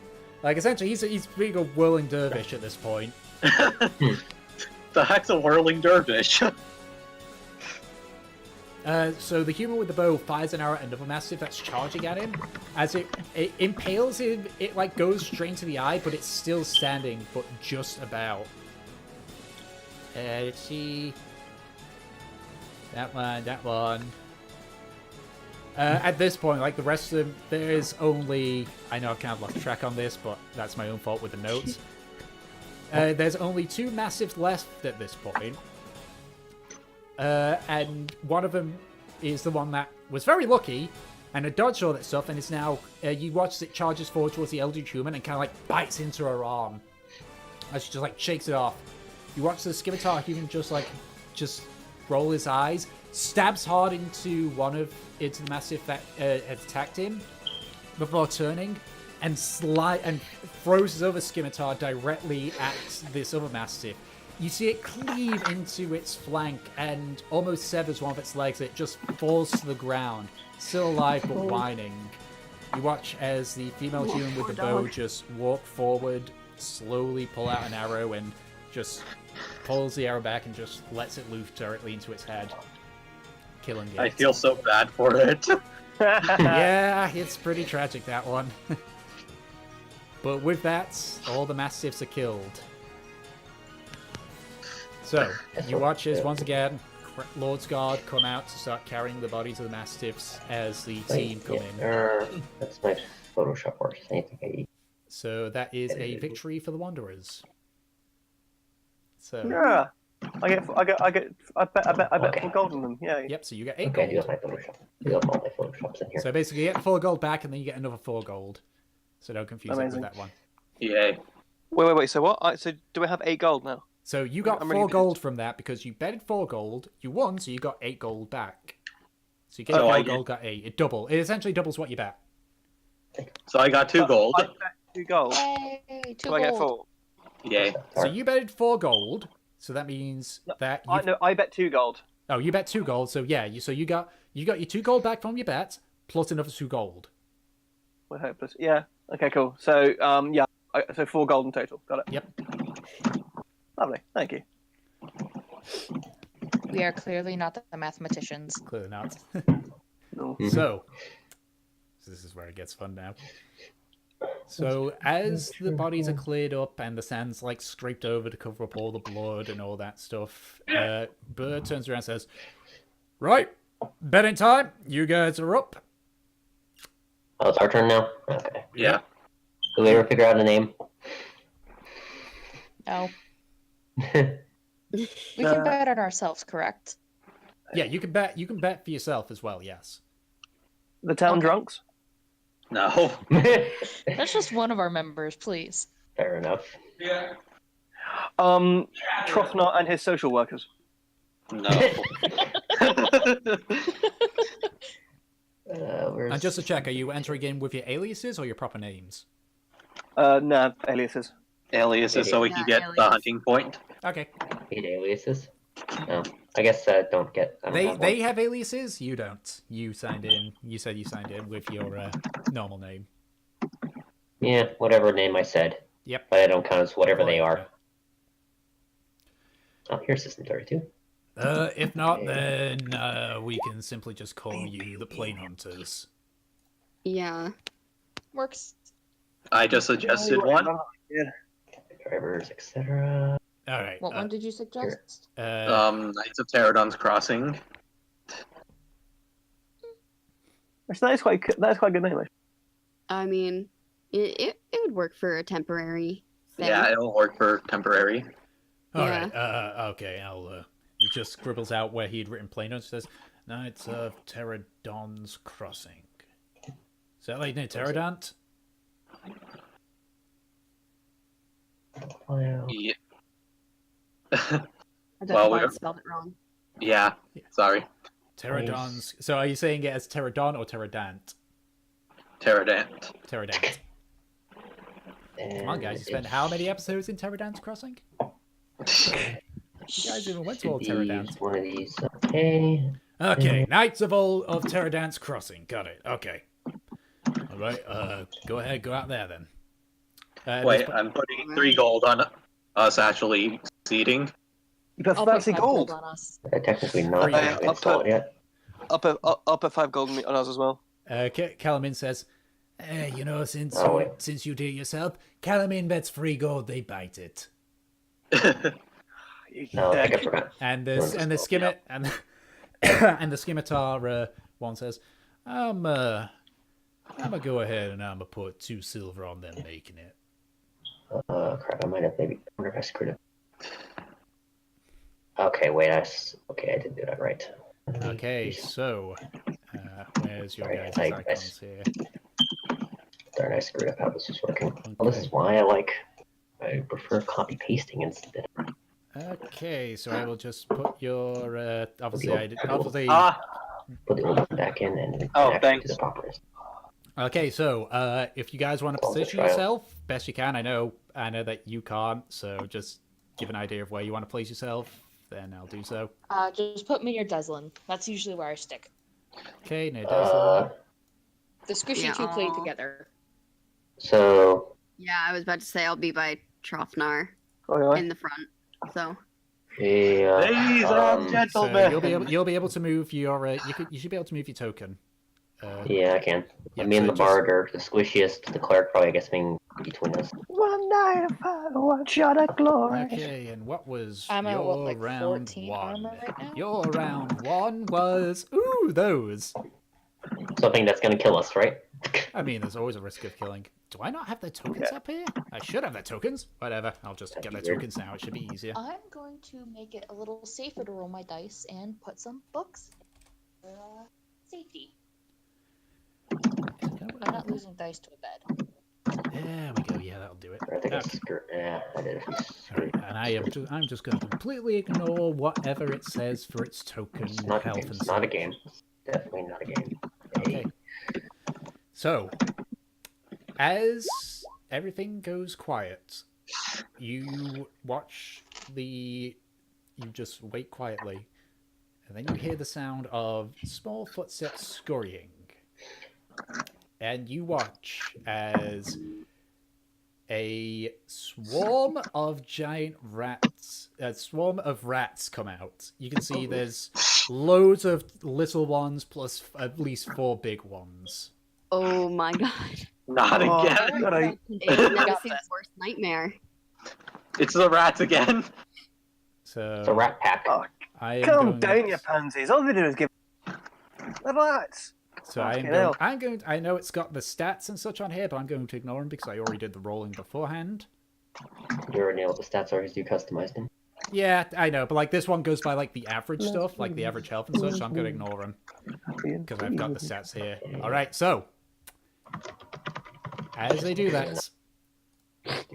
Essentially, he's being a whirling dervish at this point. The heck's a whirling dervish. So the human with the bow fires an arrow at another mastiff that's charging at him. As it impales him, it goes straight to the eye, but it's still standing, but just about. Let's see. That one. At this point, the rest of them, there's only... I know I've kind of lost track on this, but that's my own fault with the notes. There's only 2 mastiffs left at this point. And one of them is the one that was very lucky and had dodged all that stuff and is now... you watch as it charges forward towards the elderly human and kind of bites into her arm. As she just shakes it off. You watch the scimitar human just roll his eyes, stabs hard into the mastiff that had attacked him before turning, and throws his other scimitar directly at this other mastiff. You see it cleave into its flank and almost severs one of its legs. It just falls to the ground, still alive but whining. You watch as the female human with the bow just walk forward, slowly pull out an arrow, and just pulls the arrow back and just lets it loose directly into its head, killing it. I feel so bad for it. Yeah, it's pretty tragic, that one. But with that, all the mastiffs are killed. So, you watch as, once again, Lord's Guard come out to start carrying the bodies of the mastiffs as the team come in. That's my Photoshop work. So that is a victory for the Wanderers. So yeah, I bet 4 gold on them. Yeah. Yep. So you get 8 okay, gold. you got my Photoshop. You got all my Photoshops in here. So basically, you get 4 gold back, and then you get another 4 gold. So don't confuse it with that one. Yay. Wait. So what? So do I have 8 gold now? So you got 4 gold from that because you betted 4 gold. You won, so you got 8 gold back. So you get 4 gold, got 8. It double. It essentially doubles what you bet. So I got 2 gold. I bet 2 gold. Yay, 2 so gold. I get 4. Yay. So you betted 4 gold. So that means that I bet 2 gold. Oh, you bet 2 gold. So yeah, you got your 2 gold back from your bet plus another 2 gold. We're hopeless. Yeah. Okay. Cool. So yeah. So 4 gold in total. Got it. Yep. Lovely. Thank you. We are clearly not the mathematicians. Clearly not. No. So this is where it gets fun now. So as the bodies are cleared up and the sand's scraped over to cover up all the blood and all that stuff, Bird turns around and says, "Right, betting time. You guys are up." Oh, it's our turn now? Okay. Yeah. Did we ever figure out a name? No. We can bet on ourselves, correct? Yeah, you can bet for yourself as well, yes. The town drunks? No. That's just one of our members, please. Fair enough. Yeah. Trothnar and his social workers. No. And just to check, are you entering in with your aliases or your proper names? No, aliases. Aliases, so we can get the hunting point. Okay. Need aliases? No. I guess don't get... They have aliases? You don't. You signed in. You said you signed in with your normal name. Yeah, whatever name I said. Yep. But I don't count as whatever they are. Oh, here's System 32. If not, then we can simply just call you the Plain Hunters. Yeah. works. I just suggested one. Yeah. Drivers, etc. All right. What one did you suggest? Knights of Pterodon's Crossing. Actually, that's quite a good name. Actually. I mean, it would work for a temporary thing. Yeah, it'll work for temporary. All right. Okay. He just scribbles out where he'd written plain notes. Says, "Knights of Pterodon's Crossing." Is that like near Pterodont? Yeah. I don't Well, know if I we're- spelled it wrong. Yeah. Sorry. Pterodon's. So are you saying it as Pterodon or Pterodant? Pterodont. Pterodant. Come on, guys. You spent how many episodes in Pterodon's Crossing? You guys even went to old Pterodont. One of these. Okay. Okay, Knights of Pterodon's Crossing. Got it. Okay. All right. Go ahead. Go out there then. Wait, I'm putting 3 gold on us actually seeding. You put I'll put fancy 5 gold. on us. Technically not. Yeah, I haven't installed it yet. I'll put 5 gold on us as well. Calamin says, you know, since you do it yourself, Calamin bets 3 gold they bite it. No, I think I forgot. And the scimitar one says, I'm gonna go ahead and I'm gonna put 2 silver on them making it. Crap, I might have maybe. I wonder if I screwed up. Okay, wait, I did do that right. Okay, so where's your Right, guys' icons here? Darn, I screwed up how this is working. Well, this is why I prefer copy pasting instead. Okay, so I will just put your obviously put the old one back in and thanks. to the proper. Okay, so if you guys want to position yourself best you can, I know that you can't, so just give an idea of where you want to place yourself, then I'll do so. Just put me near Deslin. That's usually where I stick. Okay, no Deslin. The squishy two play together. So. Yeah, I was about to say I'll be by Trofnar in the front. So. Yeah. Ladies and gentlemen. So you'll be able to move your you should be able to move your token. Yeah, I can. Yeah, me and so the bard are the squishiest. The clerk probably, I guess, being between us. One night of fire, one shot at glory. Okay, and what was I'm at your like round 14 one? armor right now? Your round 1 was those. Something that's gonna kill us, right? I mean, there's always a risk of killing. Do I not have the tokens up here? I should have the tokens. Whatever, I'll just get the tokens now. It should be easier. I'm going to make it a little safer to roll my dice and put some books for safety. I'm not losing dice to a bed. There we go. Yeah, that'll do it. I think I did. Right, and I'm just going to completely ignore whatever it says for its token Not health a game. and It's not a game. Definitely not a game. Okay. So, as everything goes quiet, you just wait quietly, and then you hear the sound of small footsteps scurrying. And you watch as a swarm of giant rats, come out. You can see there's loads of little ones plus at least 4 big ones. Oh my god. Not again. It's Nemesis' worst nightmare. It's the rats again. So it's a rat pack. Calm down, you pansies. All they do is give the rats. So I know it's got the stats and such on here, but I'm going to ignore them because I already did the rolling beforehand. You already know what the stats are because you customized them. Yeah, I know, but like this one goes by like the average stuff, like the average health and such, so I'm going to ignore them because I've got the stats here. All right, so as they do that,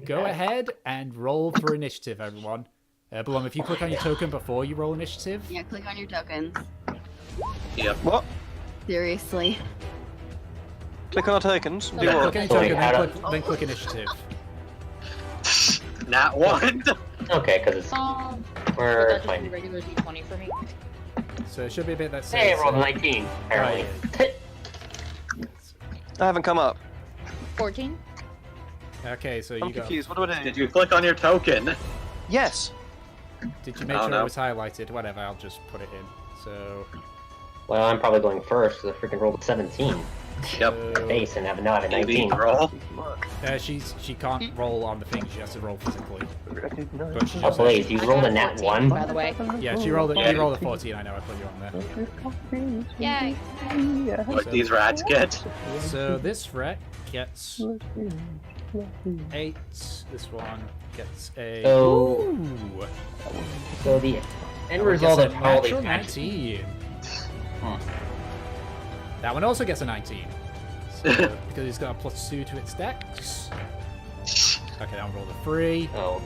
go ahead and roll for initiative, everyone. Blum, if you click on your token before you roll initiative. Yeah, click on your tokens. Yep. What? Seriously. Click on our tokens. Do Yeah, what? click on your token, then click initiative. Not one. Okay, because it's we're That's fine. regular D20 for me. So it should be a bit that says. Hey, I rolled 19. Apparently. I haven't come up. 14. Okay, so I'm you got. confused. What do I do? Did you click on your token? Yes. Did you make sure it was highlighted? Whatever, I'll just put it in. So. Well, I'm probably going first because I freaking rolled a 17. Yep. Base and have not a 19. Roll. She can't roll on the thing. She has to roll physically. But she Oh, just, please, you rolled a nat 1? By the way. yeah, she rolled a 14. I know. I put you on there. Yay. What these rats get? So this rat gets 8. This one gets a. So- Ooh. So the end That one result gets of a all natural these 19. That one also gets a 19. So, because it's got a +2 to its dex. Okay, that one rolled a 3. Oh,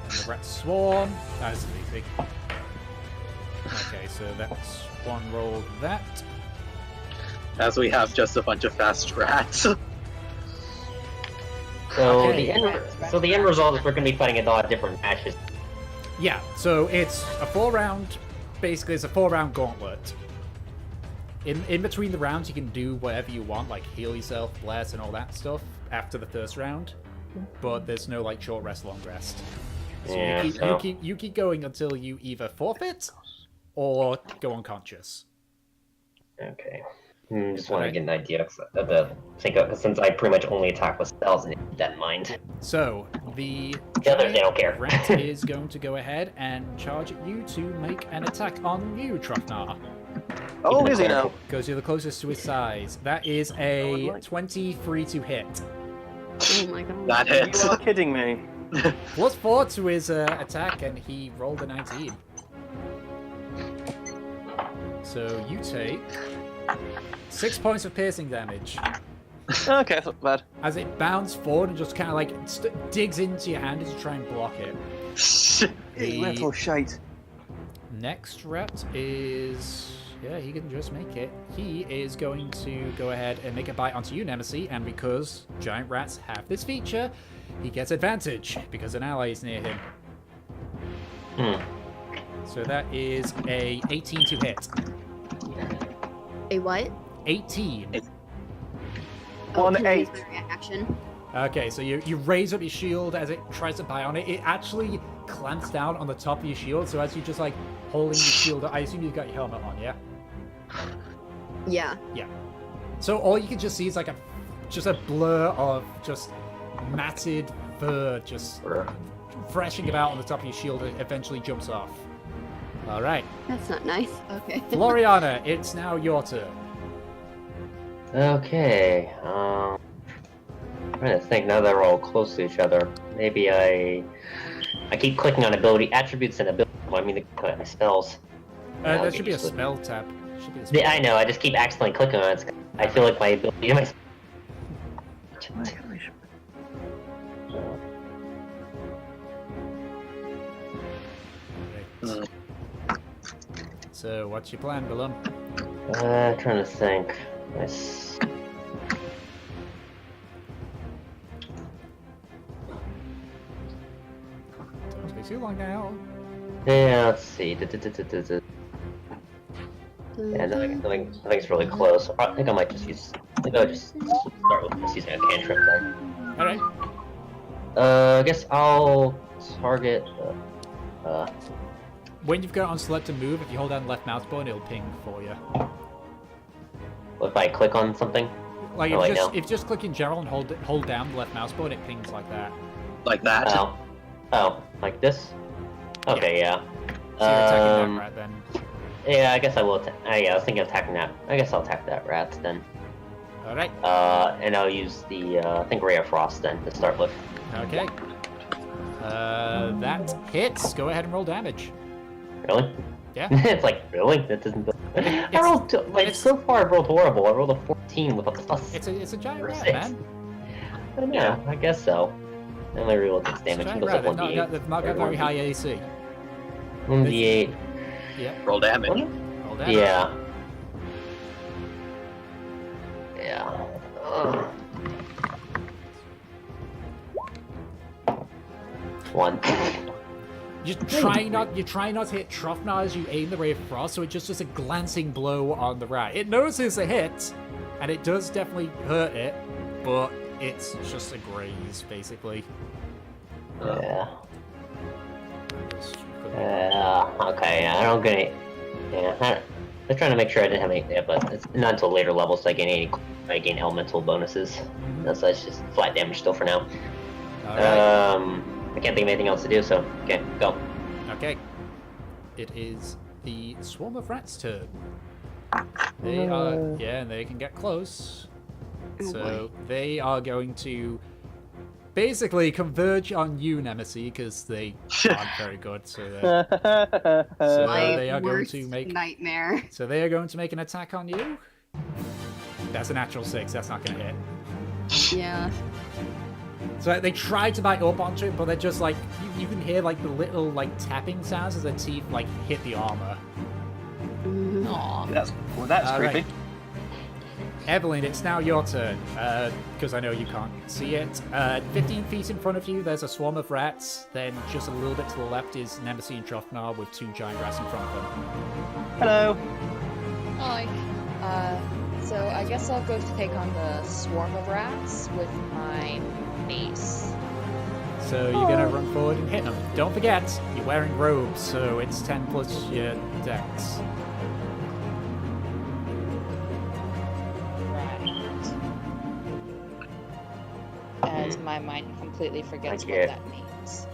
And the rat swarm. That's easy. Okay, so that's one rolled that. As we have just a bunch of fast rats. so Okay. the end result is we're going to be fighting a lot of different matches. Yeah, so it's a 4-round. Basically, it's a 4-round gauntlet. In between the rounds, you can do whatever you want, like heal yourself, bless, and all that stuff after the first round. But there's no like short rest, long rest. So Yeah, you keep going until you either forfeit or go unconscious. Okay. Just want to get an idea of the since I pretty much only attack with spells and keep that in mind. So the The others, they don't care. rat is going to go ahead and charge at you to make an attack on you, Trofnar. Oh, is he now? Because you're the closest to his size. That is a 23 to hit. Oh my god. That hits. You are kidding me. +4 to his attack, and he rolled a 19. So you take 6 points of piercing damage Okay, that's not bad. as it bounds forward and just kind of like digs into your hand as you try and block it. You little shite. Next rat is... Yeah, he can just make it. He is going to go ahead and make a bite onto you, Nemesis, and because giant rats have this feature, he gets advantage because an ally is near him. So that is a 18 to hit. A what? 18. One can I use 8. my reaction? Okay, so you raise up your shield as it tries to bite on it. It actually clamps down on the top of your shield, so as you just like holding your shield up, I assume you've got your helmet on, yeah? Yeah. Yeah. So all you can just see is like just a blur of just matted fur just thrashing about on the top of your shield and eventually jumps off. All right. That's not nice. Okay. Floriana, it's now your turn. Okay. I'm trying to think now that we're all close to each other. Maybe I keep clicking on ability attributes and ability. I mean, to my spells. That should be a spell tab. Should be a spell Yeah, I know. I just keep accidentally clicking on it. I feel like my ability. So, what's your plan, Billum? Trying to think. Nice. Don't take too long now. Yeah, let's see. Yeah, nothing's really close. I think I might just use. I think I'll just start with just using a cantrip then. All right. I guess I'll target. When you've got on select to move, if you hold down the left mouse button, it'll ping for you. If I click on something. Like Oh, if I know. you just click in general and hold down the left mouse button, it pings like that. Like that. Oh, like this. Okay, yeah. So you're attacking that rat then. Yeah, I guess I will. Yeah, I was thinking of attacking that. I guess I'll attack that rat then. All right. And I'll use the I think Ray of Frost then to start with. Okay. That hits. Go ahead and roll damage. Really? Yeah. It's like really that doesn't. I rolled so far. I rolled horrible. I rolled a 14 with a plus. It's a giant rat, 6. man. I know. Yeah. I guess so. And my reroll takes damage. Giant It goes rat. up They've not got very high AC. 1d8. Yeah. Roll damage. Roll damage. Yeah. Yeah. Ugh. 1. You try not to hit Trofnar as you aim the Ray of Frost, so it just does a glancing blow on the rat. It knows it's a hit, and it does definitely hurt it, but it's just a graze, basically. Yeah. Okay, I don't get it. Yeah. was trying to make sure I didn't have any, yeah, but it's not until later levels I gain elemental bonuses. So it's just flat damage still for now. Alright. I can't think of anything else to do, so okay, go. Okay. It is the swarm of rats' turn. They are, yeah, and they can get close. So they are going to basically converge on you, Nemesis, because they aren't very good. So they are going to make nightmare. So they are going to make an attack on you. That's a natural 6. That's not going to hit. Yeah. So they try to bite up onto it, but they're just like you can hear like the little like tapping sounds as their teeth like hit the armor. Aww. That's creepy. Right. Evelyn, it's now your turn, because I know you can't see it. 15 feet in front of you, there's a swarm of rats. Then just a little bit to the left is Nemesis and Trofnar with 2 giant rats in front of them. Hello. Hi. So I guess I'll go to take on the swarm of rats with my mace. So you're going to run forward and hit them. Don't forget, you're wearing robes, so it's 10 plus your dex. As my mind completely forgets what that means.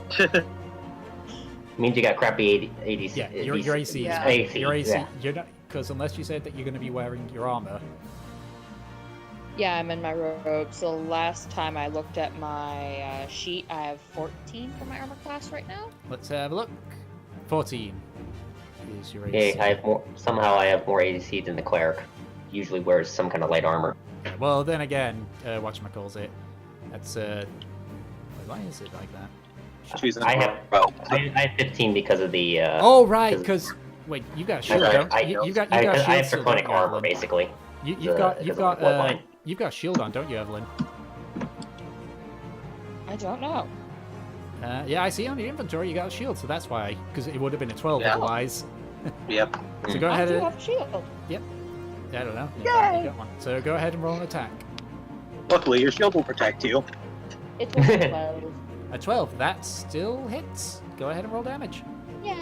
Means you got crappy ADC. Yeah, your AC. Yeah. Your AC. Yeah. You're not, because unless you said that you're going to be wearing your armor. Yeah, I'm in my robe. So last time I looked at my sheet, I have 14 for my armor class right now. Let's have a look. 14 is your AC. Okay, I have more. Somehow I have more ADC than the cleric. Usually wears some kind of light armor. Well, then again, whatchamacalls it. That's why is it like that? I have 15 because of the. Oh right, because wait, you got shield. You got I shield. have draconic armor basically. You've got shield on, don't you, Evelyn? I don't know. Yeah, I see on your inventory you got a shield, so that's why. Because it would have been a 12 otherwise. Yep. So go ahead. I do have a shield. Yep. I don't know. Yeah, you got one. So go ahead and roll an attack. Luckily, your shield will protect you. It was a 12. A 12. That still hits. Go ahead and roll damage. Yay!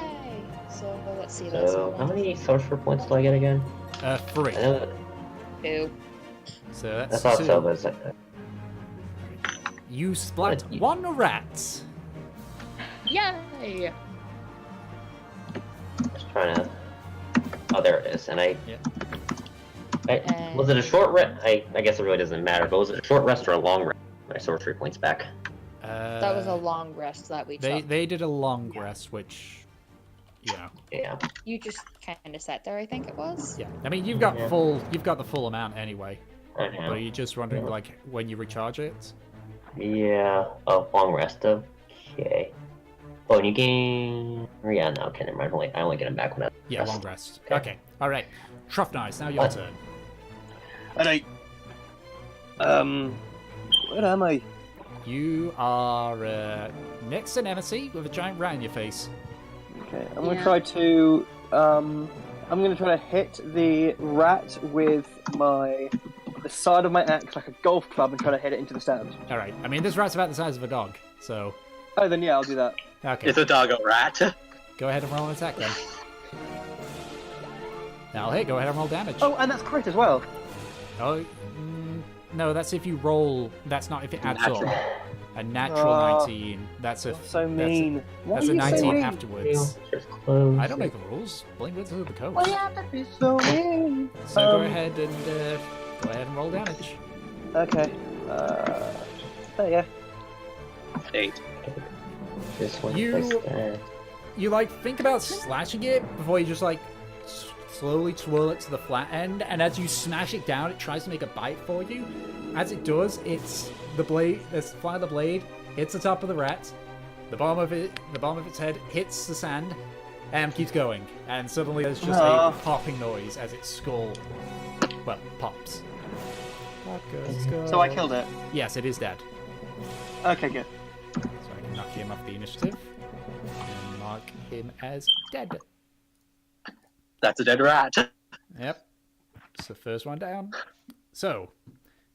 So let's see. So how many sorcerer points do I get again? 3. I know that. 2. So that's I thought 2. so, but it's like, You splat 1 rat. Yay! just trying to. Oh, there it is, and I. Yep. Was it a short rest? I guess it really doesn't matter, but was it a short rest or a long rest? My sorcery points back. That was a long rest that we took. They did a long rest, which, Yeah. You just kind of sat there, I think it was. Yeah. I mean, you've got the full amount anyway. Uh-huh. But are you just wondering like when you recharge it? Yeah. Oh, long rest. Okay. Oh, and you gain. Yeah, no, okay, never mind. I only get them back when I. Yeah, long rest. Okay. All right. Trofnar, it's now your turn. Alright. Where am I? You are next to Nemesis with a giant rat in your face. Okay, I'm gonna try to hit the rat with the side of my axe like a golf club and try to hit it into the stand. All right. I mean, this rat's about the size of a dog, so. Oh, then yeah, I'll do that. Okay. It's a doggo rat. Go ahead and roll an attack then. Now, hey, go ahead and roll damage. Oh, and that's crit as well. Oh, no, that's if you roll. That's not if it adds up. A natural 19. That's a. So mean. That's a 19 afterwards. Close. I don't make the rules. Blame it to the coach. Why you have to be so mean? So go ahead and roll damage. Okay. There you go. 8. This one. You like think about slashing it before you just like slowly twirl it to the flat end, and as you smash it down, it tries to make a bite for you. As it does, it's the blade. The flat of the blade hits the top of the rat. The bottom of its head hits the sand, and keeps going. And suddenly there's just a popping noise as its skull, pops. So I killed it. Yes, it is dead. Okay, good. So I can knock him off the initiative and mark him as dead. That's a dead rat. Yep. It's the first one down. So,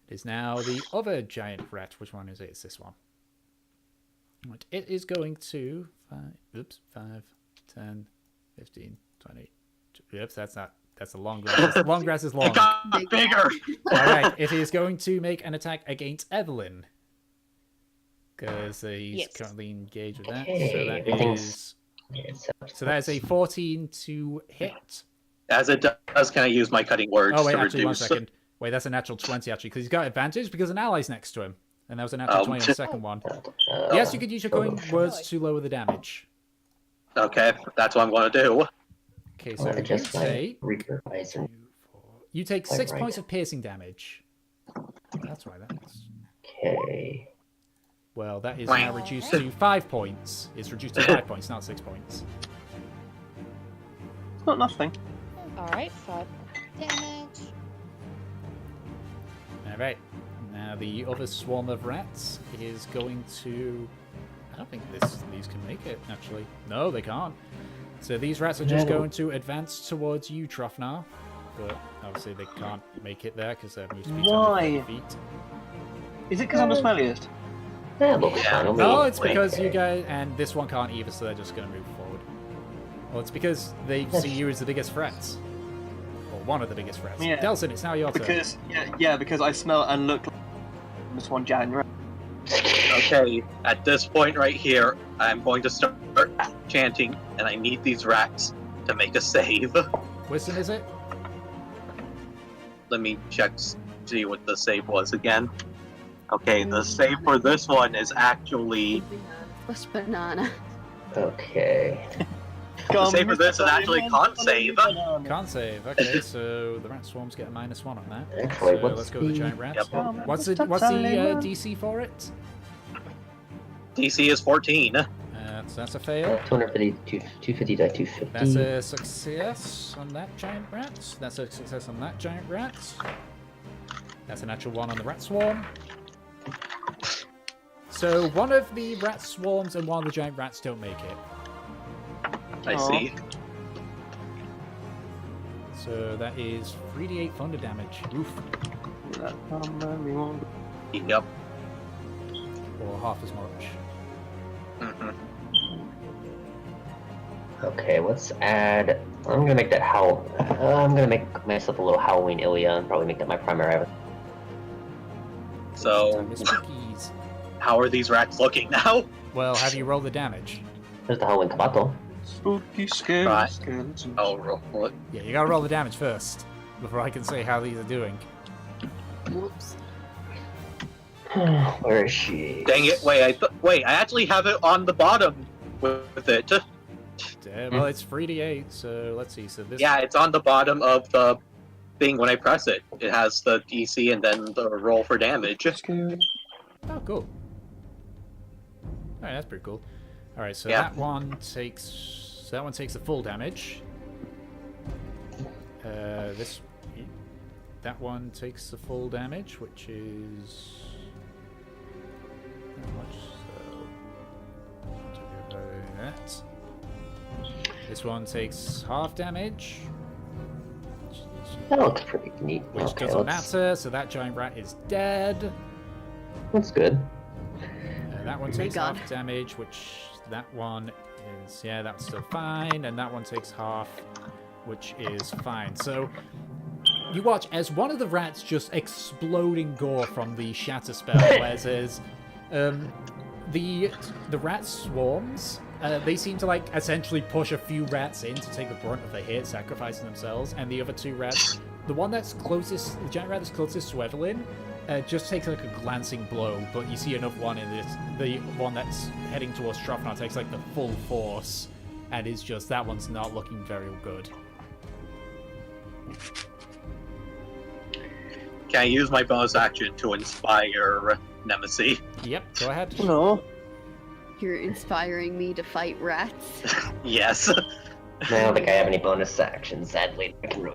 it is now the other giant rat. Which one is it? It's this one. Right. It is going to 5, 10, 15, 20. Oops, that's not That's a long grass. Long grass is long. It got bigger! Alright, it is going to make an attack against Evelyn. Because he's currently engaged with that. So that is a 14 to hit. As it does, can I use my cutting words Oh, wait, to actually, reduce? 1 second. Wait, that's a natural 20, actually, because he's got advantage because an ally's next to him. And that was a natural 20 on the second one. Yes, you could use your cutting words to lower the damage. Okay, that's what I'm going to do. Okay, so you take 6 points of piercing damage. That's right, that's... Okay. Well, that is now reduced to 5 points. It's reduced to 5 points, not 6 points. It's not nothing. Alright, 5 damage. Alright. Now the other swarm of rats is going to... I don't think these can make it, actually. No, they can't. So these rats are just going to advance towards you, Trofnar. But obviously they can't make it there because they're moved speed Why? feet. Is it because I'm the smelliest? No, it's because you guys... And this one can't either, so they're just going to move forward. Well, it's because they see you as the biggest threat. Or one of the biggest threats. Yeah. Delson, it's now your turn. Because I smell and look like this one giant rat. Okay, at this point right here, I'm going to start chanting, and I need these rats to make a save. Wisdom, is it? Let me check, see what the save was again. Okay, the save for this one is actually... What's banana? Okay. The save for this is actually con save. Con save, okay, so the rat swarms get a -1 on that. Actually, So what's let's go with the giant rats. Yep. What's the DC for it? DC is 14. So that's a fail. 250 to 250. That's a success on that giant rat. That's a success on that giant rat. That's a natural 1 on the rat swarm. So one of the rat swarms and one of the giant rats don't make it. I see. So that is 3d8 thunder damage. Oof. Yep. Or half as much. Mm-hmm. Okay, let's add... I'm gonna make that I'm gonna make myself a little Halloween Ilya and probably make that my primary item. So, how are these rats looking now? Well, have you rolled the damage? There's the Halloween Kabato. Spooky, scary Right. skeletons. Oh, roll it. Yeah, you gotta roll the damage first, before I can say how these are doing. Whoops. Where is she? Dang it! Wait, I actually have it on the bottom with it. Well, it's 3d8, so let's see. So this. Yeah, it's on the bottom of the thing when I press it. It has the DC and then the roll for damage. Oh, cool. Alright, that's pretty cool. Alright, so Yeah. that one takes the full damage. That one takes the full damage, which is how much? So that. This one takes half damage. That looks pretty neat. Which Okay, doesn't matter, so that giant rat is dead. That's good. That one takes half damage, which that one is, yeah, that's still fine, and that one takes half, which is fine. So you watch as one of the rats just exploding gore from the shatter spell, whereas the rat swarms, they seem to like essentially push a few rats in to take the brunt of the hit, sacrificing themselves, and the other two rats, the one that's closest, the giant rat that's closest to Evelyn, just takes like a glancing blow, but you see another one in this, the one that's heading towards Trofnar takes like the full force, and is just, that one's not looking very good. Can I use my bonus action to inspire Nemesis? Yep, go ahead. No. You're inspiring me to fight rats. Yes. I don't think I have any bonus actions, sadly. I can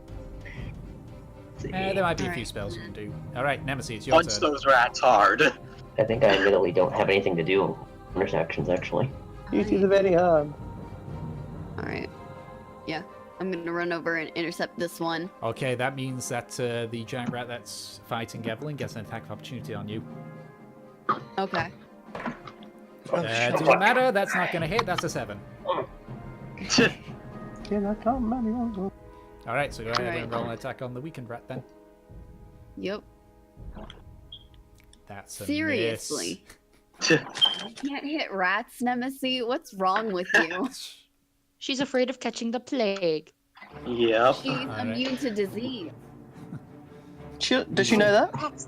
There might be a few spells you can do. Alright, Nemesis, it's your Punch turn. those rats hard. I think I really don't have anything to do with bonus actions, actually. It is very hard. Alright. Yeah. I'm gonna run over and intercept this one. Okay, that means that the giant rat that's fighting Evelyn gets an attack of opportunity on you. Okay. Doesn't matter, that's not gonna hit, that's a 7. All right, so go ahead and Alright. roll an attack on the weakened rat then. Yep. That's a Seriously. You can't hit rats, Nemesis. What's wrong with you? She's afraid of catching the plague. Yep. She's immune to disease. Does she know that?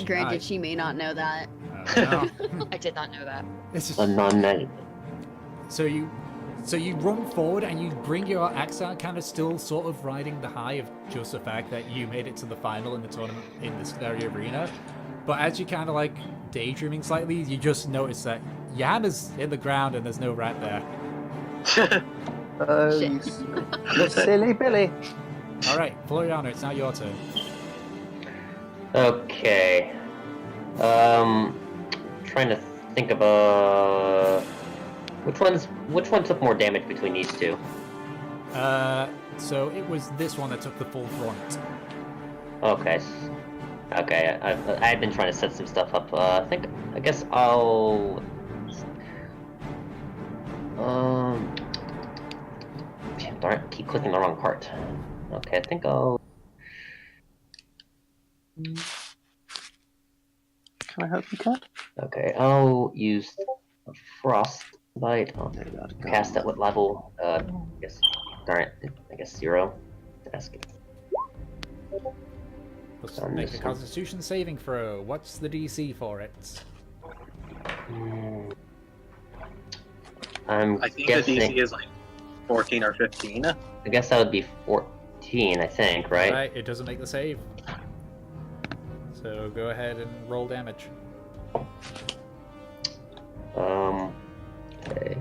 Granted, she may not know that. I did not know that. A non-net. So you run forward and you bring your axe out, kind of still sort of riding the high of just the fact that you made it to the final in the tournament in this very arena. But as you kind of like daydreaming slightly, you just notice that your hammer's in the ground and there's no rat there. Oh, you silly Billy. All right, Floriana, it's now your turn. Okay. Trying to think of which one took more damage between these two? So it was this one that took the full brunt. Okay. Okay, I had been trying to set some stuff up. I guess I'll. Damn, darn it, keep clicking the wrong part. Okay, I think I'll. Can I help you, Cat? Okay, I'll use a frostbite. I'll cast at what level? I guess. Darn it, I guess 0. Ask it. Let's make a Constitution saving throw. What's the DC for it? I'm I think guessing, the DC is like 14 or 15. I guess that would be 14, I think, right? Right, it doesn't make the save. So go ahead and roll damage. Okay.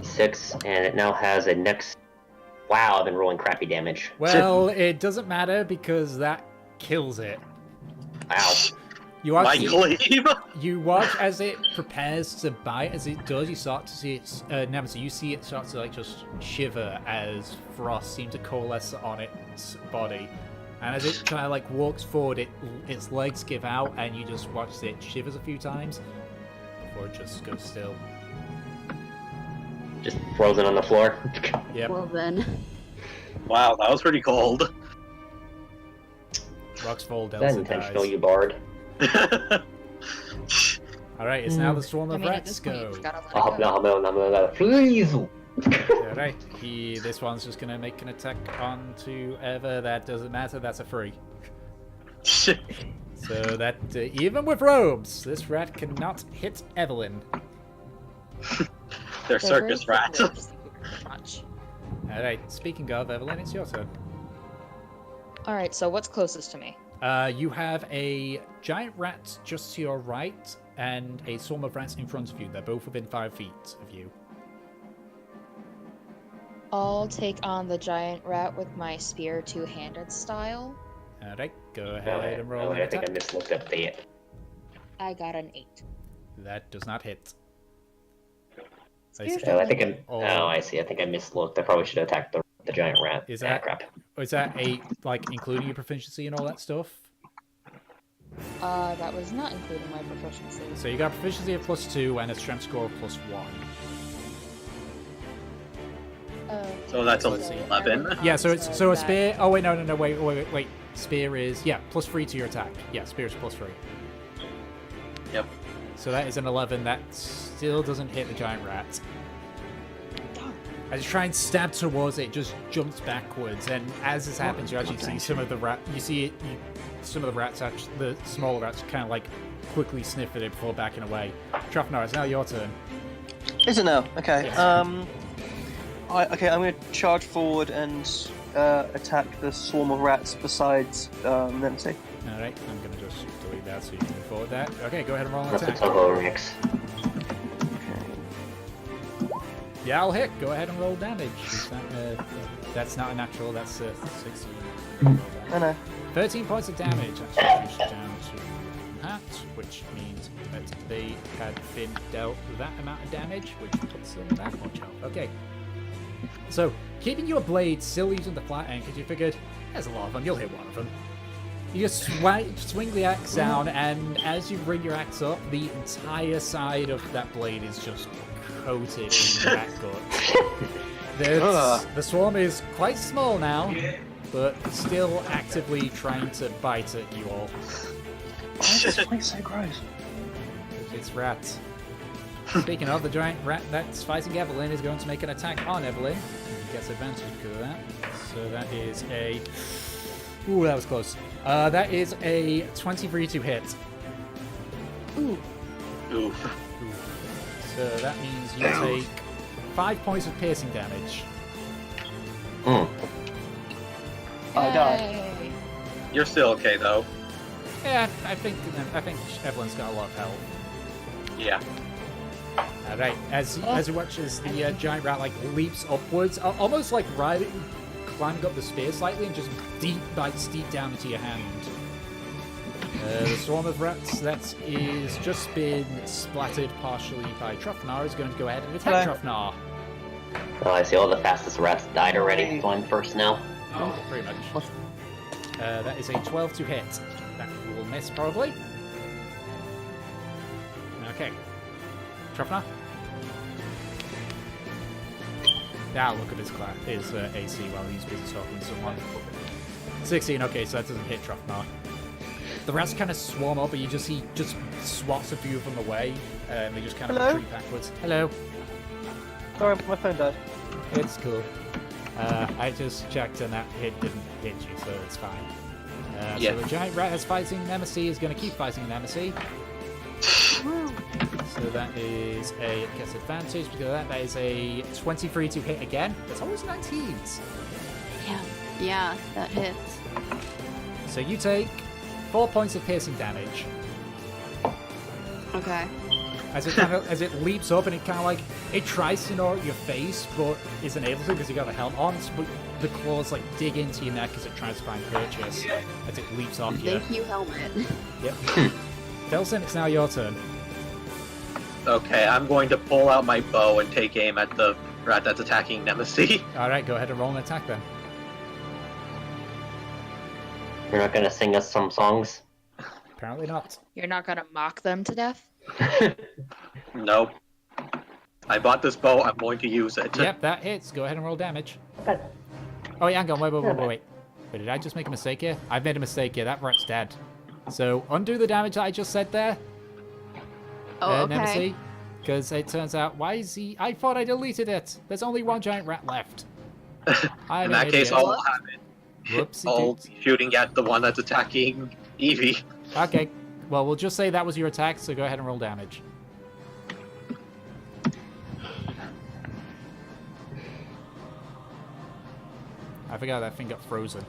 6, and it now has a next. Wow, I've been rolling crappy damage. Well, it doesn't matter because that kills it. Wow. You watch as it prepares to bite. As it does, you start to see its Nemesis. You see it start to like just shiver as frost seems to coalesce on its body, and as it kind of like walks forward, its legs give out, and you just watch it shivers a few times before it just goes still. Just frozen on the floor. Yep. Well then. Wow, that was pretty cold. Rocks fall, That Delta intentional, dies. you bard. Alright, it's now the swarm of I mean, at rats this point, go. you've gotta let it Oh, go. no, please. Alright, this one's just gonna make an attack onto Eva. That doesn't matter, that's a free. So that, even with robes, this rat cannot hit Evelyn. They're circus rats. Alright, speaking of, Evelyn, it's your turn. Alright, so what's closest to me? You have a giant rat just to your right, and a swarm of rats in front of you. They're both within 5 feet of you. I'll take on the giant rat with my spear two-handed style. Alright, go ahead and roll an I think attack. I mislooked up the. I got an 8. That does not hit. Oh, I think I see. I think I mislooked. I probably should have attacked the giant rat. Is that crap? Is that 8, like, including your proficiency and all that stuff? That was not including my proficiency. So you got proficiency of +2 and a strength score of +1. So that's 11. Yeah, so it's a spear. Oh wait, no, wait. Spear is +3 to your attack. Yeah, spear is +3. Yep. So that is an 11. That still doesn't hit the giant rat. As you try and stab towards it, it just jumps backwards, and as this happens, you actually see some of the rat. You see it. Some of the rats, actually, the smaller rats, kind of like quickly sniff at it before backing away. Trafnar, it's now your turn. Is it now? Okay. Yes. I'm going to charge forward and attack the swarm of rats besides Nemesis. All right, I'm gonna just delete that so you can move forward. That. Okay, go ahead and roll an That's a attack. Toho Rex. Yeah, I'll hit. Go ahead and roll damage. That's not a natural. That's a 16. I know. 13 points of damage. That's reduced down to that, which means that they had been dealt that amount of damage, which puts them that much health. Okay. So, keeping your blade still using the flat end, because you figured, there's a lot of them, you'll hit one of them. You just swing the axe down, and as you bring your axe up, the entire side of that blade is just coated in rat gut. The swarm is quite small now, but still actively trying to bite at you all. This place so gross. It's rats. Speaking of, the giant rat that's fighting Evelyn is going to make an attack on Evelyn. He gets advantage because of that. So that is a... Ooh, that was close. That is a 23 to hit. Ooh. Oof. So that means you take 5 points of piercing damage. Hmm. I died. You're still okay though. Yeah, I think Evelyn's got a lot of health. Yeah. Alright, as you watch as the giant rat like leaps upwards, almost like climbing up the spear slightly and just bites deep down into your hand. The swarm of rats that is just been splattered partially by Trofnar is going to go ahead and attack Trofnar. Oh, I see all the fastest rats died already, so I'm first now. Oh, pretty much. That is a 12 to hit. That will miss probably. Okay. Trofnar? Now look at his AC while he's busy talking to someone. 16, okay, so that doesn't hit Trofnar. The rats kind of swarm up, but he just swats a few of them away, and they just kind of retreat backwards. Hello. Sorry, my phone died. It's cool. I just checked and that hit didn't hit you, so it's fine. So the giant rat that's fighting Nemesis is going to keep fighting Nemesis. So that is it gets advantage because of that. That is a 23 to hit again. That's always 19s. Yeah, that hits. So you take 4 points of piercing damage. Okay. As it leaps up and it kind of like it tries to gnaw at your face, but isn't able to because you got the helmet on. But the claws like dig into your neck as it tries to find purchase as it leaps off you. Thank you, helmet. Yep. Delson, it's now your turn. Okay, I'm going to pull out my bow and take aim at the rat that's attacking Nemesis. All right, go ahead and roll an attack then. You're not gonna sing us some songs? Apparently not. You're not gonna mock them to death? Nope. I bought this bow, I'm going to use it. Yep, that hits. Go ahead and roll damage. Oh, yeah, hang on. Wait. Wait, did I just make a mistake here? I've made a mistake here. That rat's dead. So, undo the damage that I just said there. Oh, okay. Nemesis. Because it turns out, why is he... I thought I deleted it. There's only one giant rat left. In that case, I'll have it. Whoopsie I'll be shooting at the one that's attacking Evie. Okay. Well, we'll just say that was your attack, so go ahead and roll damage. I forgot that thing got frozen.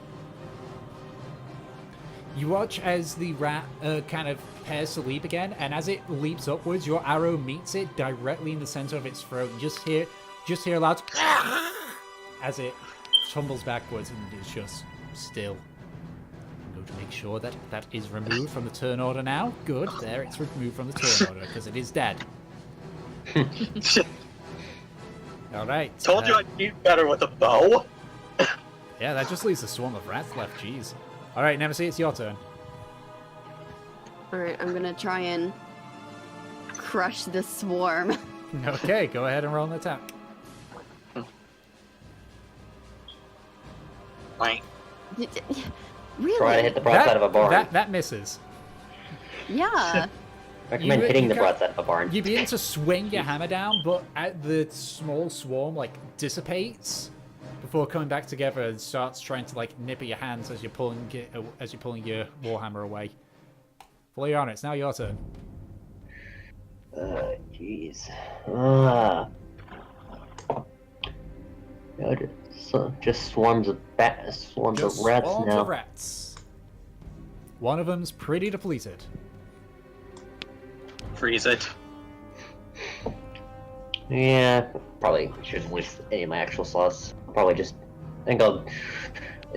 You watch as the rat kind of prepares to leap again, and as it leaps upwards, your arrow meets it directly in the center of its throat. Just hear a loud as it tumbles backwards and is just still. I'm going to make sure that that is removed from the turn order now. Good, there, it's removed from the turn order because it is dead. All right. Told you I'd do better with a bow. Yeah, that just leaves a swarm of rats left. Jeez. All right, Nemesis, it's your turn. All right, I'm gonna try and crush the swarm. Okay, go ahead and roll an attack. Right. Really? Try to hit the broadside of a barn. That misses. Yeah. Recommend hitting the broadside of a barn. You begin to swing your hammer down, but the small swarm like dissipates before coming back together and starts trying to like nip at your hands as you're pulling your warhammer away. Follow your honor. It's now your turn. Jeez. Just swarms of rats now. Of rats. One of them's pretty depleted. Freeze it. Yeah, probably shouldn't waste any of my actual slots. I think I'll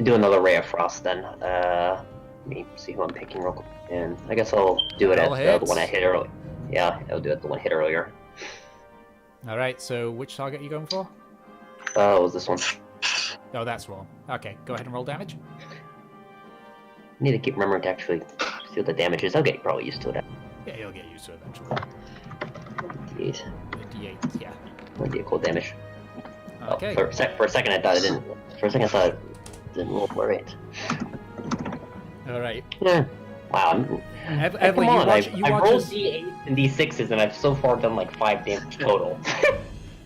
do another Ray of Frost then. Let me see who I'm picking real quick. And I guess I'll do it at the one I hit earlier. Yeah, I'll do it the one I hit earlier. Alright, so which target are you going for? It was this one. Oh, that's one. Okay, go ahead and roll damage. Need to keep remembering to actually see what the damage is. I'll get probably used to it. Yeah, you'll get used to it eventually. Jeez. The D8, yeah. That'd be a cool damage. Okay. For a second, I thought it didn't. For a second, I thought it didn't roll for it. All right. Yeah. Wow. Evelyn, come on, you I watch rolled as... D8s and D6s, and I've so far done like 5 damage total.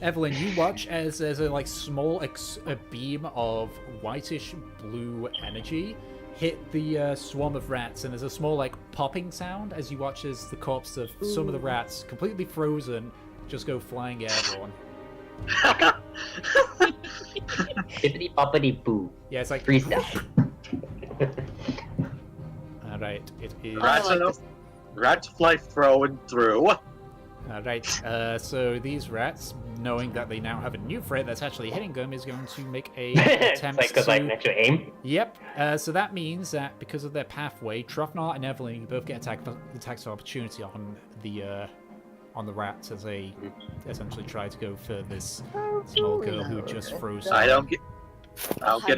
Evelyn, you watch as there's a small a beam of whitish blue energy hit the swarm of rats, and there's a small popping sound as you watch as the corpse of some of the rats, completely frozen, just go flying airborne. Bippity boppity boo. Yeah, it's like freestyle. All right, it is. Rats fly through. Alright, so these rats, knowing that they now have a new threat that's actually hitting them, is going to make a attempt because I can actually aim? Yep, so that means that because of their pathway, Trofnar and Evelyn both get attacks of opportunity on the rats as they essentially try to go for this small girl who just froze. I don't get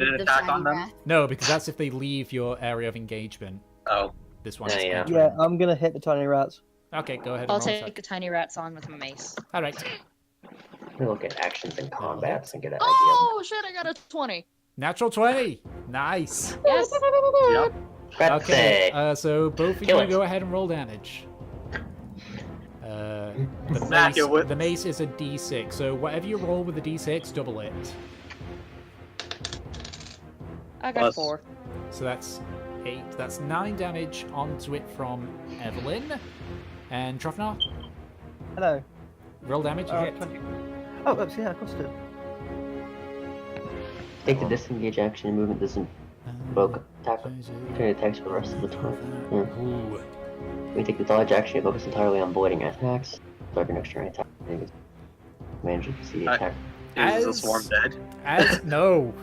an attack on them? No, because that's if they leave your area of engagement. Oh. This one. Yeah, I'm gonna hit the tiny rats. Okay, go ahead. I'll take a tiny rat song with my mace. All right. Let me look at actions and combats and get an idea. Oh shit! I got a 20. Natural 20. Nice. Yes. Yep. Okay. So both of you go ahead and roll damage. The mace is a D6, so whatever you roll with the D6, double it. I got 4. So that's 8. That's 9 damage onto it from Evelyn. And Trofnar? Hello. Roll damage, you hit. 20. Oh, oops, yeah, of course it did. Take the disengage action and movement doesn't provoke attack. Turn attacks for the rest of the time. When you take the dodge action, you focus entirely on avoiding attacks. Start your next turn attack. Manage to see the attack. Is the swarm dead? No.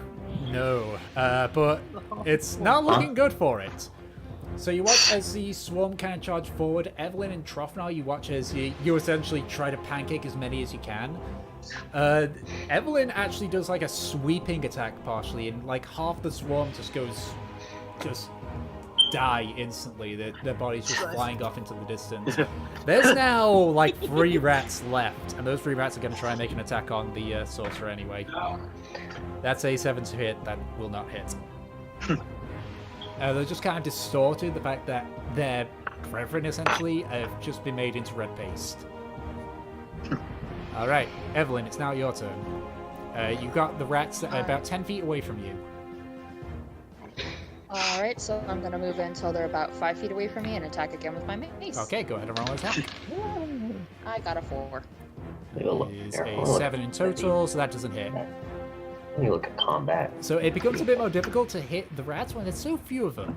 But it's not looking good for it. So you watch as the swarm kind of charge forward. Evelyn and Trofnar, you watch as you essentially try to pancake as many as you can. Evelyn actually does a sweeping attack partially, and half the swarm just die instantly. Their bodies just flying off into the distance. There's now 3 rats left, and those 3 rats are going to try and make an attack on the sorcerer anyway. That's a 7 to hit. That will not hit. They're just kind of distorted, the fact that their brethren essentially have just been made into red paste. Alright, Evelyn, it's now your turn. You've got the rats that are about 10 feet away from you. Alright, so I'm gonna move in until they're about 5 feet away from me and attack again with my mace. Okay, go ahead and roll an attack. I got a 4. It is a 7 in total, so that doesn't hit. Let me look at combat. So it becomes a bit more difficult to hit the rats when there's so few of them.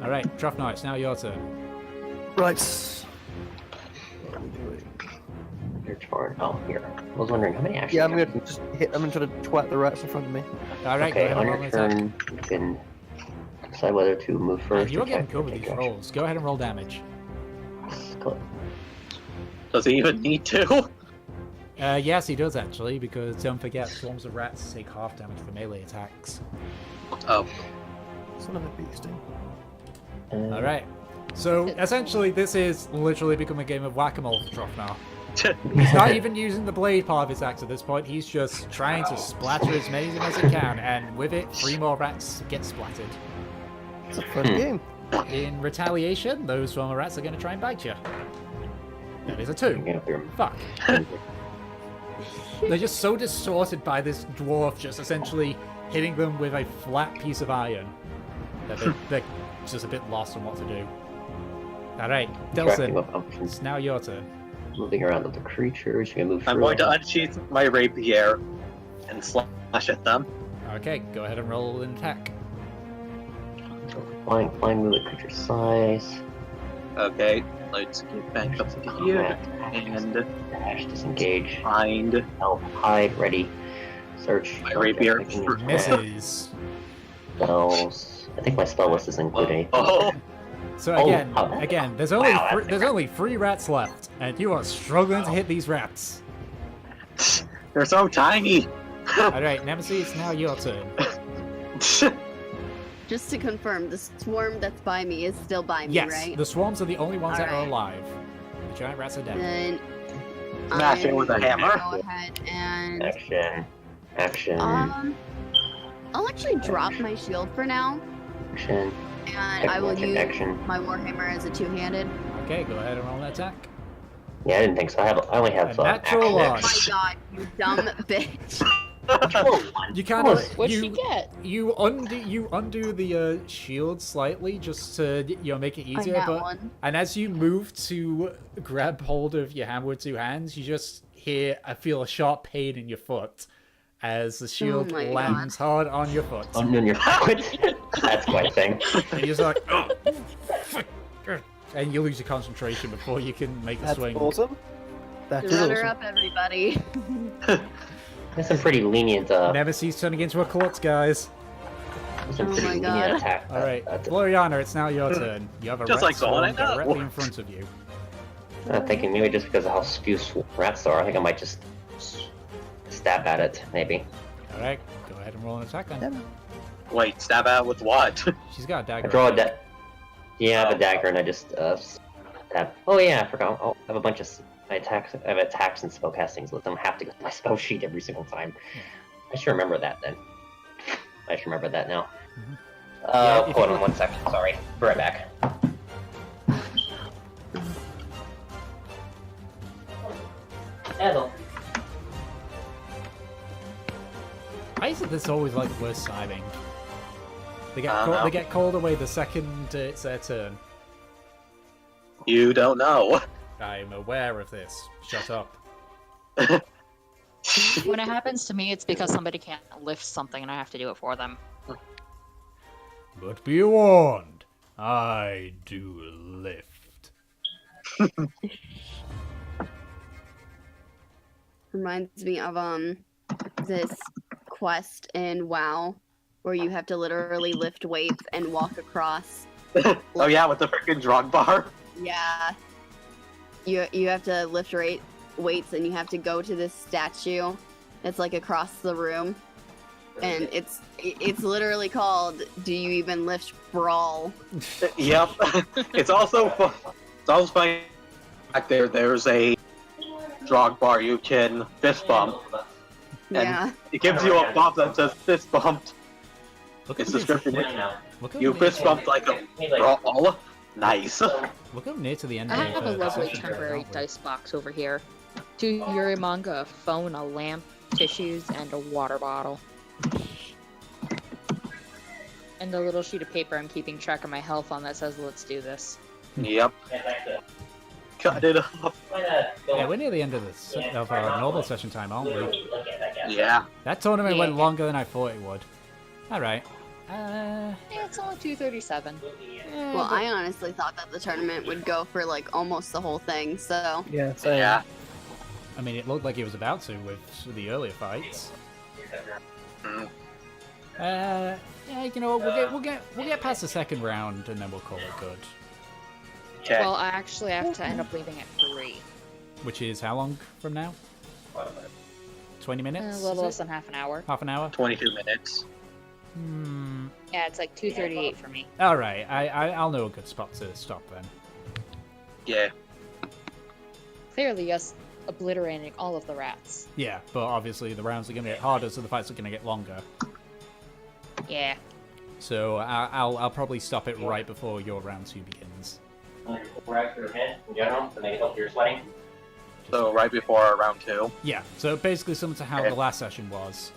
Alright, Trofnar, it's now your turn. Right. What are we doing? Your turn. Oh, here. I was wondering how many actions. Yeah, I'm gonna just hit. I'm gonna try to twat the rats in front of me. Alright, okay, on your turn, you can decide whether to move first. You're getting good with these rolls. Go ahead and roll damage. Does he even need to? Yes, he does actually, because don't forget, swarms of rats take half damage for melee attacks. Oh. Son of a beast. Alright. So, essentially, this is literally become a game of whack-a-mole for Trofnar. He's not even using the blade part of his axe at this point, he's just trying to splatter as many of them as he can, and with it, 3 more rats get splattered. It's a fun game. In retaliation, those swarm of rats are going to try and bite you. That is a 2. Fuck. They're just so distorted by this dwarf just essentially hitting them with a flat piece of iron that they're just a bit lost on what to do. Alright, Delson, it's now your turn. Moving around with the creatures, you can move through. I'm going to unsheath my rapier and slash at them. Okay, go ahead and roll an attack. Flying with the creature's size. Okay, let's get back up to here and dash, disengage, find, help, hide, ready, search. My rapier misses. Spells. I think my spell list doesn't include anything. Oh. So again, there's only 3 rats left, and you are struggling to hit these rats. They're so tiny. All right, Nemesis, it's now your turn. Just to confirm, the swarm that's by me is still by me, yes, right? the swarms are the only ones that are alive. The giant rats are dead. Then Smash it with a hammer. Go ahead and Action. I'll actually drop my shield for now, Action. and I will use my warhammer as a two-handed. Okay, go ahead and roll an attack. Yeah, I didn't think so. I only have natural one. Oh my god, you dumb bitch! You kind of What'd she get? You undo the shield slightly just to make it easier. And as you move to grab hold of your hammer with two hands, you just feel a sharp pain in your foot as the shield lands hard on your foot. On your foot. That's my thing. And you're just like, oh, and you lose your concentration before you can make the swing. Awesome. Runner up, everybody. That's some pretty lenient. Nemesis turning into a klutz, guys. Some pretty lenient attack. All right, Gloriana, it's now your turn. You have a Just rat like swarm Dawn, directly in front of you. I'm thinking maybe just because of how few rats there are, I think I might just stab at it, maybe. All right, go ahead and roll an attack then. Wait, stab at with what? She's got a dagger. I draw a dagger. Yeah, I have a dagger, and I just stab. Oh yeah, I forgot. I have a bunch of attacks and spellcastings. Let them have to go to my spell sheet every single time. I should remember that then. I should remember that now. Hold on 1 second. Sorry. Be right back. Hello. Why is it this always like worst timing? They get called away the second it's their turn. You don't know. I'm aware of this. Shut up. When it happens to me, it's because somebody can't lift something and I have to do it for them. But be warned, I do lift. Reminds me of this quest in WoW where you have to literally lift weights and walk across. Oh yeah, with the freaking drug bar. Yeah. You have to lift weights and you have to go to this statue that's like across the room. And it's literally called "Do You Even Lift Brawl?" Yep. It's also funny. Back there's a drug bar you can fist bump. And yeah. It gives you a buff that says fist bumped. Its description. You fist bumped like a brawl. Nice. We'll go near to the end. I have a lovely temporary dice box over here. 2 Yuri manga, a phone, a lamp, tissues, and a water bottle. And a little sheet of paper I'm keeping track of my health on that says, "Let's do this." Yep. Cut it up. Yeah, we're near the end of our normal session time, aren't we? Yeah. That tournament went longer than I thought it would. All right. Yeah, it's only 2:37. Well, I honestly thought that the tournament would go for like almost the whole thing, so. Yeah, yeah. I mean, it looked like it was about to with the earlier fights. Yeah, you know, we'll get past the second round and then we'll call it good. Okay. Well, I actually have to end up leaving at 3. Which is how long from now? 20 minutes? A little less than half an hour. Half an hour? 22 minutes. Yeah, it's like 2:38 for me. All right, I'll know a good spot to stop then. Yeah. Clearly, yes, obliterating all of the rats. Yeah, but obviously the rounds are going to get harder, so the fights are going to get longer. Yeah. So I'll probably stop it right before your round 2 begins. Right for your head in general to make it help your sweating. So right before round 2. Yeah. So basically similar to how the last session was.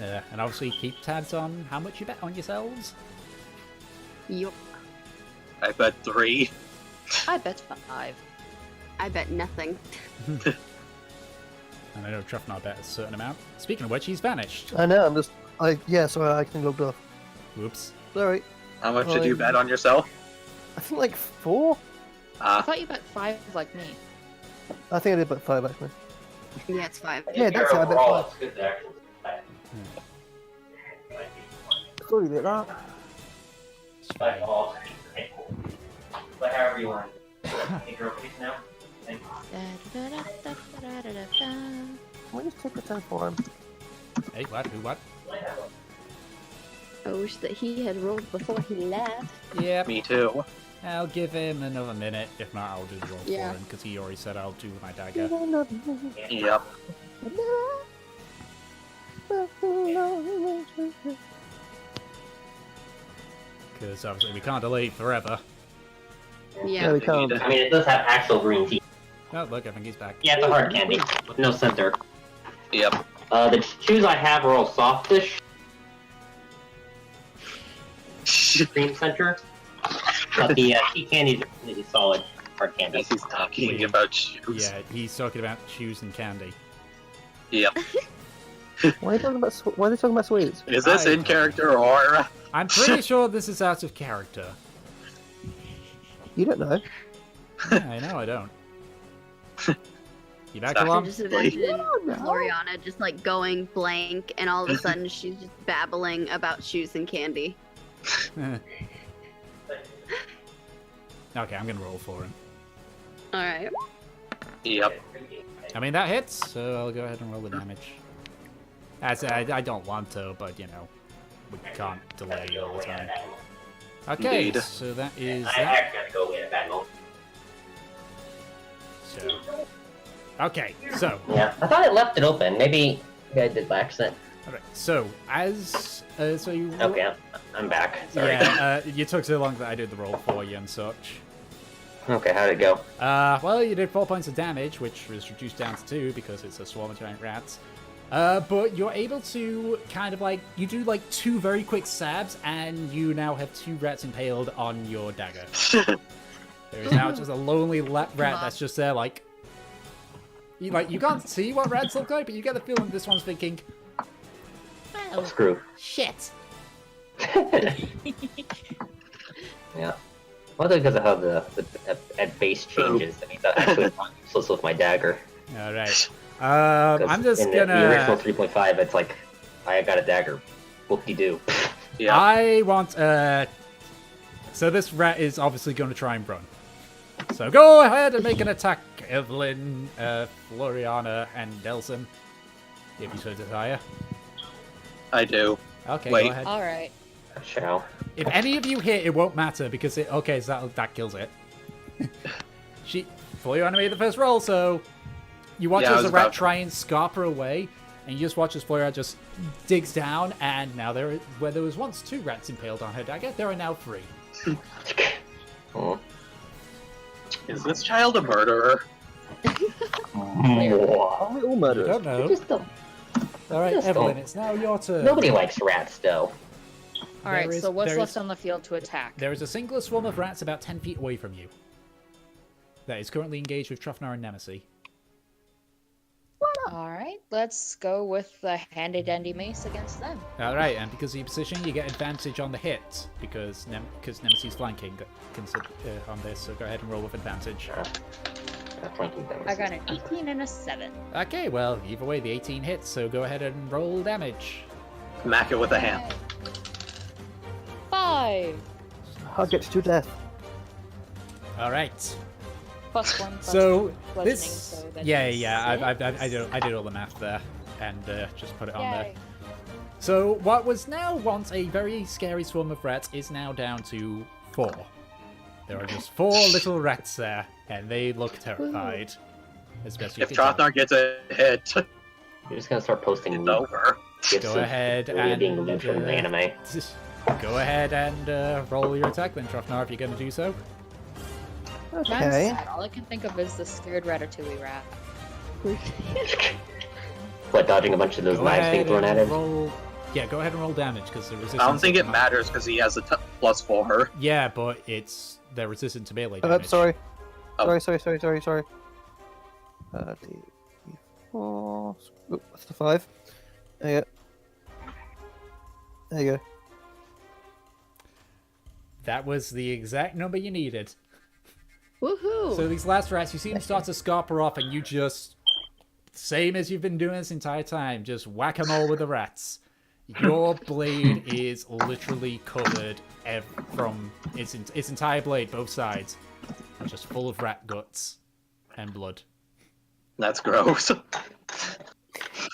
And obviously keep tabs on how much you bet on yourselves. Yup. I bet 3. I bet 5. I bet nothing. And I know Truffnar bet a certain amount. Speaking of which, he's vanished. I know, sorry, I can logged off. Whoops. Sorry. How much did you bet on yourself? I think like 4? I thought you bet 5 like me. I think I did bet 5 actually. Yeah, it's 5. Yeah, that's it, I bet 5. Sorry about that. But however you want. Take your piece now. Can we just take the 10 for him? Hey, what? Who, what? I wish that he had rolled before he left. Yep. Me too. I'll give him another minute. If not, I'll do the roll Yeah. for him because he already said I'll do my dagger. Yep. Because obviously we can't delay forever. Yeah. we can't. I mean, it does have actual green teeth. Oh, look, I think he's back. Yeah, it's a hard candy with no center. Yep. The chews I have are all softish. Cream center. But the tea candies are completely solid hard candy. Yes, he's talking about shoes. Yeah, he's talking about shoes and candy. Yep. Why are they talking about sweets? Is this in character or? I'm pretty sure this is out of character. You don't know. Yeah, I know I don't. You back Sorry. along? Just imagine Gloriana just like going blank, and all of a sudden she's just babbling about shoes and candy. Okay, I'm gonna roll for him. All right. Yep. I mean, that hits, so I'll go ahead and roll the damage. I don't want to, but, you know, we can't delay all the time. Okay, Indeed. so that is I that. actually have to go away at that moment. So, okay, so, Yeah, I thought I left it open. Maybe I did by accident. alright, so, so you... Okay, I'm back. Sorry. Yeah, you took so long that I did the roll for you and such. Okay, how'd it go? Well, you did 4 points of damage, which was reduced down to 2 because it's a swarm of giant rats. But you're able to kind of like, you do like 2 very quick stabs, and you now have 2 rats impaled on your dagger. There is now just a lonely rat that's just there, like you can't see what rats look like, but you get the feeling this one's thinking, Oh, screw. shit. Yeah. Well, because of how the at base changes, I mean, that actually is not useless with my dagger. All right. 'Cause I'm just in gonna. the original 3.5, it's like I got a dagger. Whoop-de-doo. Yeah. I want. So this rat is obviously going to try and run. So go ahead and make an attack, Evelyn, Floriana, and Delson. If you so desire. I do. Okay, Wait. go ahead. All right. Shall. If any of you hit, it won't matter because it. Okay, so that kills it. Floriana made the first roll, so you watch Yeah, I as the was rat about to. try and scarp her away, and you just watch as Floriana just digs down, and now where there was once 2 rats impaled on her dagger, there are now 3. Oh. Is this child a murderer? Are we all You murderers? don't know. Just don't. All right, just Evelyn, don't. it's now your turn. Nobody likes rats, though. All right. There is- So what's there left is- on the field to attack? There is a singular swarm of rats about 10 feet away from you that is currently engaged with Trofnar and Nemesis. All right. Let's go with the handy dandy mace against them. All right, and because of your position, you get advantage on the hit because Nemesis is flanking on this. So go ahead and roll with advantage. I got an 18 and a 7. Okay, well, either way, the 18 hits. So go ahead and roll damage. Smack it with a hand. 5 I'll get you to death. All right. plus 1. Plus So 2 bludgeoning, this, so that yeah, is I 6. did all the math there, and just put it on there. Yay. So what was now once a very scary swarm of rats is now down to 4. There are just 4 little rats there, and they look terrified. As best you If can tell. Trotnar gets a hit, You're just gonna start posting it's over. gifs Go of ahead Maria being and, looted from the anime. Go ahead and roll your attack then, Trofnar, if you're going to do so. I'm Okay. sad. All I can think of is the scared ratatouille rat. What, dodging a bunch of those Go knives ahead being thrown at and him? roll. Yeah, go ahead and roll damage because the resistance. I don't think it matters because he has a +4. Yeah, but they're resistant to melee damage. Sorry. Oh. Sorry. D4. Oh, that's the 5. There you go. There you go. That was the exact number you needed. Woohoo! So these last rats, you see them start to scarper off, and you just, same as you've been doing this entire time, just whack them all with the rats. Your blade is literally covered from its entire blade, both sides, just full of rat guts and blood. That's gross.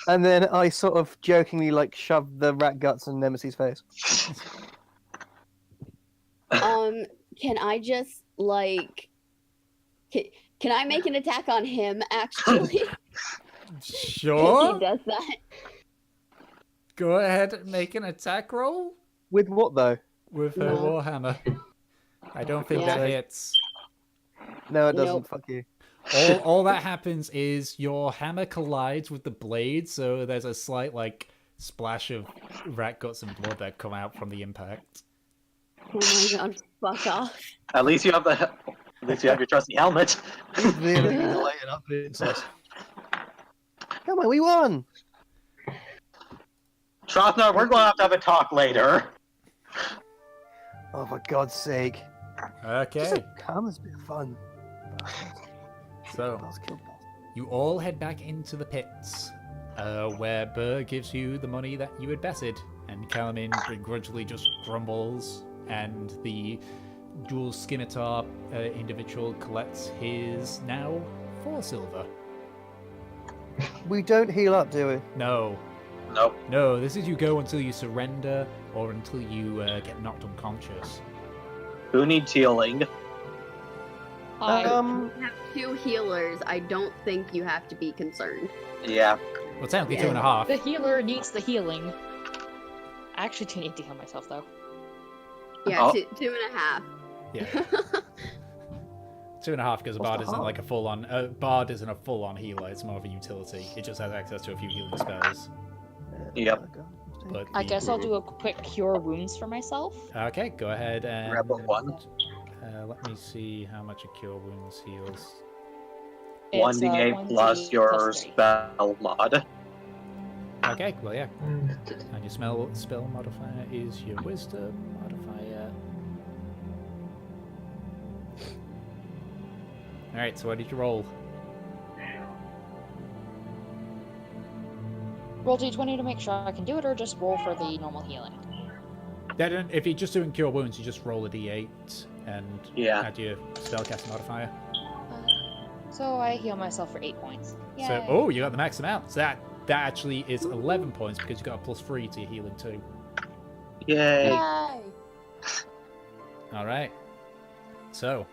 And then I sort of jokingly like shoved the rat guts in Nemesis' face. Can I just like? Can I make an attack on him? Actually, Sure. he does that. Go ahead and make an attack roll. With what though? With her warhammer. I don't think that hits. No, it doesn't. Nope. Fuck you. All that happens is your hammer collides with the blade, so there's a slight like splash of rat guts and blood that come out from the impact. Oh my god! Fuck off. At least you have your trusty helmet. Really lighten up inside. Come on, we won. Trothnar, we're going to have a talk later. Oh, for God's sake. Okay. Just calm, this bit of fun. So, you all head back into the pits, where Burr gives you the money that you had betted, and Kalamin begrudgingly just grumbles, and the dual scimitar individual collects his now 4 silver. We don't heal up, do we? No. Nope. No, this is you go until you surrender, or until you get knocked unconscious. Who needs healing? You have 2 healers. I don't think you have to be concerned. Yeah. Well, technically 2.5. The healer needs the healing. I actually do need to heal myself, though. Yeah, 2.5. Yeah. 2.5 because a bard isn't like a full-on. Bard isn't a full-on healer. It's more of a utility. It just has access to a few healing spells. Yep. But I guess I'll do a quick cure wounds for myself. Okay, go ahead and grab 1. let me see how much a cure wounds heals. 1d8 plus your spell mod. Okay, well yeah. And your spell modifier is your wisdom modifier. Alright, so what did you roll? Roll d20 to make sure I can do it, or just roll for the normal healing? If you're just doing cure wounds, you just roll a d8 and add your spellcast modifier. So I heal myself for 8 points. Yay. So, you got the max amount. So that actually is 11 points because you got a +3 to your healing too. Yay! All right. So,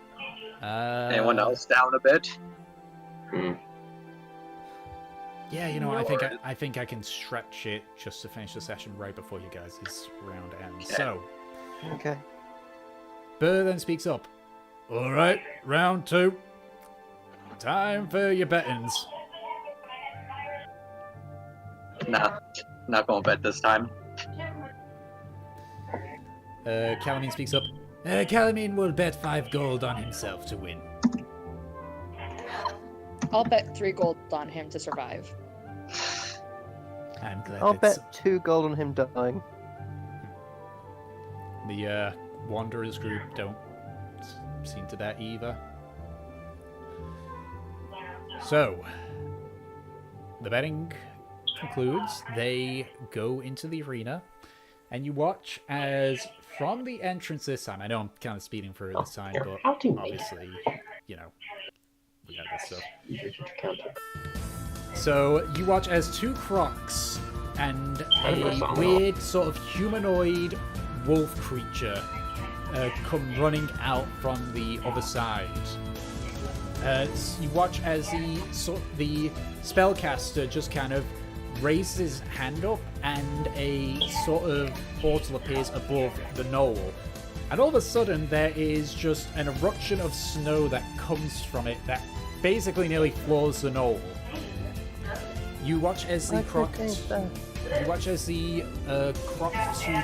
anyone else down a bit? Yeah, I think I can stretch it just to finish the session right before you guys' round ends. Okay. So, okay. Burr then speaks up. All right, round 2. Time for your bettings. Nah, not going to bet this time. Kalamin speaks up. Kalamin will bet 5 gold on himself to win. I'll bet 3 gold on him to survive. I'm glad I'll bet 2 gold on him dying. The Wanderers group don't seem to that either. So, the betting concludes. They go into the arena, and you watch as from the entrance this time. I know I'm kind of speeding through this time, but obviously, we got this stuff. So you watch as 2 crocs and a weird sort of humanoid wolf creature come running out from the other side. You watch as the spellcaster just kind of raises his hand up, and a sort of portal appears above the knoll. And all of a sudden, there is just an eruption of snow that comes from it that basically nearly floors the knoll. You watch as the croc to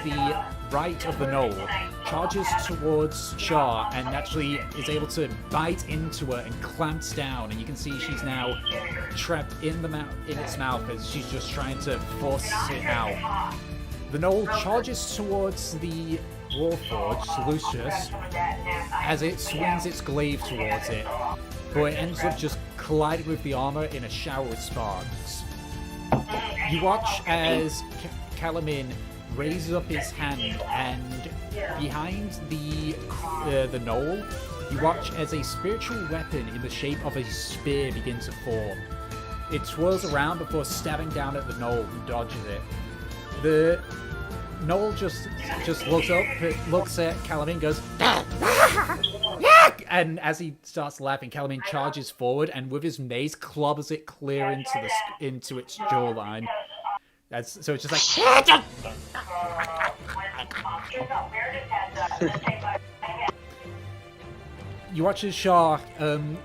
the right of the knoll charges towards Char and actually is able to bite into her and clamps down, and you can see she's now trapped in its mouth as she's just trying to force it out. The knoll charges towards the Warforged, Lucius, as it swings its glaive towards it, but it ends up just colliding with the armor in a shower of sparks. You watch as Kalamin raises up his hand, and behind the knoll, you watch as a spiritual weapon in the shape of a spear begins to form. It twirls around before stabbing down at the knoll, who dodges it. Noel just looks up, looks at Calamine, goes, and as he starts laughing, Calamine charges forward and with his mace clobbers it clear into its jawline. So it's just like. You watch as Shah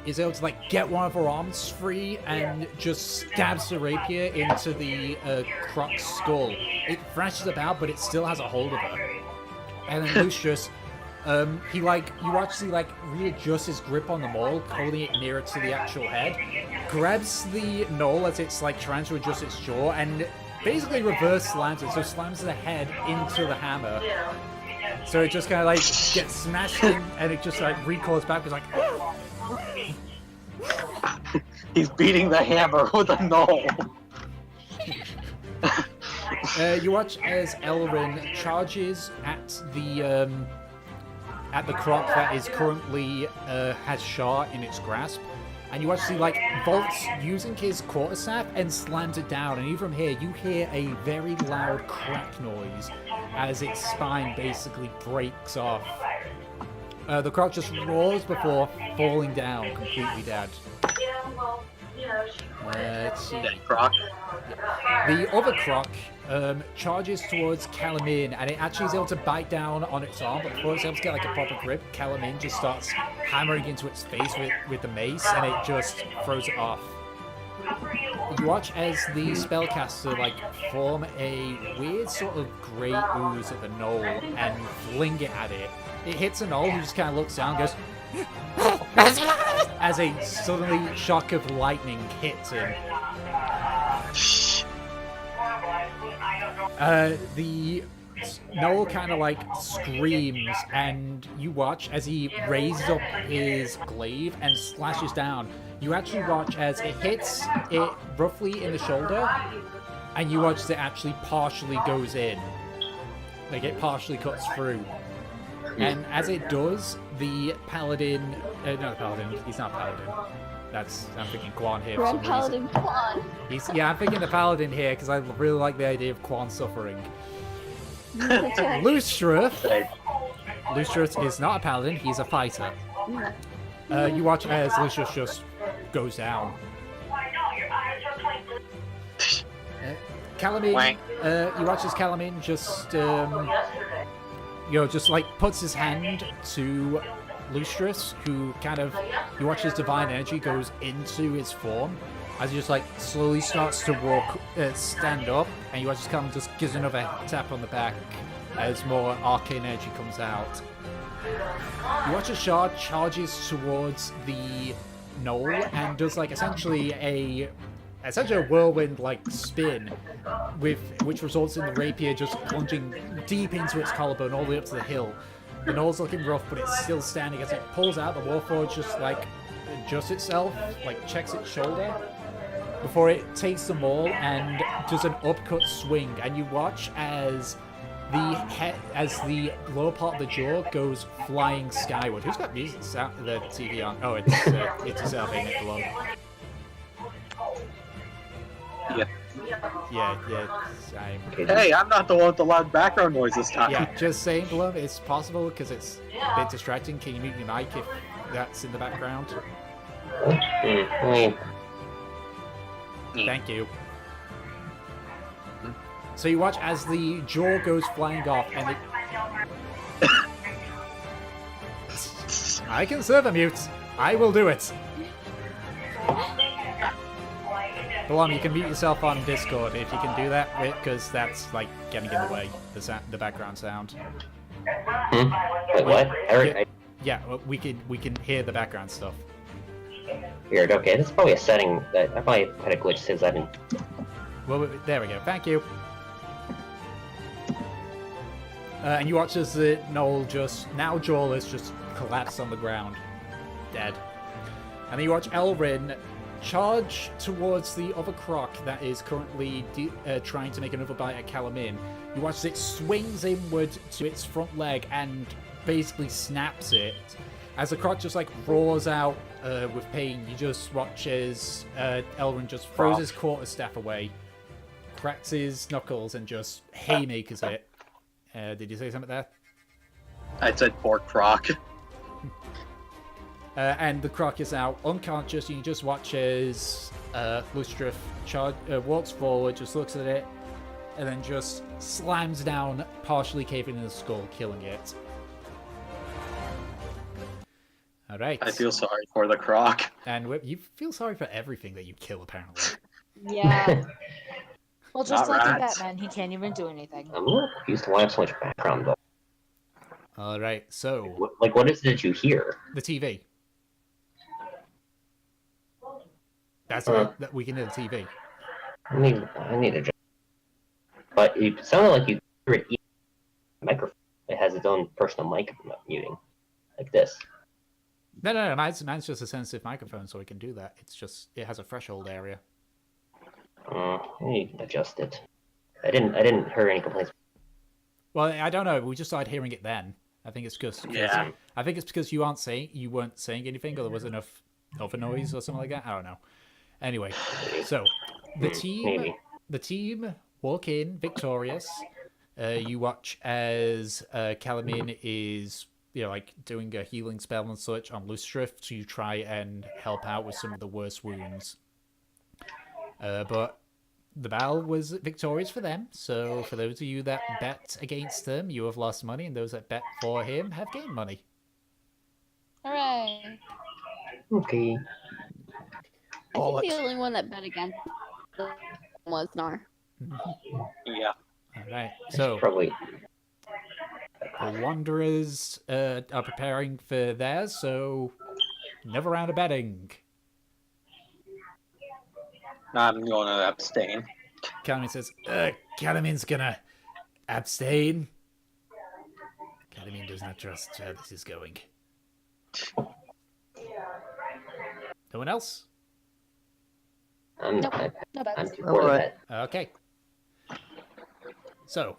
is able to like get one of her arms free and just stabs the rapier into the Croc's skull. It thrashes about, but it still has a hold of her. And then Lucius, you watch he like readjusts his grip on the maul, holding it nearer to the actual head, grabs the knoll as it's like trying to adjust its jaw, and basically reverse slams it, so slams the head into the hammer. So it just kind of like gets smashed in, and it just like recoils back. It's like he's beating the hammer with a knoll. You watch as Elrin charges at the croc that is currently has Shah in its grasp, and you watch he like vaults using his quarterstaff and slams it down. And even from here, you hear a very loud crack noise as its spine basically breaks off. The croc just roars before falling down, completely dead. Let's see. The other croc charges towards Calamine, and it actually is able to bite down on its arm, but before it's able to get like a proper grip, Calamine just starts hammering into its face with the mace, and it just throws it off. You watch as the spellcaster like form a weird sort of grey ooze of a knoll and fling it at it. It hits a knoll who just kind of looks down and goes as a suddenly shock of lightning hits him. The Noel kind of like screams, and you watch as he raises up his glaive and slashes down. You actually watch as it hits it roughly in the shoulder, and you watch as it actually partially goes in. Like it partially cuts through. And as it does, the paladin... no, paladin. He's not paladin. I'm thinking Quan here for some reason. Paladin Quan. I'm thinking the paladin here because I really like the idea of Quan suffering. Lustreth is not a paladin, he's a fighter. You watch as Lustreth just goes down. Calamine, you watch as Calamine just, just like puts his hand to Lustreth, who kind of, you watch his divine energy goes into his form as he just like slowly starts to walk, stand up, and you watch as Calamine just gives another tap on the back as more arcane energy comes out. You watch as Shard charges towards the knoll and does like essentially a whirlwind like spin, which results in the rapier just plunging deep into its collarbone all the way up to the hill. The knoll's looking rough, but it's still standing. As it pulls out, the Warforged just like adjusts itself, like checks its shoulder before it takes the maul and does an upcut swing. And you watch as the lower part of the jaw goes flying skyward. Who's got music? The TV on? Oh, it's yourself, ain't it, below? Yeah. Hey, I'm not the one with the loud background noise this time. Yeah, just saying, below, it's possible because it's a bit distracting. Can you mute your mic if that's in the background? Thank you. So you watch as the jaw goes flying off, and I can serve a mute. I will do it. Belong, you can mute yourself on Discord if you can do that, because that's like getting in the way, the background sound. Wait, what? Yeah, we can hear the background stuff. Weird. Okay, this is probably a setting that I probably had a glitch since I've been. Well, there we go. Thank you. And you watch as the knoll now jawless just collapsed on the ground, dead. And then you watch Elrin charge towards the other croc that is currently trying to make another bite at Calamine. You watch as it swings inward to its front leg and basically snaps it. As the croc just like roars out with pain, you just watch as Elrin just throws his quarterstaff away, cracks his knuckles, and just haymakers it. Did you say something there? I said pork croc. And the croc is now unconscious. You can just watch as Lustrif walks forward, just looks at it, and then just slams down, partially caving in the skull, killing it. All right. I feel sorry for the croc. And you feel sorry for everything that you kill, apparently. Yeah. Well, just Not like in rats. Batman, he can't even do anything. I'm a little confused why I have so much background though. All right, so What is it that you hear? the TV. That's that we can hear the TV. I need to just. But it sounded like you hear it in the microphone. It has its own personal mic muting, like this. No. Mine's just a sensitive microphone, so we can do that. It's just it has a threshold area. You can adjust it. I didn't hear any complaints. Well, I don't know. We just started hearing it then. I think it's because I think it's because you weren't saying anything, or there was enough of a noise or something like that. I don't know. Anyway, so the team walk in victorious. You watch as Kalamin is like doing a healing spell and such on Lustrif to try and help out with some of the worst wounds. But the battle was victorious for them. So for those of you that bet against them, you have lost money, and those that bet for him have gained money. Hooray! Okay. I think the only one that bet against them was Nar. Yeah. All right. So Probably. the Wanderers are preparing for theirs. So another round of betting. I'm going to abstain. Kalamin says, Kalamin's gonna abstain. Kalamin does not trust how this is going. No one else? I'm No bets. for that. Okay. So,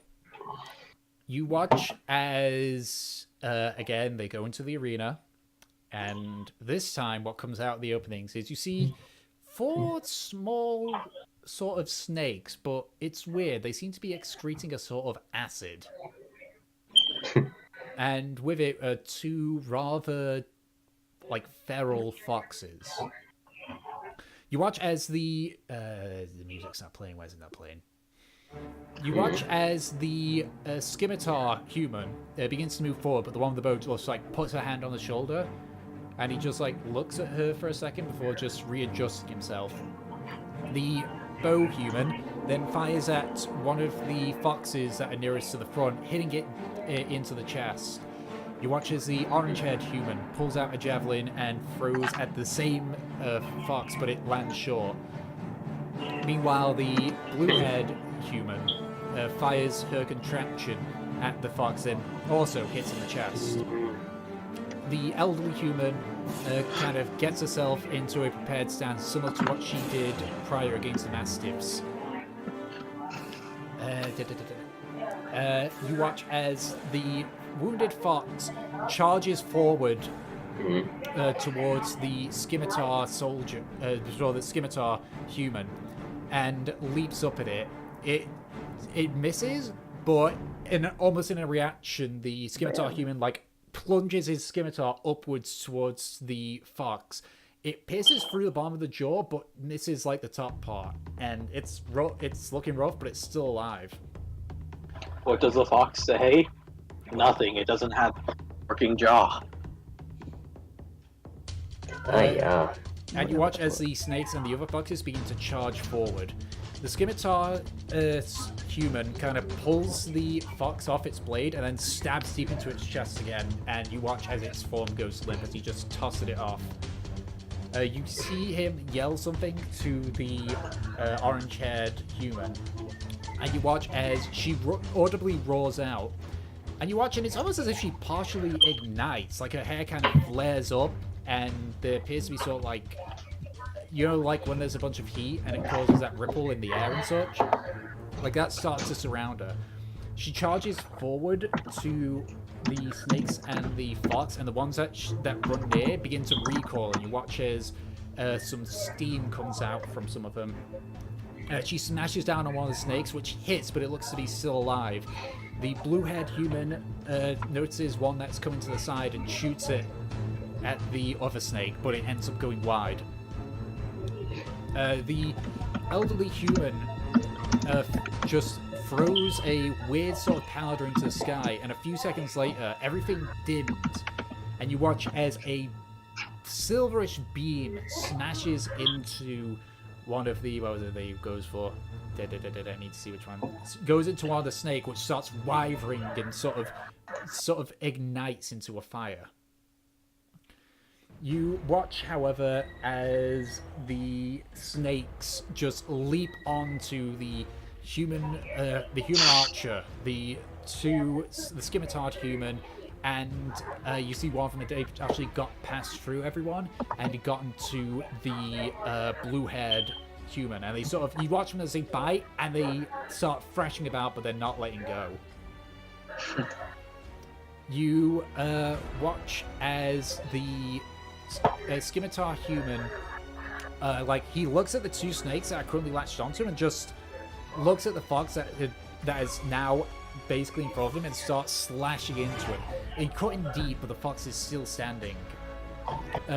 you watch as, again, they go into the arena. And this time, what comes out of the openings is you see 4 small sort of snakes, but it's weird. They seem to be excreting a sort of acid. And with it are 2 rather, feral foxes. You watch as the music's not playing. Why is it not playing? You watch as the scimitar human begins to move forward, but the one with the bow just puts her hand on the shoulder, and he just looks at her for a second before just readjusting himself. The bow human then fires at one of the foxes that are nearest to the front, hitting it into the chest. You watch as the orange-haired human pulls out a javelin and throws at the same fox, but it lands short. Meanwhile, the blue-haired human fires her contraption at the fox and also hits in the chest. The elderly human kind of gets herself into a prepared stance, similar to what she did prior against the mastiffs. You watch as the wounded fox charges forward towards the scimitar soldier, or the scimitar human, and leaps up at it. It misses, but almost in a reaction, the scimitar human plunges his scimitar upwards towards the fox. It pierces through the bottom of the jaw, but misses the top part, and it's looking rough, but it's still alive. What does the fox say? Nothing. It doesn't have a working jaw. Yeah. And you watch as the snakes and the other foxes begin to charge forward. The scimitar human kind of pulls the fox off its blade and then stabs deep into its chest again, and you watch as its form goes limp as he just tosses it off. You see him yell something to the orange-haired human, and you watch as she audibly roars out. And you watch, and it's almost as if she partially ignites, her hair kind of flares up, and there appears to be sort of when there's a bunch of heat and it causes that ripple in the air and such. That starts to surround her. She charges forward to the snakes and the fox, and the ones that run near begin to recoil, and you watch as some steam comes out from some of them. She smashes down on one of the snakes, which hits, but it looks to be still alive. The blue-haired human notices one that's coming to the side and shoots it at the other snake, but it ends up going wide. The elderly human just throws a weird sort of powder into the sky, and a few seconds later, everything dims, and you watch as a silverish beam smashes into one of the... What was it they goes for? I need to see which one. Goes into one of the snake, which starts writhing and sort of ignites into a fire. You watch, however, as the snakes just leap onto the human archer, the scimitar human, and you see one of them had actually got passed through everyone and had gotten to the blue-haired human, and you watch them as they bite and they start thrashing about, but they're not letting go. You watch as the scimitar human, he looks at the two snakes that are currently latched onto him and just looks at the fox that is now basically in front of him and starts slashing into it. He cut in deep, but the fox is still standing.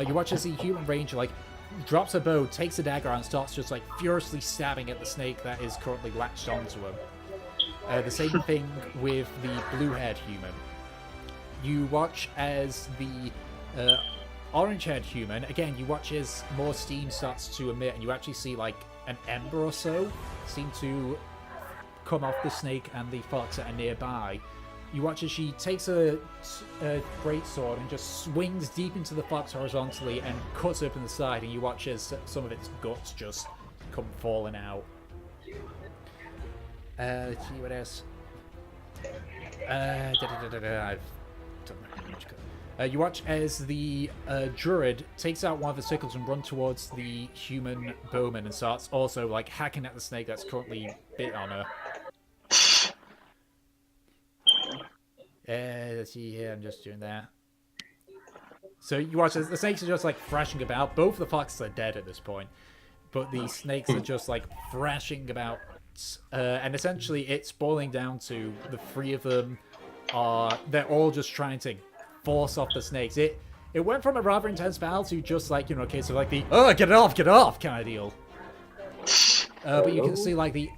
You watch as the human ranger drops a bow, takes a dagger, and starts just furiously stabbing at the snake that is currently latched onto him. The same thing with the blue-haired human. You watch as the orange-haired human, again, you watch as more steam starts to emit, and you actually see an ember or so seem to come off the snake and the fox that are nearby. You watch as she takes a great sword and just swings deep into the fox horizontally and cuts open the side, and you watch as some of its guts just come falling out. Let's see what else. I've done my you watch as the druid takes out one of the sickles and runs towards the human bowman and starts also hacking at the snake that's currently bit on her. Let's see here, I'm just doing that. So you watch as the snakes are just thrashing about. Both the foxes are dead at this point, but the snakes are just thrashing about, and essentially it's boiling down to the three of them they're all just trying to force off the snakes. It went from a rather intense battle to just a case of the get it off kind of deal. But you can see the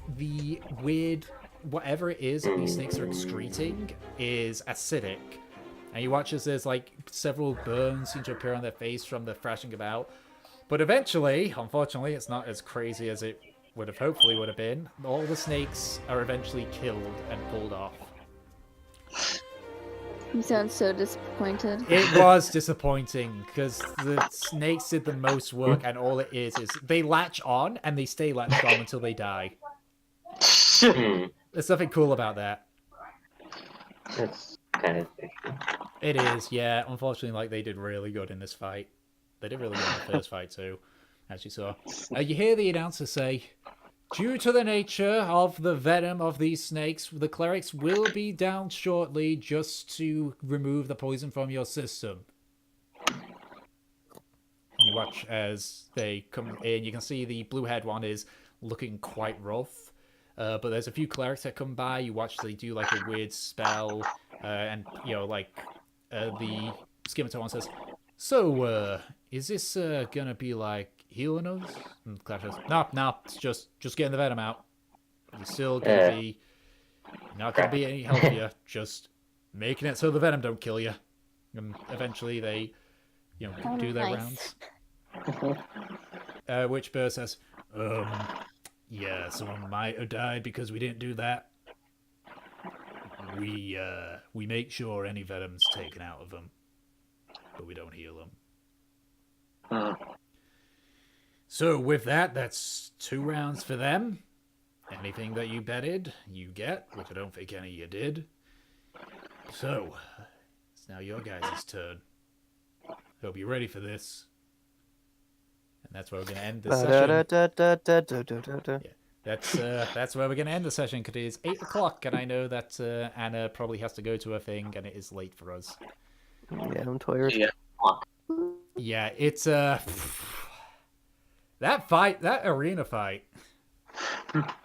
weird whatever it is that these snakes are excreting is acidic, and you watch as there's several burns seem to appear on their face from the thrashing about. But eventually, unfortunately, it's not as crazy as it would have been. All the snakes are eventually killed and pulled off. You sound so disappointed. It was disappointing because the snakes did the most work, and all it is they latch on and they stay latched on until they die. There's nothing cool about that. That's kind of It is, yeah. Unfortunately, they did really good in this fight. They did really good in the first fight too, as you saw. You hear the announcer say, "Due to the nature of the venom of these snakes, the clerics will be down shortly just to remove the poison from your system." You watch as they come in. You can see the blue-haired one is looking quite rough. But there's a few clerics that come by. You watch they do a weird spell, and the scimitar one says, "So, is this gonna be healing us?" And the cleric says, "No, it's just getting the venom out. You're still gonna be not gonna be any healthier. Just making it so the venom don't kill you." And eventually they, do their rounds. Which Burr says, "Yeah, someone might have died because we didn't do that. We make sure any venom's taken out of them, but we don't heal them." So with that, that's 2 rounds for them. Anything that you betted, you get, which I don't think any of you did. So, it's now your guys' turn. Hope you're ready for this. And that's where we're going to end this session. Yeah, that's where we're going to end the session, because it is 8 o'clock, and I know that Anna probably has to go to her thing, and it is late for us. Yeah, I'm tired. Yeah, it's that arena fight. Hmm.